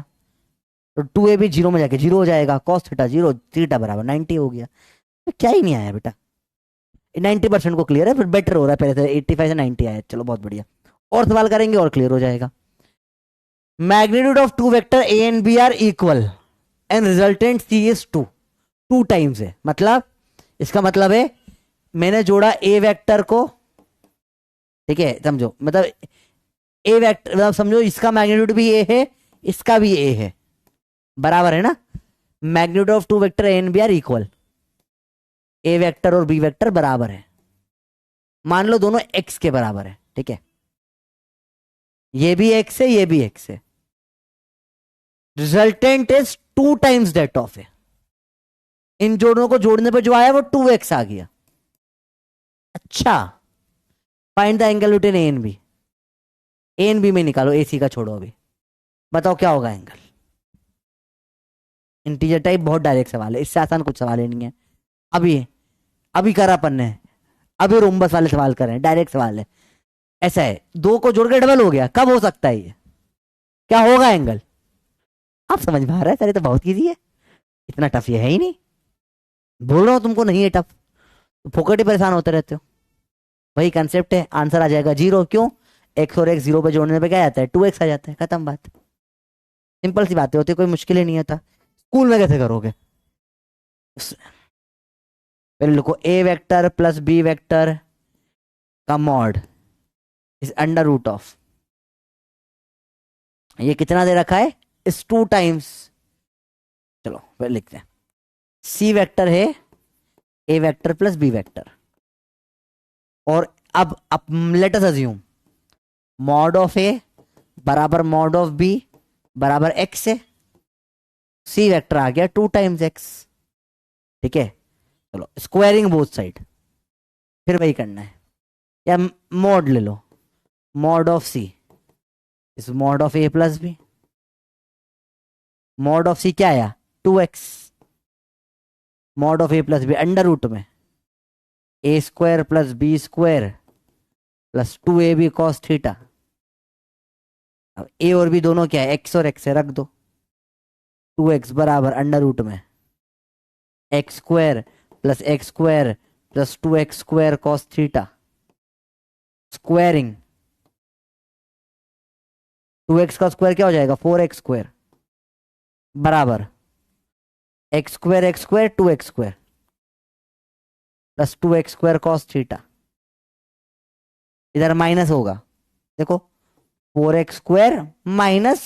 तो 2ab 0 में जाके 0 हो जाएगा, cos थीटा 0, थीटा बराबर 90 हो गया। तो क्या ही नहीं आया बेटा, 90% को क्लियर है, फिर बेटर हो रहा है, पहले से 85 से 90 आया, चलो बहुत बढ़िया। और सवाल करेंगे और क्लियर हो जाएगा। Magnitude of 2 vector A and B are equal and resultant C is 2 times है, मतलब इसका मतलब है मैंने जोड़ा ए वेक्टर को ठीक है, समझो मतलब ए वेक्टर, मतलब समझो इसका मैग्नीट्यूड भी ए है, इसका भी ए है, बराबर है ना। Magnitude of two vector A and B are equal, A vector और बी वेक्टर बराबर है, मान लो दोनों एक्स के बराबर है, ठीक है, ये भी एक्स है ये भी एक्स है, resultant is 2 times that of A, इन जोड़ों को जोड़ने पे जो आया वो 2x आ गया। अच्छा, find the angle between A and B, A and B में निकालो, ए सी का छोड़ो अभी, बताओ क्या होगा एंगल। इंटीजर टाइप बहुत डायरेक्ट सवाल है, इससे आसान कुछ सवाल ही नहीं है। अभी अभी करा अपन ने, अभी रोम्बस वाले सवाल कर रहे हैं, डायरेक्ट सवाल है। ऐसा है, दो को जोड़ के डबल हो गया, कब हो सकता है ये, क्या होगा एंगल, आप समझ में आ रहा है, सर ये तो बहुत ईजी है, इतना टफ ये है ही नहीं, बोल रहा हूं तुमको नहीं है टफ, तो फोकट ही परेशान होते रहते हो। वही कंसेप्ट है, आंसर आ जाएगा 0, क्यों, एक्स और एक्स 0 पे जोड़ने पे क्या आता है, 2x आ जाता है, खत्म बात, सिंपल सी बातें होती है, कोई मुश्किल ही नहीं होता। स्कूल में कैसे करोगे, पहले लिखो A vector plus B vector का mod is under root of, ये कितना दे रखा है, इस 2 टाइम्स, चलो पहले लिखते हैं, सी वेक्टर है A vector plus B vector, और अब let us assume mod of A बराबर मॉड ऑफ बी बराबर एक्स है, सी वेक्टर आ गया 2 टाइम्स एक्स, ठीक है, चलो स्क्वायरिंग बोथ साइड, फिर वही करना है, या मॉड ले लो, mod of C is mod of A plus B, mod of C क्या आया 2x, mod of A plus B under root में A square plus B square plus 2ab cos theta, अब ए और B दोनों क्या है, x और x है, रख दो, 2x बराबर अंडर रूट में X square plus 2x square cos theta, squaring 2x का स्क्वायर क्या हो जाएगा 4x स्क्वायर बराबर x square 2x square plus 2x square cos theta, इधर माइनस होगा, देखो 4x square minus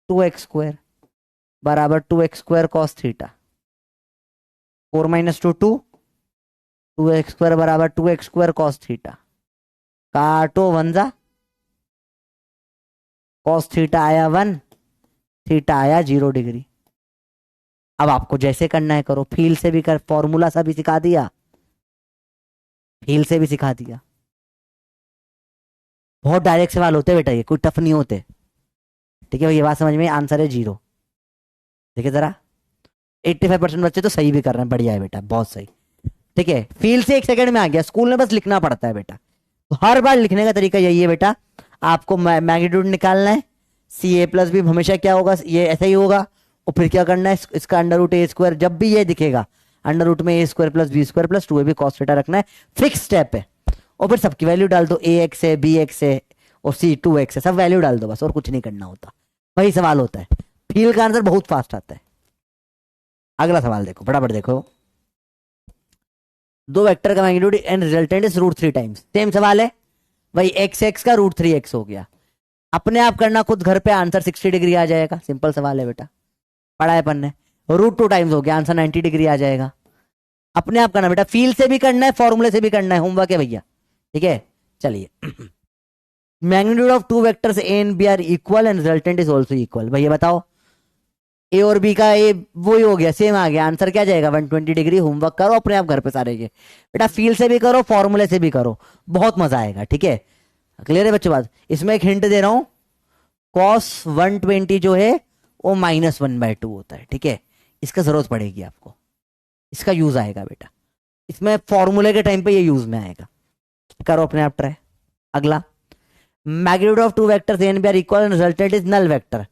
2x square बराबर 2x square cos theta, 4 minus 2 2, 2x square बराबर 2x स्क्वायर कॉस थीटा, काटो वंजा, कॉस थीटा आया 1, थीटा आया 0 degree. अब आपको जैसे करना है करो, फील से भी कर, फॉर्मूला सा भी सिखा दिया, फील से भी सिखा दिया, बहुत डायरेक्ट सवाल होते बेटा, ये कोई टफ नहीं होते, ठीक है, ये बात समझ में, आंसर है 0, देखिए जरा 85% बच्चे तो सही भी कर रहे हैं, बढ़िया है बेटा, बहुत सही, ठीक है, फील से 1 सेकंड में आ गया, स्कूल में बस लिखना पड़ता है बेटा, तो हर बार लिखने का तरीका यही है बेटा, आपको मैग्नीट्यूड निकालना है, सी ए प्लस बी हमेशा क्या होगा, ये ऐसा ही होगा, और फिर क्या करना है, इसका अंडर रूट ए स्क्वायर, जब भी ये दिखेगा अंडर रूट में A square plus B square plus 2ab cos theta रखना है, फिक्स स्टेप है, और फिर सबकी वैल्यू डाल दो, ए एक्स है बी एक्स है और सी 2x है, सब वैल्यू डाल दो बस, और कुछ नहीं करना होता, वही सवाल होता है, फील का आंसर बहुत फास्ट आता है। अगला सवाल देखो, फटाफट देखो, दो वेक्टर का magnitude and resultant is √3 times, same सवाल है, वही x का √3x हो गया, अपने आप करना खुद घर पे, आंसर 60 डिग्री आ जाएगा, सिंपल सवाल है बेटा, पढ़ा है अपन ने, √2 टाइम्स हो गया, आंसर 90 डिग्री आ जाएगा, अपने आप करना बेटा, फील से भी करना है, फॉर्मूले से भी करना है, होमवर्क है भैया, ठीक है, चलिए magnitude of 2 vectors A and B are equal and resultant is also equal, भैया बताओ, ए और बी का ए वही हो गया, सेम आ गया, आंसर क्या जाएगा 120 डिग्री, होमवर्क करो अपने आप घर पे सारे ये बेटा, फील से भी करो फॉर्मूले से भी करो, बहुत मजा आएगा, ठीक है, क्लियर है बच्चों बात। इसमें एक हिंट दे रहा हूं, cos 120 जो है वो -1/2 होता है, ठीक है, इसका जरूरत पड़ेगी आपको, इसका यूज आएगा बेटा, इसमें फॉर्मूले के टाइम पे ये यूज में आएगा, करो अपने आप ट्राई। अगला, magnitude of 2 vectors A and B are equal and resultant is null vector,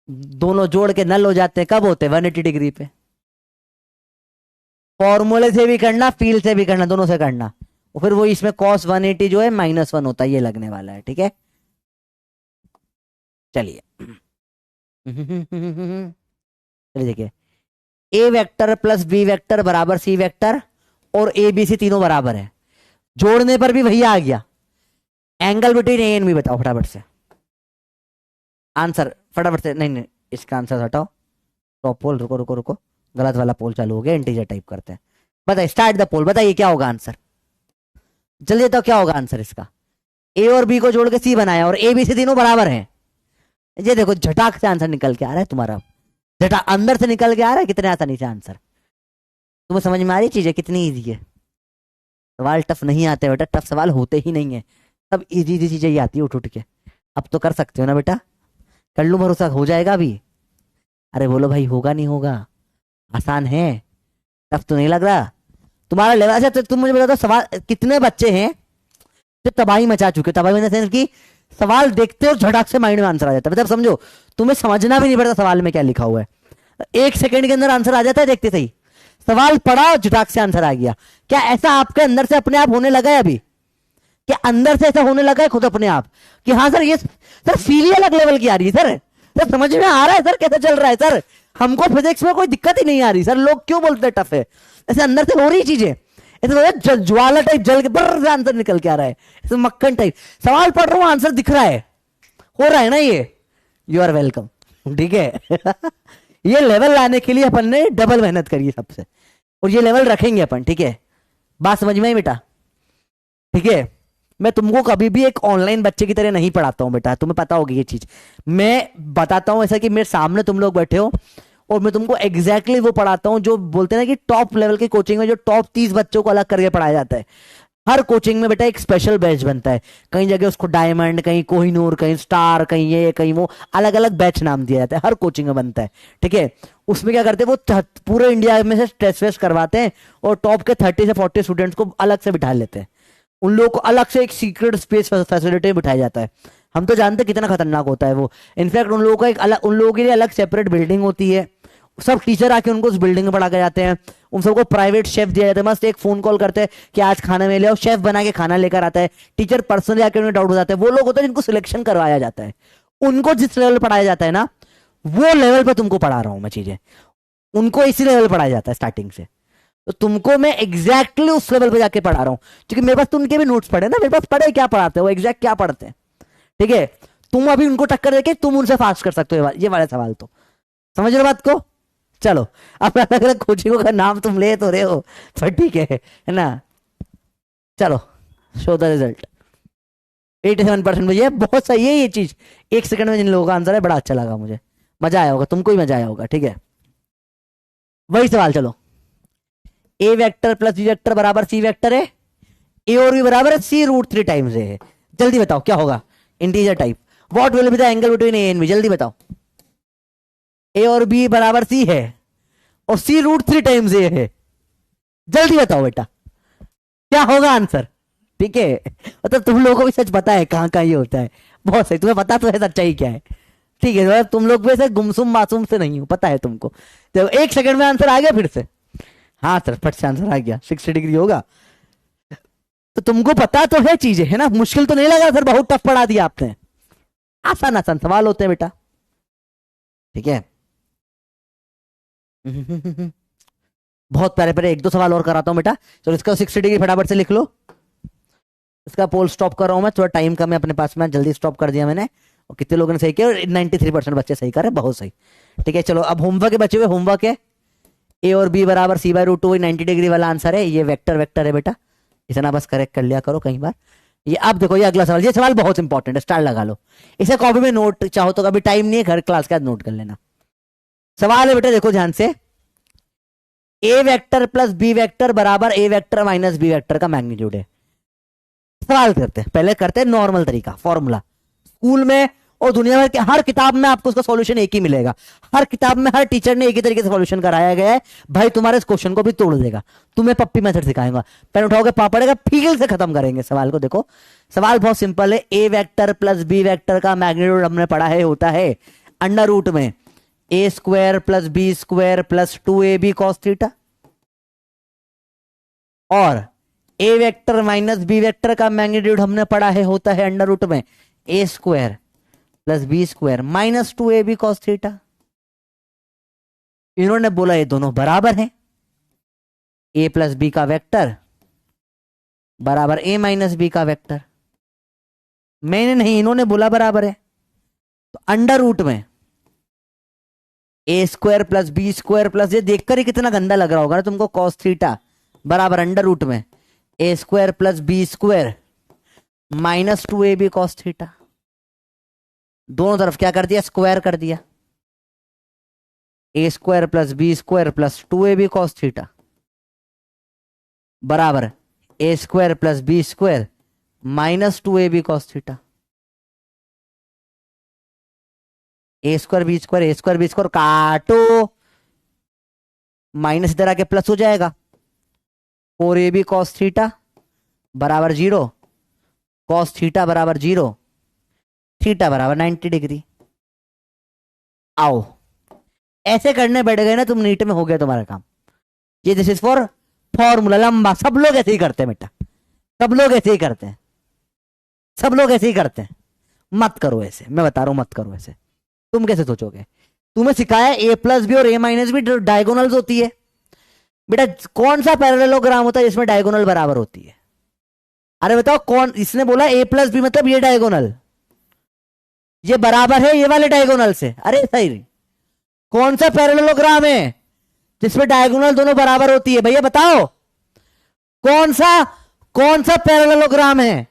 दोनों जोड़ के नल हो जाते हैं, कब होते हैं 180 डिग्री पे, फॉर्मूले से भी करना फील से भी करना, दोनों से करना, और फिर वो इसमें cos 180 जो है -1 होता है, ये लगने वाला है, ठीक है, चलिए चलिए देखिए, ए वेक्टर प्लस बी वेक्टर बराबर सी वेक्टर, और ए बी सी तीनों बराबर है, जोड़ने पर भी वही आ गया। Angle between A and B बताओ फटाफट से आंसर, फटाफट से। नहीं नहीं, इसका आंसर हटाओ। टॉप पोल, रुको रुको रुको, गलत वाला पोल चालू हो गया, इंटीजर टाइप करते हैं। बताइए, स्टार्ट द पोल, बताइए क्या होगा आंसर, जल्दी बताओ क्या होगा आंसर इसका। ए और बी को जोड़ के सी बनाया और ए बी सी तीनों बराबर हैं। ये देखो झटाक से आंसर निकल के आ रहा है तुम्हारा, झटा अंदर से निकल के आ रहा है, कितने आसानी से आंसर। तुम्हें समझ में आ रही चीजें कितनी ईजी है। सवाल टफ नहीं आते बेटा, टफ सवाल होते ही नहीं है, सब इजी इजी चीजें ही आती है उठ उठ के। अब तो कर सकते हो ना बेटा, कर लूं भरोसा, हो जाएगा अभी। अरे बोलो भाई, होगा नहीं होगा, आसान है, टफ तो नहीं लग रहा तुम्हारा लेवल। अच्छा तो तुम मुझे बता दो, सवाल कितने बच्चे हैं जो तबाही मचा चुके, तबाही में सेंस की सवाल देखते हो झटाक से माइंड में आंसर आ जाता है। मतलब समझो, तुम्हें समझना भी नहीं पड़ता सवाल में क्या लिखा हुआ है, 1 सेकंड के अंदर आंसर आ जाता है देखते सही। सवाल पढ़ा और झटाक से आंसर आ गया। क्या ऐसा आपके अंदर से अपने आप होने लगा है अभी? क्या अंदर से ऐसा होने लगा है खुद अपने आप कि हाँ सर ये सर फील ही अलग लेवल की आ रही है सर, सर समझ में आ रहा है सर कैसे चल रहा है सर, हमको फिजिक्स में कोई दिक्कत ही नहीं आ रही सर, लोग क्यों बोलते हैं टफ है? ऐसे अंदर से हो रही चीजें, ऐसे ज्वाला टाइप जल के बर्र से आंसर निकल के आ रहा है, ऐसे मक्खन टाइप। सवाल पढ़ रहा हूँ, आंसर दिख रहा है, हो रहा है ना ये। यू आर वेलकम, ठीक है। ये लेवल लाने के लिए अपन ने डबल मेहनत करी है सबसे, और ये लेवल रखेंगे अपन, ठीक है? बात समझ में आई बेटा? ठीक है, मैं तुमको कभी भी एक ऑनलाइन बच्चे की तरह नहीं पढ़ाता हूं बेटा, तुम्हें पता होगी ये चीज। मैं बताता हूं ऐसा कि मेरे सामने तुम लोग बैठे हो और मैं तुमको एग्जैक्टली वो पढ़ाता हूं जो बोलते हैं ना कि टॉप लेवल की कोचिंग में जो टॉप 30 बच्चों को अलग करके पढ़ाया जाता है। हर कोचिंग में बेटा एक स्पेशल बैच बनता है, कहीं जगह उसको डायमंड, कहीं कोहिनूर, कहीं स्टार, कहीं ये कहीं वो, अलग अलग बैच नाम दिया जाता है, हर कोचिंग में बनता है, ठीक है? उसमें क्या करते हैं वो पूरे इंडिया में से टेस्ट वेस्ट करवाते हैं और टॉप के 30 से 40 स्टूडेंट्स को अलग से बिठा लेते हैं, उन लोगों को अलग से एक सीक्रेट स्पेस फैसिलिटी में बिठाया जाता है। हम तो जानते हैं कितना खतरनाक होता है वो। इनफैक्ट उन लोगों का एक अलग, उन लोगों के लिए अलग सेपरेट बिल्डिंग होती है, सब टीचर आके उनको उस बिल्डिंग में पढ़ा के जाते हैं, उन सबको प्राइवेट शेफ दिया जाता है, मस्त एक फोन कॉल करते हैं कि आज खाना में ले आओ, शेफ बना के खाना लेकर आता है, टीचर पर्सनली आके उन्हें डाउट हो जाता है। वो लोग होते हैं जिनको सिलेक्शन करवाया जाता है, उनको जिस लेवल पढ़ाया जाता है ना, वो लेवल पर तुमको पढ़ा रहा हूं मैं चीजें, उनको इसी लेवल पढ़ाया जाता है स्टार्टिंग से। तो तुमको मैं एग्जैक्टली उस लेवल पे जाके पढ़ा रहा हूं, क्योंकि मेरे पास तो उनके भी नोट्स पढ़े ना, मेरे पास पढ़े क्या पढ़ाते हैं वो एग्जैक्ट क्या पढ़ते हैं, ठीक है? तुम अभी उनको टक्कर देके तुम उनसे फास्ट कर सकते हो ये वाले सवाल, तो समझ रहे हो बात को? चलो, अब अलग अलग कोचिंगों का नाम तुम ले तो रहे हो, पर ठीक है ना? चलो, शो द रिजल्ट। 87% मुझे बहुत सही है ये चीज, 1 सेकंड में जिन लोगों का आंसर है, बड़ा अच्छा लगा मुझे, मजा आया होगा, तुमको ही मजा आया होगा, ठीक है? वही सवाल, चलो। ए वेक्टर प्लस बी वेक्टर बराबर सी वेक्टर है, ए और बी बराबर है सी रूट 3 टाइम्स ए है। जल्दी बताओ क्या होगा, integer type. What will be the angle between A and B, जल्दी बताओ। ए और बी बराबर सी है और सी रूट 3 टाइम्स ए है, जल्दी बताओ बेटा क्या होगा आंसर, ठीक है? मतलब तुम लोगों को भी सच पता है कहां कहां ये होता है, बहुत सही, तुम्हें पता तो है सच्चाई क्या है, ठीक है? तुम लोग वैसे गुमसुम मासूम से नहीं हो, पता है तुमको। तो 1 सेकंड में आंसर आ गया फिर से, हाँ सर फट से आंसर आ गया, 60 डिग्री होगा। तो तुमको पता तो है चीजें, है ना? मुश्किल तो नहीं लगा सर, बहुत टफ पढ़ा दिया आपने, आसान आसान सवाल होते हैं बेटा, ठीक है? बहुत प्यारे प्यारे 1-2 सवाल और कराता हूं बेटा। चलो इसका 60 डिग्री फटाफट से लिख लो। इसका पोल स्टॉप कर रहा हूं मैं, थोड़ा टाइम कम है अपने पास में, जल्दी स्टॉप कर दिया मैंने। और कितने लोगों ने सही किया? 93% बच्चे सही कर रहे हैं, बहुत सही, ठीक है? चलो अब होमवर्क के बचे हुए, होमवर्क है ए और बी बराबर सी बाय रूट 2, 90 डिग्री वाला आंसर है, ये वेक्टर वेक्टर है बेटा, इतना बस करेक्ट कर लिया करो कई बार। ये अब देखो, ये अगला सवाल, ये सवाल बहुत इंपॉर्टेंट है, स्टार लगा लो इसे कॉपी में, नोट चाहो तो, कभी टाइम नहीं है घर क्लास के बाद नोट कर लेना। सवाल है बेटा, देखो ध्यान से, ए वेक्टर प्लस बी वेक्टर बराबर ए वेक्टर माइनस बी वेक्टर का मैग्नीट्यूड है। सवाल करते हैं, पहले करते हैं नॉर्मल तरीका, फॉर्मूला। स्कूल में और दुनिया भर के हर किताब में आपको उसका सॉल्यूशन एक ही मिलेगा, हर किताब में हर टीचर ने एक ही तरीके से सॉल्यूशन कराया गया है भाई, तुम्हारे इस क्वेश्चन को भी तोड़ देगा। तुम्हें पप्पी मेथड सिखाएगा, पेन उठाओगे पापड़ेगा, फील से खत्म करेंगे सवाल को। देखो सवाल बहुत सिंपल है, A vector plus B vector का मैग्नीट्यूड हमने पढ़ा है होता है अंडर रूट में A square plus B square plus 2ab cos theta, और A vector minus B vector का मैग्नीट्यूड हमने पढ़ा है होता है अंडर रूट में A square plus B square minus 2ab cos theta. इन्होंने बोला ये दोनों बराबर हैं, ए प्लस बी का वेक्टर बराबर ए माइनस बी का वेक्टर। मैंने नहीं, इन्होंने बोला बराबर है, तो अंडर रूट में A square plus B square plus, ये देखकर ही कितना गंदा लग रहा होगा ना तुमको, कॉस थीटा बराबर अंडर रूट में A square plus B square minus 2ab cos theta. दोनों तरफ क्या कर दिया, स्क्वायर कर दिया। A square plus B square plus 2ab cos theta बराबर A square plus B square minus 2ab cos theta. A square B square, A square B square काटो, minus इधर आके प्लस हो जाएगा, 4ab कॉस थीटा बराबर 0, cos theta बराबर 0, theta बराबर 90 degree. आओ, ऐसे करने बैठ गए ना तुम, नीट में हो गया तुम्हारा काम। ये दिस इज फॉर फॉर्मूला लंबा, सब लोग ऐसे ही करते हैं बेटा, सब लोग ऐसे ही करते हैं, सब लोग ऐसे ही करते हैं। मत करो ऐसे, मैं बता रहा हूं मत करो ऐसे। तुम कैसे सोचोगे, तुम्हें सिखाया ए प्लस बी और ए माइनस बी डायगोनल्स होती है बेटा। कौन सा पैरेललोग्राम होता है जिसमें डायगोनल बराबर होती है? अरे बताओ कौन, इसने बोला ए प्लस बी मतलब ये डायगोनल, ये बराबर है ये वाले डायगोनल से। अरे सही, कौन सा पैरेललोग्राम है जिसमें डायगोनल दोनों बराबर होती है भैया बताओ, कौन सा पैरेललोग्राम है,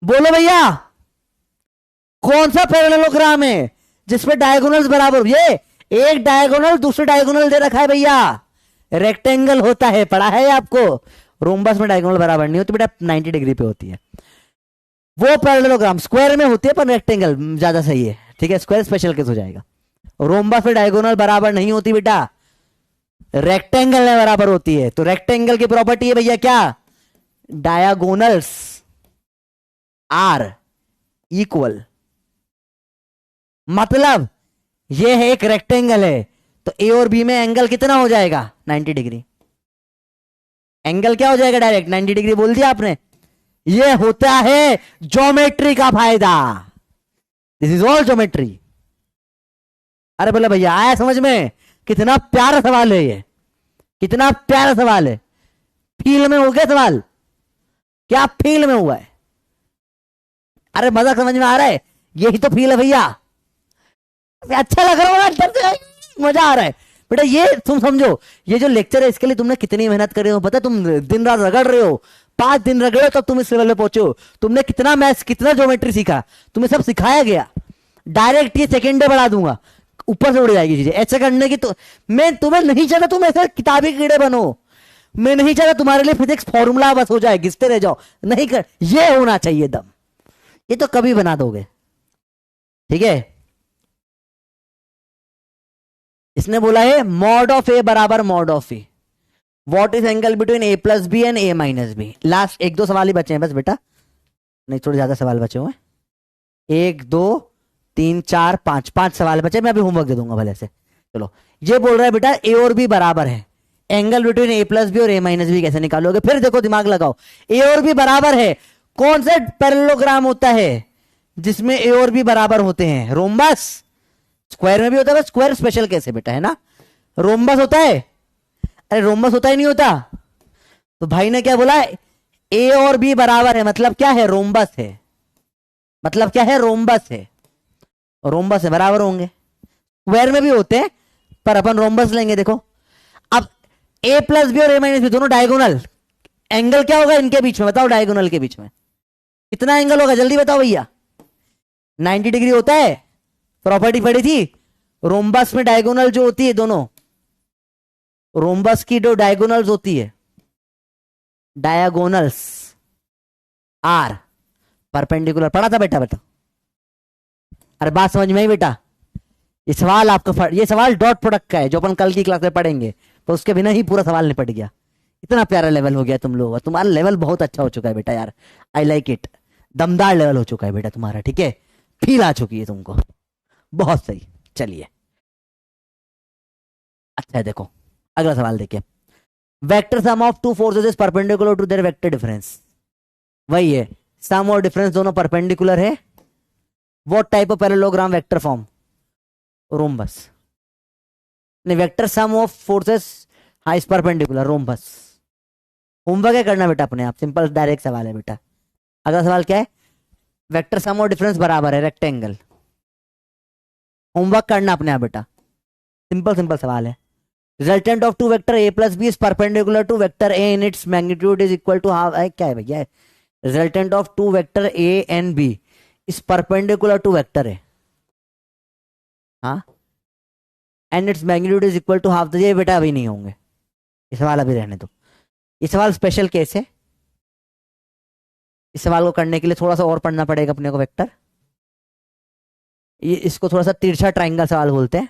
बोलो भैया, कौन सा पैरेललोग्राम है जिसमें डायगोनल्स बराबर? ये एक डायगोनल दूसरे डायगोनल दे रखा है भैया, रेक्टेंगल होता है, पढ़ा है आपको। रोम्बस में डायगोनल बराबर नहीं होती बेटा, 90 डिग्री पे होती है। वो पैरेललोग्राम स्क्वायर में होती है पर रेक्टेंगल ज्यादा सही है, ठीक है, स्क्वायर स्पेशल केस हो जाएगा। रोम्बस में डायगोनल बराबर नहीं होती बेटा, रेक्टेंगल में बराबर होती है। तो रेक्टेंगल की प्रॉपर्टी है भैया क्या, डायगोनल्स आर इक्वल, मतलब ये है एक रेक्टेंगल है तो ए और बी में एंगल कितना हो जाएगा, 90 डिग्री। एंगल क्या हो जाएगा, डायरेक्ट 90 डिग्री बोल दिया आपने। ये होता है ज्योमेट्री का फायदा, दिस इज ऑल ज्योमेट्री। अरे बोले भैया आया समझ में, कितना प्यारा सवाल है ये, कितना प्यारा सवाल है। फील में हो गया सवाल, क्या फील में हुआ है? अरे मजा समझ में आ रहा है, यही तो फील है भैया, अच्छा लग रहा है, मजा आ रहा है बेटा। ये तुम समझो, ये जो लेक्चर है इसके लिए तुमने कितनी मेहनत कर रहे हो पता है, तुम दिन रात रगड़ रहे हो, 5 दिन रगड़े हो तब तुम इस लेवल पे पहुंचे हो। तुमने कितना मैथ्स कितना ज्योमेट्री सीखा, तुम्हें सब सिखाया गया। डायरेक्ट ये सेकेंड डे बढ़ा दूंगा, ऊपर से उड़ जाएगी चीजें ऐसे करने की। तो मैं तुम्हें नहीं चाहता तुम ऐसे किताबी कीड़े बनो, मैं नहीं चाहता तुम्हारे लिए फिजिक्स फॉर्मूला बस हो जाए, घिसते रह जाओ, नहीं कर, ये होना चाहिए दम, ये तो कभी बना दोगे, ठीक है। इसने बोला है मॉड ऑफ ए बराबर mod of A, what is angle between A plus B and A minus B. Last 1-2 सवाल ही बचे हैं बस बेटा, नहीं थोड़े ज्यादा सवाल बचे हुए, 1 2 3 4 5 सवाल बचे, मैं अभी होमवर्क दे दूंगा भले से। चलो, ये बोल रहा है बेटा ए और बी बराबर है, angle between A plus B और ए माइनस बी कैसे निकालोगे? फिर देखो दिमाग लगाओ, ए और बी बराबर है, कौन सा पैरेललोग्राम होता है जिसमें ए और बी बराबर होते हैं? रोम्बस। स्क्वायर में भी होता है, स्क्वायर स्पेशल केस है बेटा, है ना। रोम्बस होता है, अरे रोम्बस होता ही नहीं होता। तो भाई ने क्या बोला, ए और बी बराबर है मतलब क्या है, रोम्बस है, मतलब क्या है, रोम्बस है, रोम्बस है, बराबर होंगे। स्क्वायर में भी होते हैं पर अपन रोम्बस लेंगे। देखो अब ए प्लस बी और ए माइनस बी दोनों डायगोनल, एंगल क्या होगा इनके बीच में बताओ, डायगोनल के बीच में कितना एंगल होगा जल्दी बताओ भैया, 90 डिग्री होता है। प्रॉपर्टी पड़ी थी, रोम्बस में डायगोनल जो होती है दोनों, रोम्बस की जो डायगोनल्स होती है, डायगोनल्स आर परपेंडिकुलर, पढ़ा था बेटा बेटा। अरे बात समझ में आई बेटा, ये सवाल आपका, ये सवाल डॉट प्रोडक्ट का है जो अपन कल की क्लास में पढ़ेंगे, तो उसके बिना ही पूरा सवाल निपट गया। इतना प्यारा लेवल हो गया तुम लोगों का, तुम्हारा लेवल बहुत अच्छा हो चुका है बेटा यार, आई लाइक इट, दमदार लेवल हो चुका है बेटा तुम्हारा, ठीक है, फील आ चुकी है तुमको, बहुत सही। चलिए अच्छा है, देखो अगला सवाल देखिए, vector sum of two forces is perpendicular to their vector difference. वही है, सम और डिफरेंस दोनों परपेंडिकुलर है। What type of parallelogram vector form, rhombus. नहीं, वेक्टर सम ऑफ फोर्सेस हाँ इज परपेंडिकुलर, रोम्बस। होमवर्क है करना बेटा अपने आप, सिंपल डायरेक्ट सवाल है बेटा। अगला सवाल क्या है, वेक्टर सम और डिफरेंस बराबर है रेक्टेंगल। होमवर्क करना अपने आप बेटा, सिंपल सिंपल सवाल है। Resultant of two vector A plus B is perpendicular to vector A in its magnitude is equal to half, क्या है भैया, resultant of two vector A and B is perpendicular to vector A, हाँ, and its magnitude is equal to half. तो ये बेटा अभी नहीं होंगे, ये सवाल अभी रहने दो। ये सवाल स्पेशल केस है, इस सवाल को करने के लिए थोड़ा सा और पढ़ना पड़ेगा अपने को वेक्टर। ये इसको थोड़ा सा तिरछा ट्राइंगल सवाल बोलते हैं।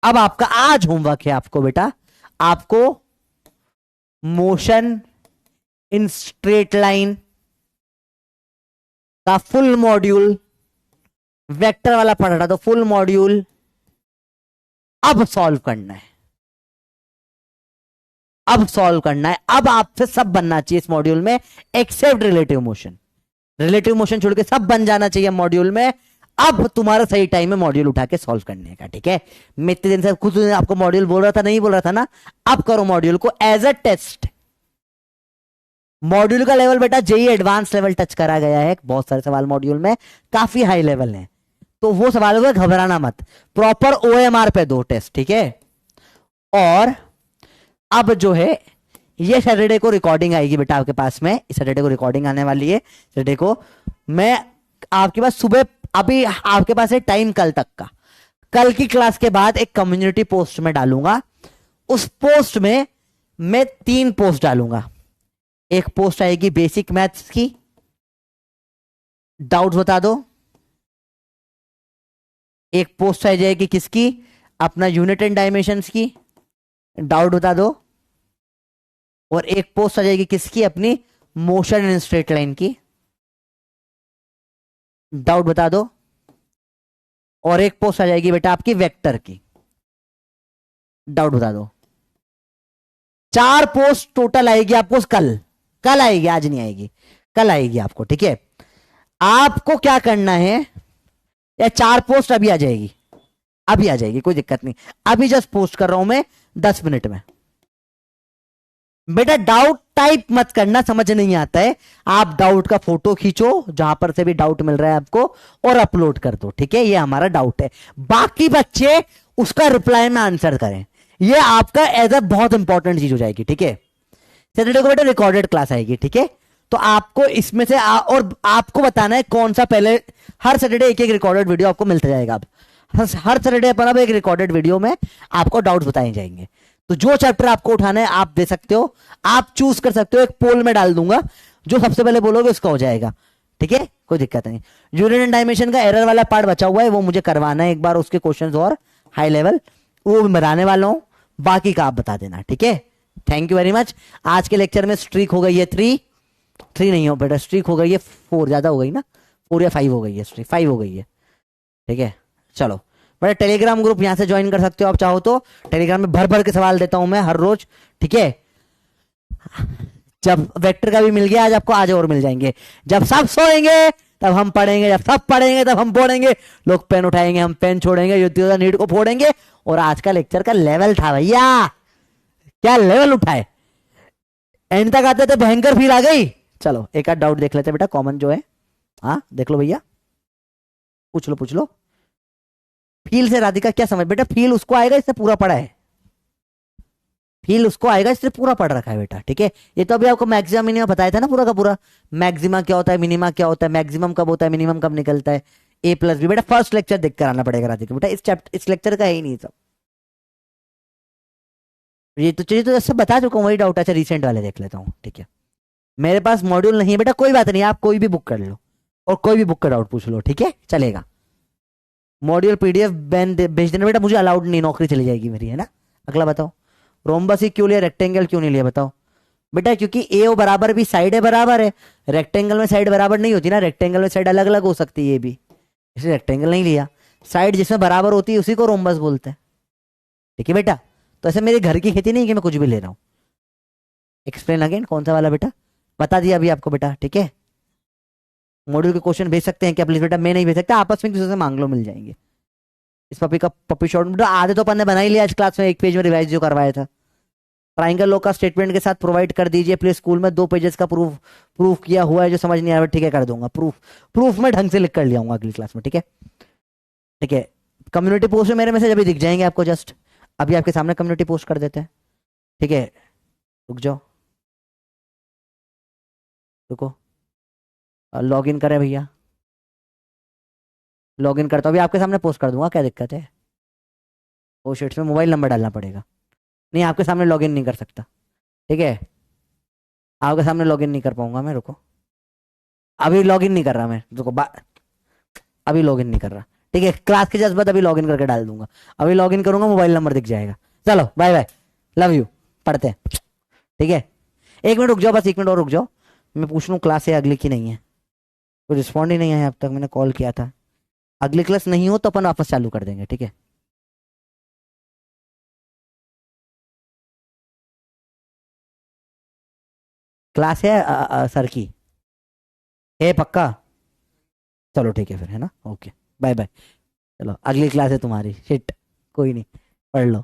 अब आपका आज होमवर्क है आपको बेटा, आपको मोशन इन स्ट्रेट लाइन का फुल मॉड्यूल, वेक्टर वाला पढ़ रहा तो फुल मॉड्यूल अब सॉल्व करना है, अब सॉल्व करना है। अब आपसे सब बनना चाहिए इस मॉड्यूल में except relative motion. Relative motion छोड़ के सब बन जाना चाहिए मॉड्यूल में। अब तुम्हारा सही टाइम है मॉड्यूल उठा के सॉल्व करने का, ठीक है। मैं इतने दिन से खुद आपको मॉड्यूल बोल रहा था, नहीं बोल रहा था ना, अब करो मॉड्यूल को एज अ टेस्ट। मॉड्यूल का लेवल बेटा जेई एडवांस लेवल टच करा गया है, बहुत सारे सवाल मॉड्यूल में काफी हाई लेवल हैं, तो वो सवालों को घबराना मत, प्रॉपर ओएमआर पे दो टेस्ट, ठीक है। और अब जो है ये सैटरडे को रिकॉर्डिंग आएगी बेटा आपके पास में, इस सैटरडे को रिकॉर्डिंग आने वाली है। सैटरडे को मैं आपके पास सुबह, अभी आपके पास है टाइम कल तक का, कल की क्लास के बाद एक कम्युनिटी पोस्ट में डालूंगा। उस पोस्ट में मैं 3 पोस्ट डालूंगा। एक पोस्ट आएगी बेसिक मैथ्स की, डाउट्स बता दो। एक पोस्ट आ जाएगी किसकी, अपना यूनिट एंड डायमेंशंस की, डाउट बता दो। और एक पोस्ट आ जाएगी किसकी, अपनी मोशन इन स्ट्रेट लाइन की, डाउट बता दो। और एक पोस्ट आ जाएगी बेटा आपकी वेक्टर की, डाउट बता दो। 4 पोस्ट टोटल आएगी आपको कल, कल आएगी, आज नहीं आएगी, कल आएगी आपको, ठीक है। आपको क्या करना है, या 4 पोस्ट अभी आ जाएगी, अभी आ जाएगी, कोई दिक्कत नहीं, अभी जस्ट पोस्ट कर रहा हूं मैं 10 मिनट में। बेटा डाउट टाइप मत करना, समझ नहीं आता है, आप डाउट का फोटो खींचो जहां पर से भी डाउट मिल रहा है आपको और अपलोड कर दो, ठीक है। ये हमारा डाउट है, बाकी बच्चे उसका रिप्लाई में आंसर करें, ये आपका एज अ बहुत इंपॉर्टेंट चीज हो जाएगी, ठीक है। सैटरडे को बेटा रिकॉर्डेड क्लास आएगी, ठीक है। तो आपको इसमें से और आपको बताना है कौन सा पहले, हर सैटरडे एक एक रिकॉर्डेड वीडियो आपको मिलता जाएगा। अब हर सैटरडे पर अब एक रिकॉर्डेड वीडियो में आपको डाउट्स बताए जाएंगे। तो जो चैप्टर आपको उठाना है आप दे सकते हो, आप चूज कर सकते हो, एक पोल में डाल दूंगा, जो सबसे पहले बोलोगे उसका हो जाएगा, ठीक है, कोई दिक्कत नहीं। यूनिट एंड डायमेंशन का एरर वाला पार्ट बचा हुआ है, वो मुझे करवाना है एक बार, उसके क्वेश्चंस और हाई लेवल वो भी बनाने वाला हूं, बाकी का आप बता देना, ठीक है। Thank you very much. आज के लेक्चर में स्ट्रीक हो गई है 3 नहीं हो बेटा, स्ट्रीक हो गई है 4, ज्यादा हो गई ना, 4 या 5 हो गई है, स्ट्रीक 5 हो गई है, ठीक है। चलो बेटा टेलीग्राम ग्रुप यहां से ज्वाइन कर सकते हो आप चाहो तो, टेलीग्राम में भर भर के सवाल देता हूं मैं हर रोज, ठीक है। जब वेक्टर का भी मिल गया आज आपको, आज और मिल जाएंगे। जब सब सोएंगे तब हम पढ़ेंगे, जब सब पढ़ेंगे तब हम पढ़ेंगे, लोग पेन उठाएंगे हम पेन छोड़ेंगे, युद्ध नीट को फोड़ेंगे। और आज का लेक्चर का लेवल था भैया, क्या लेवल उठाए, एंड तक आते थे भयंकर फील आ गई। चलो एक आध डाउट देख लेते बेटा, कॉमन जो है, हाँ देख लो भैया, पूछ लो पूछ लो। फील से राधिका क्या समझ, बेटा फील उसको आएगा इससे पूरा पढ़ा है, फील उसको आएगा इससे पूरा पढ़ रखा है बेटा, ठीक है। ये तो अभी आपको मैक्सिमम मिनिमम बताया था ना पूरा का पूरा, मैक्सिमा क्या होता है, मिनिमा क्या होता है, मैक्सिमम कब होता है, मिनिमम कब निकलता है, ए प्लस बी। बेटा फर्स्ट लेक्चर देख कर आना पड़ेगा राधिका बेटा, इस लेक्चर का है ही नहीं सब, ये तो चलिए तो सब बता चुका हूँ, वही डाउट। अच्छा रिसेंट वाले देख लेता हूँ, ठीक है। मेरे पास मॉड्यूल नहीं है बेटा, कोई बात नहीं, आप कोई भी बुक कर लो और कोई भी बुक का डाउट पूछ लो, ठीक है, चलेगा। मॉड्यूल पीडीएफ भेज देना बेटा, मुझे अलाउड नहीं, नौकरी चली जाएगी मेरी, है ना। अगला बताओ, रोम्बस ही क्यों लिया, रेक्टेंगल क्यों नहीं लिया, बताओ बेटा। क्योंकि ए ओ बराबर भी साइड है बराबर है, रेक्टेंगल में साइड बराबर नहीं होती ना, रेक्टेंगल में साइड अलग अलग हो सकती है, ये भी, इसलिए रेक्टेंगल नहीं लिया। साइड जिसमें बराबर होती है उसी को रोम्बस बोलते हैं, ठीक है बेटा। तो ऐसे मेरे घर की खेती नहीं कि मैं कुछ भी ले रहा हूँ। एक्सप्लेन अगेन, कौन सा वाला बेटा, बता दिया अभी आपको बेटा, ठीक है। मॉड्यूल के क्वेश्चन भेज सकते हैं क्या प्लीज बेटा, मैं नहीं भेज सकता, आपस में किसी से मांग लो, मिल जाएंगे। इस पपी का पपी शॉट आधे तो अपन ने बना ही लिया आज क्लास में, एक पेज में रिवाइज जो करवाया था, ट्राइंगल लॉ का स्टेटमेंट के साथ प्रोवाइड कर दीजिए प्लीज स्कूल में, 2 पेजेस का प्रूफ प्रूफ किया हुआ है, जो समझ नहीं आ रहा ठीक है कर दूंगा प्रूफ, प्रूफ में ढंग से लिख कर लिया हूँ अगली क्लास में, ठीक है। ठीक है, कम्युनिटी पोस्ट में मेरे मैसेज अभी दिख जाएंगे आपको, जस्ट अभी आपके सामने कम्युनिटी पोस्ट कर देते हैं, ठीक है। रुक जाओ, रुको, लॉग इन करें भैया, लॉग इन करता हूँ, अभी आपके सामने पोस्ट कर दूंगा, क्या दिक्कत है। ओ शिट, में मोबाइल नंबर डालना पड़ेगा, नहीं आपके सामने लॉग इन नहीं कर सकता, ठीक है, आपके सामने लॉग इन नहीं कर पाऊंगा मैं, रुको, अभी लॉग इन नहीं कर रहा मैं, रुको अभी लॉग इन नहीं कर रहा, ठीक है, क्लास के जस्ट बाद अभी लॉग इन करके डाल दूंगा, अभी लॉग इन करूंगा मोबाइल नंबर दिख जाएगा। चलो बाय बाय, लव यू, पढ़ते हैं, ठीक है। 1 मिनट रुक जाओ, बस 1 मिनट और रुक जाओ, मैं पूछ लूँ क्लास है अगली की नहीं है, कोई रिस्पॉन्ड ही नहीं है अब तक, मैंने कॉल किया था, अगली क्लास नहीं हो तो अपन वापस चालू कर देंगे, ठीक है। क्लास है सर की है पक्का, चलो ठीक है फिर, है ना, ओके, बाय बाय। चलो अगली क्लास है तुम्हारी, शिट, कोई नहीं, पढ़ लो।